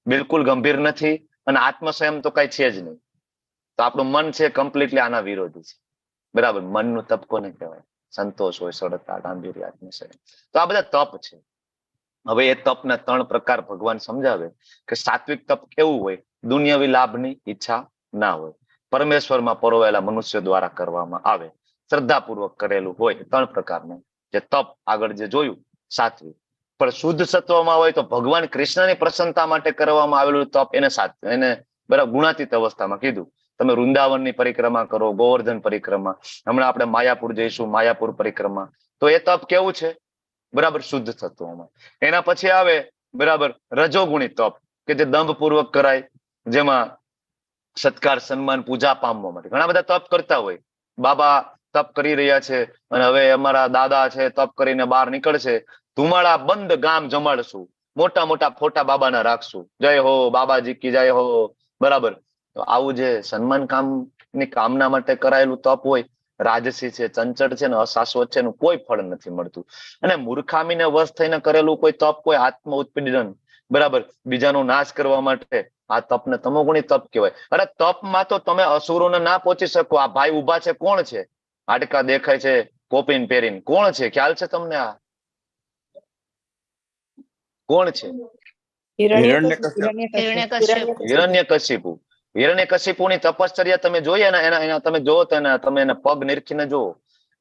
બિલકુલ ગંભીર નથી, અને આત્મસંયમ તો કઈ છે જ નહીં. તો આપણું મન છે કમ્પ્લીટલી આના વિરોધી છે. બરાબર. મનનું તપ કોને કહેવાય? સંતોષ હોય, સરળતા, ગાંભીર્ય, આત્મસંયમ. તો આ બધા તપ છે. હવે એ તપના 3 પ્રકાર ભગવાન સમજાવે કે સાત્વિક તપ કેવું હોય? દુનિયાવી લાભની ઈચ્છા ના હોય, પરમેશ્વરમાં પરોવાયેલા મનુષ્ય દ્વારા કરવામાં આવે, શ્રદ્ધાપૂર્વક કરેલું હોય. 3 પ્રકારનું જે તપ આગળ જે જોયું સાત્વિક. પણ શુદ્ધ સત્વમાં હોય તો ભગવાન કૃષ્ણની પ્રસન્નતા માટે કરવામાં આવેલું તપ એને બરાબર ગુણાતીત અવસ્થામાં કીધું. તમે વૃંદાવનની પરિક્રમા કરો, ગોવર્ધન પરિક્રમા, હમણાં આપણે માયાપુર જઈશું, માયાપુર પરિક્રમા. તો એ તપ કેવું છે? બરાબર, શુદ્ધ સત્વમાં. એના પછી આવે બરાબર રજોગુણી તપ કે જે દંભપૂર્વક કરાય, જેમાં સત્કાર, સન્માન, પૂજા પામવા માટે ઘણા બધા તપ કરતા હોય. બાબા તપ કરી રહ્યા છે અને હવે અમારા દાદા છે તપ કરીને બહાર નીકળશે, ધુમાડા બંધ ગામ જમાડશું, મોટા મોટા ફોટા બાબાના રાખશું, જય હો બાબાજી કી જય હો. બરાબર. તો આવું જે સન્માન કામની કામના માટે કરાયેલું તપ હોય, રાજસી છે, ચંચળ છે ને અશાશ્વત છે, એનું કોઈ ફળ નથી મળતું. અને મૂર્ખામીને વશ થઈને કરેલું કોઈ તપ, કોઈ આત્મ ઉત્પીડન, બરાબર, બીજાનો નાશ કરવા માટે, આ તપને તમોગુણી તપ કહેવાય. અરે તપમાં તો તમે અસુરોને ના પહોંચી શકો. આ ભાઈ ઉભા છે કોણ છે? હાડકા દેખાય છે કોપીન પહેરીને, કોણ છે? ખ્યાલ છે તમને? આ કોણ છે? હિરણ્યકશિપુ. હિરણ્યકશિપુની તપશ્ચર્યા તમે જોઈએ ને, એના તમે જોવો તો તમે એના પગ નિરખીને જોવો,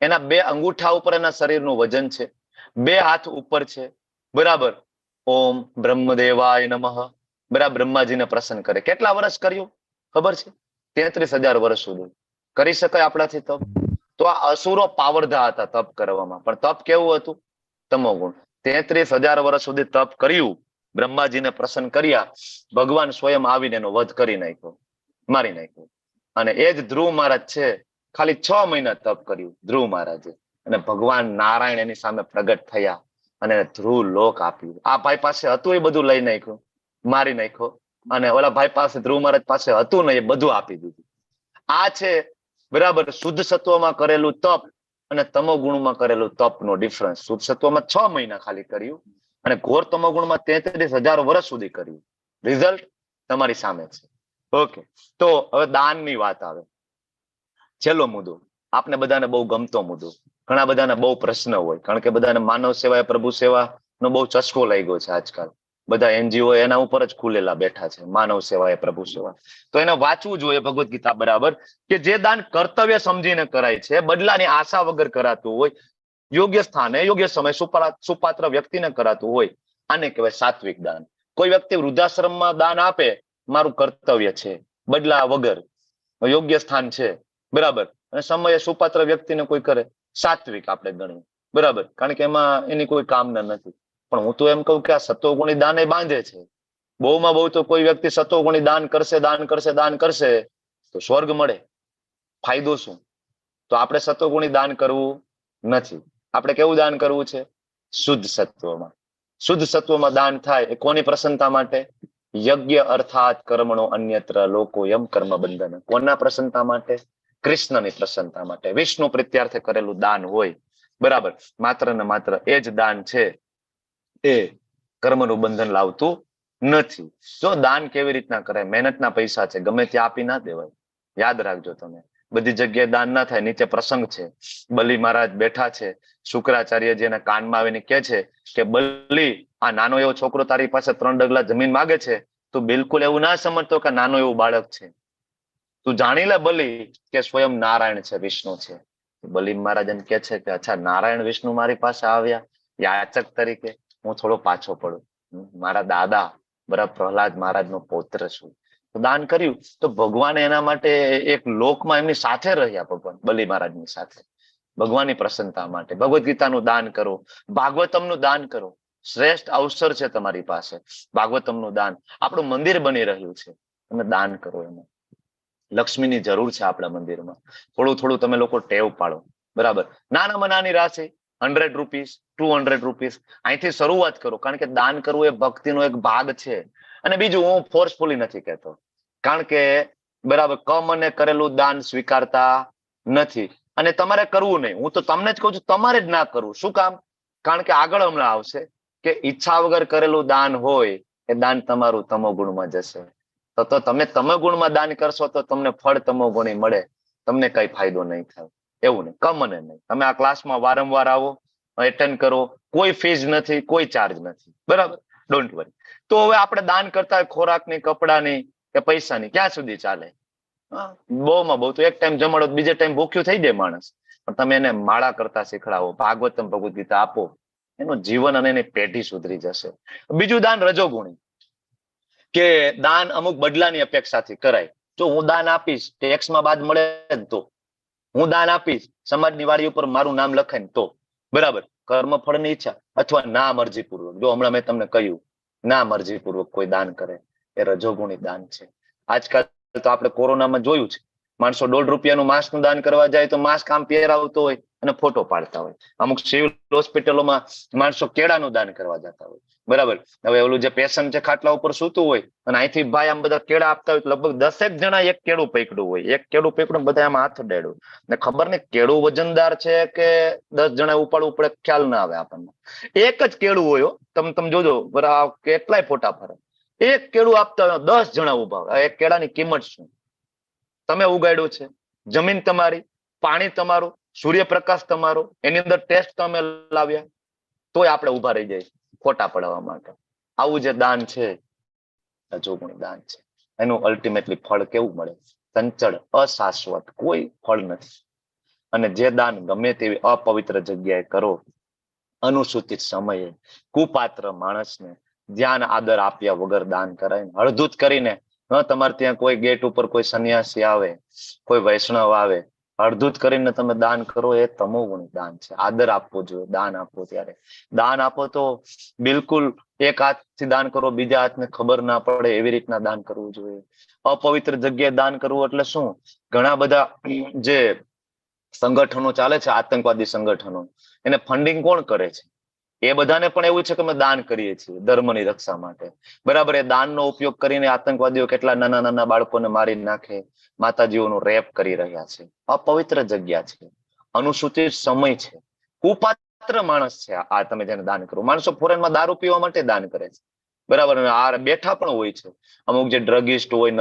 એના 2 અંગૂઠા ઉપર એના શરીરનું વજન છે, 2 હાથ ઉપર છે. બરાબર. ઓમ બ્રહ્મદેવાય નમઃ. બરાબર. બ્રહ્માજીને પ્રસન્ન કરે. કેટલા વર્ષ કર્યું ખબર છે? 33,000 વર્ષ સુધી કરી શકાય આપણાથી તપ. તો આ અસુરો પાવરધા હતા તપ કરવામાં, પણ તપ કેવું હતું? તમોગુણ. 33,000 વર્ષ સુધી તપ કર્યું, બ્રહ્માજીને પ્રસન્ન કર્યા, ભગવાન સ્વયં આવીને એનો વધ કરી નાખ્યો, મારી નાખ્યો. અને એ જ ધ્રુવ મહારાજ છે, ખાલી 6 મહિના તપ કર્યું ધ્રુવ મહારાજે, અને ભગવાન નારાયણ એની સામે પ્રગટ થયા અને ધ્રુવ લોક આપ્યું. આ ભાઈ પાસે હતું એ બધું લઈ નાખ્યું, મારી નાખ્યો, અને ઓલા ભાઈ પાસે, ધ્રુવ મહારાજ પાસે હતું ને એ બધું આપી દીધું. આ છે બરાબર શુદ્ધ સત્વમાં કરેલું તપ અને તમોગુણમાં કરેલું તપનો ડિફરન્સ. શુદ્ધ સત્વમાં 6 મહિના ખાલી કર્યું અને ઘોર તમોગુણમાં 33,000 વર્ષ સુધી કર્યું. રિઝલ્ટ તમારી સામે છે. ઓકે. તો હવે દાનની વાત આવે. છેલ્લો મુદ્દો, આપને બધાને બહુ ગમતો મુદ્દો. ઘણા બધાને બહુ પ્રશ્ન હોય, કારણ કે બધાને માનવ સેવા, પ્રભુ સેવાનો બહુ ચસ્કો લાગ્યો છે આજકાલ. બધા એનજીઓ એના ઉપર જ ખુલેલા બેઠા છે, માનવ સેવા એ પ્રભુ સેવા. તો એને વાંચવું જોઈએ ભગવદ્ ગીતા, બરાબર, કે જે દાન કર્તવ્ય સમજીને કરાય છે, બદલાની આશા વગર કરાતું હોય, યોગ્ય સ્થાને યોગ્ય સમય સુપાત્ર વ્યક્તિને કરાતું હોય, આને કહેવાય સાત્વિક દાન. કોઈ વ્યક્તિ વૃદ્ધાશ્રમમાં દાન આપે, મારું કર્તવ્ય છે, બદલા વગર, યોગ્ય સ્થાન છે, બરાબર, અને સમયે સુપાત્ર વ્યક્તિને કોઈ કરે, સાત્વિક આપણે ગણીએ. બરાબર. કારણ કે એમાં એની કોઈ કામના નથી. પણ હું તો એમ કહું કે આ સત્વગુણી દાન એ બાંધે છે. બહુમાં બહુ તો કોઈ વ્યક્તિ સત્વગુણી દાન કરશે તો સ્વર્ગ મળે. ફાયદો શું? તો આપણે સત્વગુણી દાન કરવું નથી. આપણે કેવું દાન કરવું છે? શુદ્ધ સત્વમાં. શુદ્ધ સત્વમાં દાન થાય એ કોની પ્રસન્નતા માટે? યજ્ઞ અર્થાત કર્મણો અન્યત્ર લોકોયમ કર્મ બંધન. કોના પ્રસન્નતા માટે? કૃષ્ણની પ્રસન્નતા માટે. વિષ્ણુ પ્રીત્યાર્થે કરેલું દાન હોય, બરાબર, માત્ર ને માત્ર એ જ દાન છે, એ કર્મનું બંધન લાવતું નથી. જો દાન કેવી રીતના કરાય? મહેનતના પૈસા છે, ગમે ત્યાં આપી ના દેવાય. યાદ રાખજો તમે, બધી જગ્યાએ દાન ના થાય. નીચે પ્રસંગ છે, બલી મહારાજ બેઠા છે, શુક્રાચાર્યજી એના કાનમાં આવીને કહે છે કે બલી, આ નાનો એવો છોકરો તારી પાસે 3 ડગલા જમીન માગે છે, તો બિલકુલ એવું ના સમજતો કે નાનો એવું બાળક છે. તું જાણી લે બલી કે સ્વયં નારાયણ છે, વિષ્ણુ છે. બલી મહારાજ એમ કે છે કે અચ્છા નારાયણ વિષ્ણુ મારી પાસે આવ્યા યાચક તરીકે, હું થોડો પાછો પડું. મારા દાદા બરાબર પ્રહલાદ મહારાજ નો પૌત્ર છું. દાન કર્યું તો ભગવાન એના માટે એક લોકમાં એમની સાથે રહ્યા, ભગવાન બલી મહારાજની સાથે, ભગવાનની પ્રસન્નતા માટે. ભગવદ ગીતાનું દાન કરો, ભાગવતમનું દાન કરો. શ્રેષ્ઠ અવસર છે તમારી પાસે. ભાગવતમનું દાન, આપણું મંદિર બની રહ્યું છે, તમે દાન કરો. એમાં લક્ષ્મીની જરૂર છે આપણા મંદિરમાં. થોડું થોડું તમે લોકો ટેવ પાડો, બરાબર. નાનામાં નાની રાશિ, 100 રૂપીસ, 200 રૂપીસ, અહીંથી શરૂઆત કરો. કારણ કે દાન કરવું એ ભક્તિનો એક ભાગ છે. અને બીજું, હું ફોર્સફુલી નથી કહેતો, કારણ કે બરાબર કમને કરેલું દાન સ્વીકારતા નથી. અને તમારે કરવું નહીં. હું તો તમને જ કહું છું, તમારે જ ના કરવું. શું કામ? કારણ કે આગળ હમણાં આવશે કે ઈચ્છા વગર કરેલું દાન હોય એ દાન તમારું તમોગુણમાં જશે. તો તમે તમોગુણમાં દાન કરશો તો તમને ફળ તમોગુણી મળે, તમને કઈ ફાયદો નહીં થાય. એવું નહીં, કમને નહીં. તમે આ ક્લાસમાં વારંવાર આવો, એટેન્ડ કરો, કોઈ ફીઝ નથી, કોઈ ચાર્જ નથી, બરાબર. Don't worry. તો હવે આપણે દાન કરતા હોય ખોરાકની, કપડાની કે પૈસાની, ક્યાં સુધી ચાલે? બહુમાં બહુ તો એક ટાઈમ જમાડો, બીજે ટાઈમ ભૂખ્યું થઈ જાય માણસ. પણ તમે એને માળા કરતા શીખડાવો, ભાગવતમ ભગવદ ગીતા આપો, એનું જીવન અને એની પેઢી સુધરી જશે. બીજું દાન રજોગુણી, કે દાન અમુક બદલાની અપેક્ષાથી કરાય. જો હું દાન આપીશ ટેક્સમાં બાદ મળે તો, હું દાન આપીશ સમાજની વાડી ઉપર મારું નામ લખાય ને તો, બરાબર. કર્મફળની ઈચ્છા અથવા ના મરજીપૂર્વક, જો હમણાં મેં તમને કહ્યું ના મરજીપૂર્વક કોઈ દાન કરે, એ રજોગુણી દાન છે. આજકાલ તો આપણે કોરોનામાં જોયું છે, માણસો $1.5 માસ્કનું દાન કરવા જાય તો માસ્ક આમ પહેરાવતો હોય અને ફોટો પાડતા હોય. અમુક સિવિલ હોસ્પિટલોમાં માણસો કેળાનું દાન કરવા જતા હોય, બરાબર. હવે ઓલું જે પેશન્ટ છે ખાટલા ઉપર સૂતું હોય અને અહીંથી ભાઈ આમ બધા કેળા આપતા હોય, લગભગ 10 જણા એક કેળું પકડ્યું હોય, એક કેળું પકડ્યું બધા આમ હાથ અડાડ્યું, ને ખબર નહીં કેળું વજનદાર છે કે 10 જણા ઉપાડવું પડે, ખ્યાલ ના આવે આપણને. એક જ કેળું હોય, તમે જોજો, બરાબર. કેટલાય ફોટા ફરે, એક કેળું આપતા હોય 10 જણા ઉભા હોય. એક કેળાની કિંમત શું? તમે ઉગાડ્યું છે, જમીન તમારી, પાણી તમારું, સૂર્યપ્રકાશ તમારો, એની અંદર ટેસ્ટ તમે લાવ્યા, તોય આપણે ઉભા રહી જાય ખોટા પડવા માટે. આવું જે દાન છે રજોગુણી દાન છે. એનું અલ્ટિમેટલી ફળ કેવું મળે? ચંચળ, અશાશ્વત, કોઈ ફળ નથી. અને જે દાન ગમે તેવી અપવિત્ર જગ્યાએ કરો, અનુસૂચિત સમયે, કુપાત્ર માણસને ધ્યાન આદર આપ્યા વગર દાન કરાય, હળધૂત કરીને, તમારે ત્યાં કોઈ ગેટ ઉપર કોઈ સંન્યાસી આવે, કોઈ વૈષ્ણવ આવે, અડધૂત કરીને તમે દાન કરો, એ તમોગુણી દાન છે. આદર આપવો જોઈએ દાન આપો ત્યારે. દાન આપો તો બિલકુલ એક હાથથી દાન કરો, બીજા હાથને ખબર ના પડે એવી રીતના દાન કરવું જોઈએ. અપવિત્ર જગ્યાએ દાન કરવું એટલે શું? ઘણા બધા જે સંગઠનો ચાલે છે, આતંકવાદી સંગઠનો, એને ફંડિંગ કોણ કરે છે? એ બધાને પણ એવું છે કે અમે દાન કરીએ છીએ ધર્મની રક્ષા માટે, બરાબર. એ દાનનો ઉપયોગ કરીને આતંકવાદીઓ કેટલા નાના નાના બાળકોને મારી નાખે, માતાજીઓનું રેપ કરી રહ્યા છે. અપવિત્ર જગ્યા છે, અનુસૂચિત સમય છે, કુપાત્ર માણસ છે આ તમે જેને દાન કરો. માણસો ફોરેનમાં દારૂ પીવા માટે દાન કરે છે, બરાબર. આ બેઠા પણ હોય છે અમુક જે ડ્રગિસ્ટ હોય,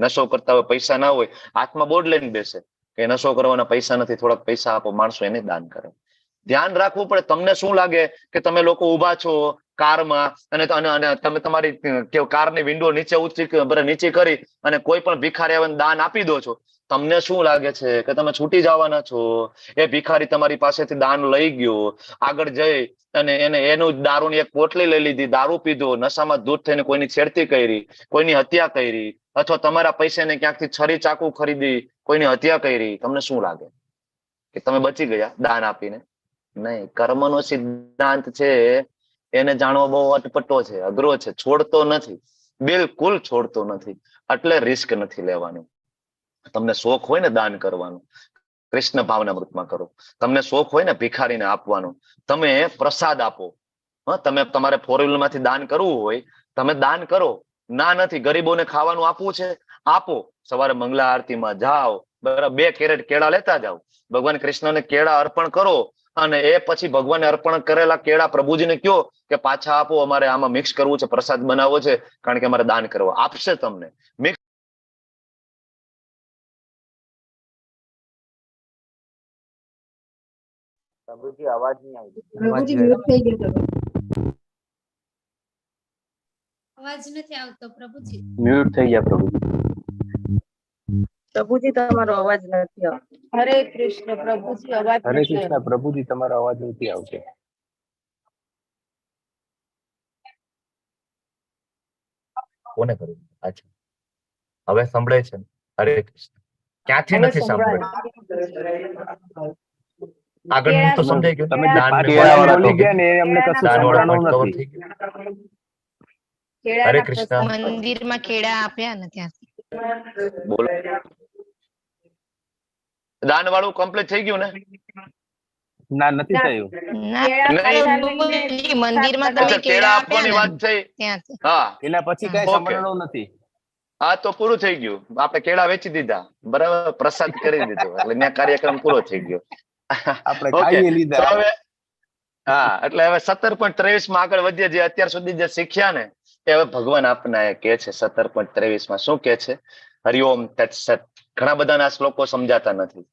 નશો કરતા હોય, પૈસા ના હોય, હાથમાં બોર્ડ લઈને બેસે કે નશો કરવાના પૈસા નથી, થોડાક પૈસા આપો. માણસો એને દાન કરે. ધ્યાન રાખવું પડે. તમને શું લાગે કે તમે લોકો ઉભા છો કારમાં અને તમે તમારી કારની વિન્ડો નીચે કરી અને કોઈ પણ ભિખારી આવે દાન આપી દો છો? તમને શું લાગે છે કે તમે છૂટી જવાના છો? એ ભિખારી તમારી પાસેથી દાન લઈ ગયો, આગળ જઈ અને એનું દારૂની એક પોટલી લઈ લીધી, દારૂ પીધો, નશામાં ધૂત થઈને કોઈની છેડતી કરી, કોઈની હત્યા કરી, અથવા તમારા પૈસાને ક્યાંકથી છરી ચાકુ ખરીદી કોઈની હત્યા કરી. તમને શું લાગે કે તમે બચી ગયા દાન આપીને? નહીં. કર્મનો સિદ્ધાંત છે એને જાણવો બહુ અટપટો છે, અઘરો છે, છોડતો નથી, બિલકુલ છોડતો નથી. એટલે રિસ્ક નથી લેવાનું. તમને શોખ હોય ને દાન કરવાનો, કૃષ્ણ ભાવનામૃતમાં કરો. તમને શોખ હોય ને ભિખારીને આપવાનો, તમે પ્રસાદ આપો. તમે તમારે 4 માંથી દાન કરવું હોય, તમે દાન કરો. ના નથી. ગરીબોને ખાવાનું આપવું છે, આપો. સવારે મંગલા આરતીમાં જાઓ, બરાબર, 2 કેરેટ કેળા લેતા જાઓ, ભગવાન કૃષ્ણને કેળા અર્પણ કરો, અને એ પછી ભગવાનને અર્પણ કરેલા કેળા પ્રભુજીને કહો કે પાછા આપો, અમારે આમાં મિક્સ કરવું છે, પ્રસાદ બનાવવો છે, કારણ કે અમારે દાન કરવા. આપશે તમને મિક્સ. પ્રભુજી અવાજ નહીં આવી. પ્રભુજી મ્યુટ થઈ ગયો તમે. અવાજ નથી આવતો પ્રભુજી. મ્યુટ થઈ ગયા પ્રભુજી. પ્રભુજી તમારો અવાજ નથી આવતો. હરે કૃષ્ણ પ્રભુજી અવાજ હરે નથી કૃષ્ણ પ્રભુજી તમારો અવાજ નથી આવતો. કોને કર્યું? અચ્છા, હવે સંભળાય છે? હરે કૃષ્ણ. ક્યાંથી હવે નથી સાંભળાય? સંભળાય. આગળનું તો સમજાઈ ગયું. તમે જે દાન ને પાઠ બોલી બધું ગયા ને એ અમને કશું દાન વાળો સંભળાણું પોઈન્ટ કવર નથી. થઈ ગયો. કેળાના હરે કૃષ્ણ. પ્રસાદ મંદિરમાં કેળા આપ્યા ને ત્યાંથી. બોલો. દાન વાળું કમ્પ્લીટ થઈ ગયું ને? ના, નથી થયું. ના કેળા પ્રભુજી, મંદિરમાં તમે અચ્છા, કેળા કેળા આપવાની આપ્યા વાત ને થઈ. ત્યાંથી. હા, એના પછી કઈ ઓકે. સંભળાણું નથી. હા તો પૂરું થઈ ગયું. આપણે કેળા વેચી દીધા, બરાબર, પ્રસાદ કરી દીધો, એટલે ત્યાં કાર્યક્રમ પૂરો થઈ ગયો. આપણે ઓકે, ખાઈએ તો લીધા. હવે હા, એટલે હવે 17.23 માં આગળ વધીએ. જે અત્યાર સુધી જે શીખ્યા ને એ હવે ભગવાન આપના એ કે છે 17.23 માં શું કે છે? હરિઓમ તત્સત. ઘણા બધાના શ્લોકો સમજાતા નથી.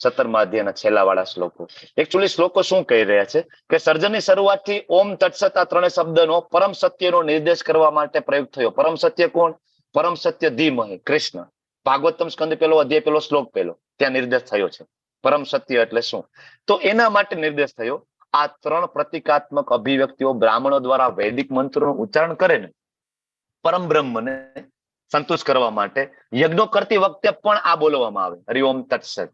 17મા અધ્યાયના છેલ્લા વાળા શ્લોકો. એકચ્યુઅલી શ્લોકો શું કહી રહ્યા છે કે સર્જનની શરૂઆતથી ઓમ તત્સત આ ત્રણેય શબ્દનો પરમ સત્યનો નિર્દેશ કરવા માટે પ્રયોગ થયો. પરમ સત્ય કોણ? પરમ સત્ય ધીમહિ, કૃષ્ણ. ભાગવતમ સ્કંદ પહેલો અધ્યાય પહેલો શ્લોક પહેલો ત્યાં નિર્દેશ થયો છે. પરમ સત્ય એટલે શું? તો એના માટે નિર્દેશ થયો. આ ત્રણ પ્રતિકાત્મક અભિવ્યક્તિઓ બ્રાહ્મણો દ્વારા વૈદિક મંત્રોનું ઉચ્ચારણ કરે ને પરમ બ્રહ્મને સંતુષ્ટ કરવા માટે યજ્ઞો કરતી વખતે પણ આ બોલવામાં આવે. હરિઓમ તત્સત.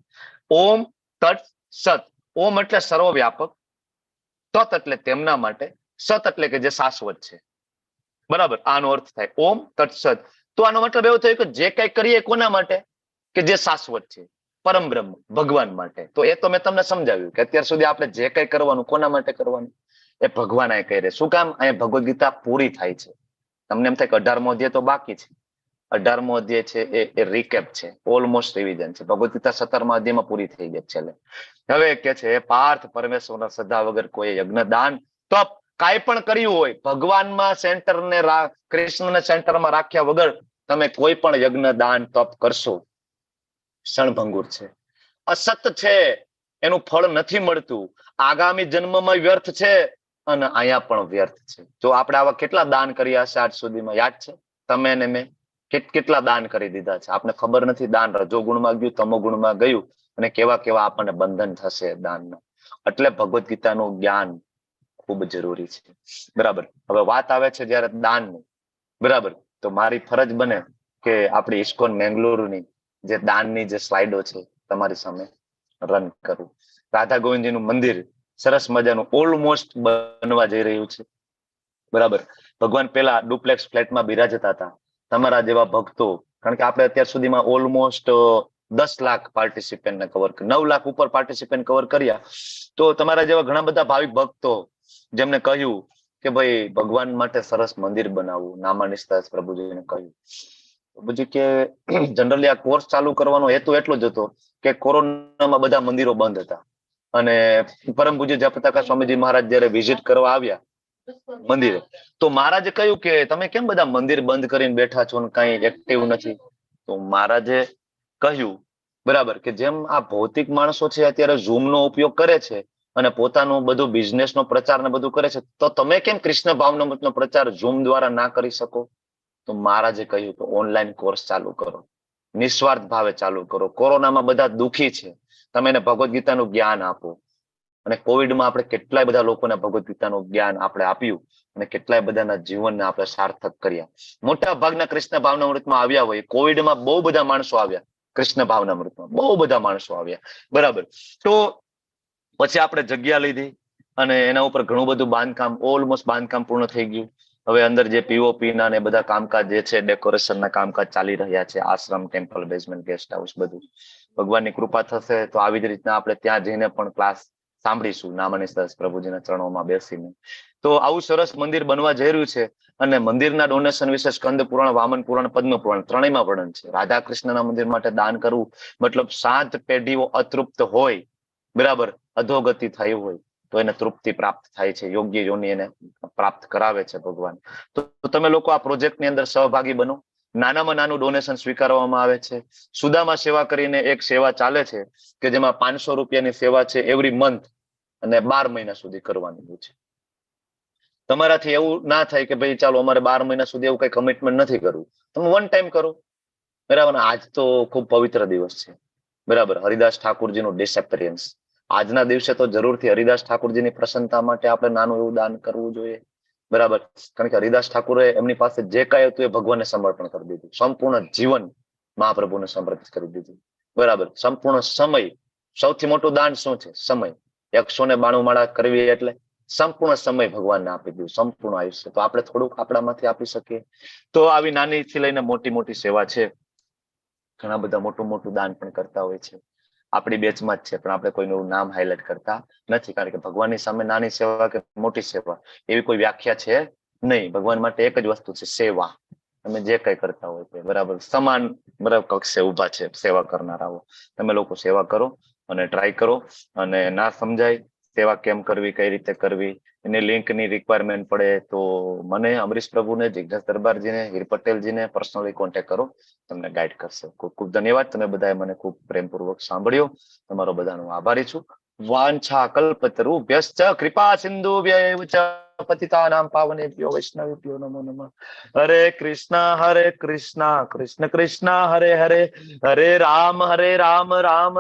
ઓમ તત્ સત. ઓમ એટલે સર્વવ્યાપક, તત એટલે તેમના માટે, સત એટલે કે જે શાશ્વત છે. બરાબર, આનો અર્થ થાય ઓમ તત્સત. તો આનો મતલબ એવો થયો કે જે કઈ કરીએ કોના માટે? કે જે શાશ્વત છે, પરમ બ્રહ્મ, ભગવાન માટે. તો એ તો મેં તમને સમજાવ્યું કે અત્યાર સુધી આપણે જે કઈ કરવાનું કોના માટે કરવાનું? એ ભગવાન આ કહી રહે. શું કામ? અહીંયા ભગવદ ગીતા પૂરી થાય છે. તમને એમ થાય કે 18મો અધ્યાય તો બાકી છે. 18મો અધ્યાય છે એ રીકેપ છે, ઓલમોસ્ટ રિવિઝન છે. ભગવદ ગીતા 17મા અધ્યાયમાં પૂરી થઈ ગઈ છે. હવે કે છે હે પાર્થ, પરમેશ્વરના સદા વગર કોઈ યજ્ઞ, દાન, તપ કાંઈ પણ કર્યું હોય, ભગવાનમાં સેન્ટરને કૃષ્ણને સેન્ટરમાં રાખ્યા વગર તમે કોઈ પણ યજ્ઞ, દાન, તપ કરશો, ક્ષણભંગુર છે, અસત છે, એનું ફળ નથી મળતું, આગામી જન્મમાં વ્યર્થ છે અને અહીંયા પણ વ્યર્થ છે. જો આપણે આવા કેટલા દાન કર્યા હશે આજ સુધીમાં, યાદ છે? તમે ને મેં કેટલા દાન કરી દીધા છે આપણે ખબર નથી. દાન રજો ગુણમાં ગયું, તમો ગુણમાં ગયું, અને કેવા કેવા આપણને બંધન થશે દાનના. એટલે ભગવદ ગીતાનું જ્ઞાન ખૂબ જરૂરી છે. બરાબર. હવે વાત આવે છે જયારે દાનની, બરાબર, તો મારી ફરજ બને કે આપણી ઇસ્કોન મેંગલુરુની જે દાનની જે સ્લાઇડો છે તમારી સામે રન કરું. રાધા ગોવિંદજીનું મંદિર સરસ મજાનું ઓલમોસ્ટ બનવા જઈ રહ્યું છે. બરાબર. ભગવાન પેલા ડુપ્લેક્સ ફ્લેટમાં બિરાજતા હતા. તમારા જેવા ભક્તો, કારણ કે આપણે અત્યાર સુધીમાં ઓલમોસ્ટ 10 લાખ પાર્ટિસિપેન્ટને કવર, 9 લાખ ઉપર પાર્ટિસિપેન્ટ કવર કર્યા. તો તમારા જેવા ઘણા બધા ભાવિક ભક્તો જેમને કહ્યું કે ભાઈ ભગવાન માટે સરસ મંદિર બનાવવું, નામાનિષ્ઠા પ્રભુજીને કહ્યું. પ્રભુજી કે જનરલી આ કોર્સ ચાલુ કરવાનો હેતુ એટલો જ હતો કે કોરોનામાં બધા મંદિરો બંધ હતા અને પરમ પૂજ્ય જયપ્રકાશ સ્વામીજી મહારાજ જયારે વિઝિટ કરવા આવ્યા મંદિરે, તો મહારાજે કહ્યું કે તમે કેમ બધા મંદિર બંધ કરીને બેઠા છો ને કઈ એક્ટિવ નથી? તો મહારાજે કહ્યું, બરાબર, કે જેમ આ ભૌતિક માણસો છે અત્યારે ઝૂમ નો ઉપયોગ કરે છે અને પોતાનું બધું બિઝનેસ નો પ્રચાર ને બધું કરે છે, તો તમે કેમ કૃષ્ણ ભાવનામૃતનો પ્રચાર ઝૂમ દ્વારા ના કરી શકો? તો મહારાજે કહ્યું કે ઓનલાઈન કોર્સ ચાલુ કરો, નિસ્વાર્થ ભાવે ચાલુ કરો. કોરોનામાં બધા દુઃખી છે, તમે એને ભગવદ ગીતાનું જ્ઞાન આપો. અને કોવિડમાં આપણે કેટલાય બધા લોકોને ભગવદ ગીતાનું જ્ઞાન આપણે આપ્યું અને કેટલાય બધાના જીવનને આપણે સાર્થક કર્યા. મોટા ભાગના કૃષ્ણ ભાવનામૃતમાં આવ્યા હોય, કોવિડમાં બહુ બધા માણસો આવ્યા કૃષ્ણ ભાવનામૃતમાં, બહુ બધા માણસો આવ્યા. બરાબર. તો પછી આપણે જગ્યા લીધી અને એના ઉપર ઘણું બધું બાંધકામ, ઓલમોસ્ટ બાંધકામ પૂર્ણ થઈ ગયું. હવે અંદર જે પીઓપી ના ને બધા કામકાજ જે છે, ડેકોરેશન ના કામકાજ ચાલી રહ્યા છે. આશ્રમ, ટેમ્પલ, બેઝમેન્ટ, ગેસ્ટ હાઉસ બધું. ભગવાનની કૃપા થશે તો આવી જ રીતના આપણે ત્યાં જઈને પણ ક્લાસ સાંભળીશું, નામાનિષ્ઠા પ્રભુજીના ચરણોમાં બેસીને. તો આવું સરસ મંદિર બનવા જઈ રહ્યું છે. અને મંદિરના ડોનેશન વિશે સ્કંદ પુરાણ, વામન પુરાણ, પદ્મ પુરાણ ત્રણેયમાં વર્ણન છે. રાધા કૃષ્ણના મંદિર માટે દાન કરવું મતલબ 7 પેઢીઓ અતૃપ્ત હોય, બરાબર, અધોગતિ થઈ હોય તો એને તૃપ્તિ પ્રાપ્ત થાય છે, યોગ્ય યોનિ એને પ્રાપ્ત કરાવે છે ભગવાન. તો તમે લોકો આ પ્રોજેક્ટની અંદર સહભાગી બનો. નાનામાં નાનું ડોનેશન સ્વીકારવામાં આવે છે. સુદામા સેવા કરીને એક સેવા ચાલે છે કે જેમાં 500 રૂપિયાની સેવા છે એવરી મંથ અને 12 મહિના સુધી કરવાની છે. તમારાથી એવું ના થાય કે ભાઈ ચાલો અમારે 12 મહિના સુધી એવું કઈ કમિટમેન્ટ નથી કરવું, તમે વન ટાઈમ કરો. બરાબર. આજ તો ખૂબ પવિત્ર દિવસ છે. બરાબર. હરિદાસ ઠાકોરજીનું ડિસએપેરિયન્સ. આજના દિવસે તો જરૂરથી હરિદાસ ઠાકોરજીની પ્રસન્નતા માટે આપણે નાનું એવું દાન કરવું જોઈએ. બરાબર. કારણ કે હરિદાસ ઠાકોરે એમની પાસે જે કાંઈ હતું એ ભગવાનને સમર્પણ કરી દીધું. સંપૂર્ણ જીવન મહાપ્રભુને સમર્પિત કરી દીધું. બરાબર. સંપૂર્ણ સમય. સૌથી મોટું દાન શું છે? સમય. 192 માળા કરવી એટલે સંપૂર્ણ સમય ભગવાનને આપી દીધું, સંપૂર્ણ આયુષ્ય. તો આપણે થોડુંક આપણામાંથી આપી શકીએ. તો આવી નાનીથી લઈને મોટી મોટી સેવા છે. ઘણા બધા મોટું મોટું દાન પણ કરતા હોય છે. આપણી બેચમાં જ છે, પણ આપણે કોઈનું નામ હાઇલાઇટ કરતા નથી. કારણ કે ભગવાનની સામે નાની સેવા કે મોટી સેવા એવી કોઈ વ્યાખ્યા છે નહીં. ભગવાન માટે એક જ વસ્તુ છે, સેવા. તમે જે કઈ કરતા હોય તે બરાબર સમાન બરાબર કક્ષે ઉભા છે સેવા કરનારાઓ. તમે લોકો સેવા કરો અને ટ્રાય કરો. અને ના સમજાય સેવા કેમ કરવી, કઈ રીતે કરવી, એની લિંકની રિક્વાયરમેન્ટ પડે તો મને, અમરીશ પ્રભુને, જિજ્ઞાસ દરબારજીને, હીર પટેલજીને પર્સનલી કોન્ટેક્ટ કરો. તમને ગાઈડ કરશે. ખૂબ ખૂબ ધન્યવાદ. તમે બધાએ મને ખૂબ પ્રેમપૂર્વક સાંભળ્યો. તમારો બધાનો આભારી છું. વાંછા કલ્પતરુભ્યશ્ચ કૃપા સિંધુભ્યૈવ ચ પતિતાનાં પાવનેભ્યો વૈષ્ણવેભ્યો નમો નમઃ. હરે કૃષ્ણ કૃષ્ણ કૃષ્ણ હરે હરે, હરે રામ રામ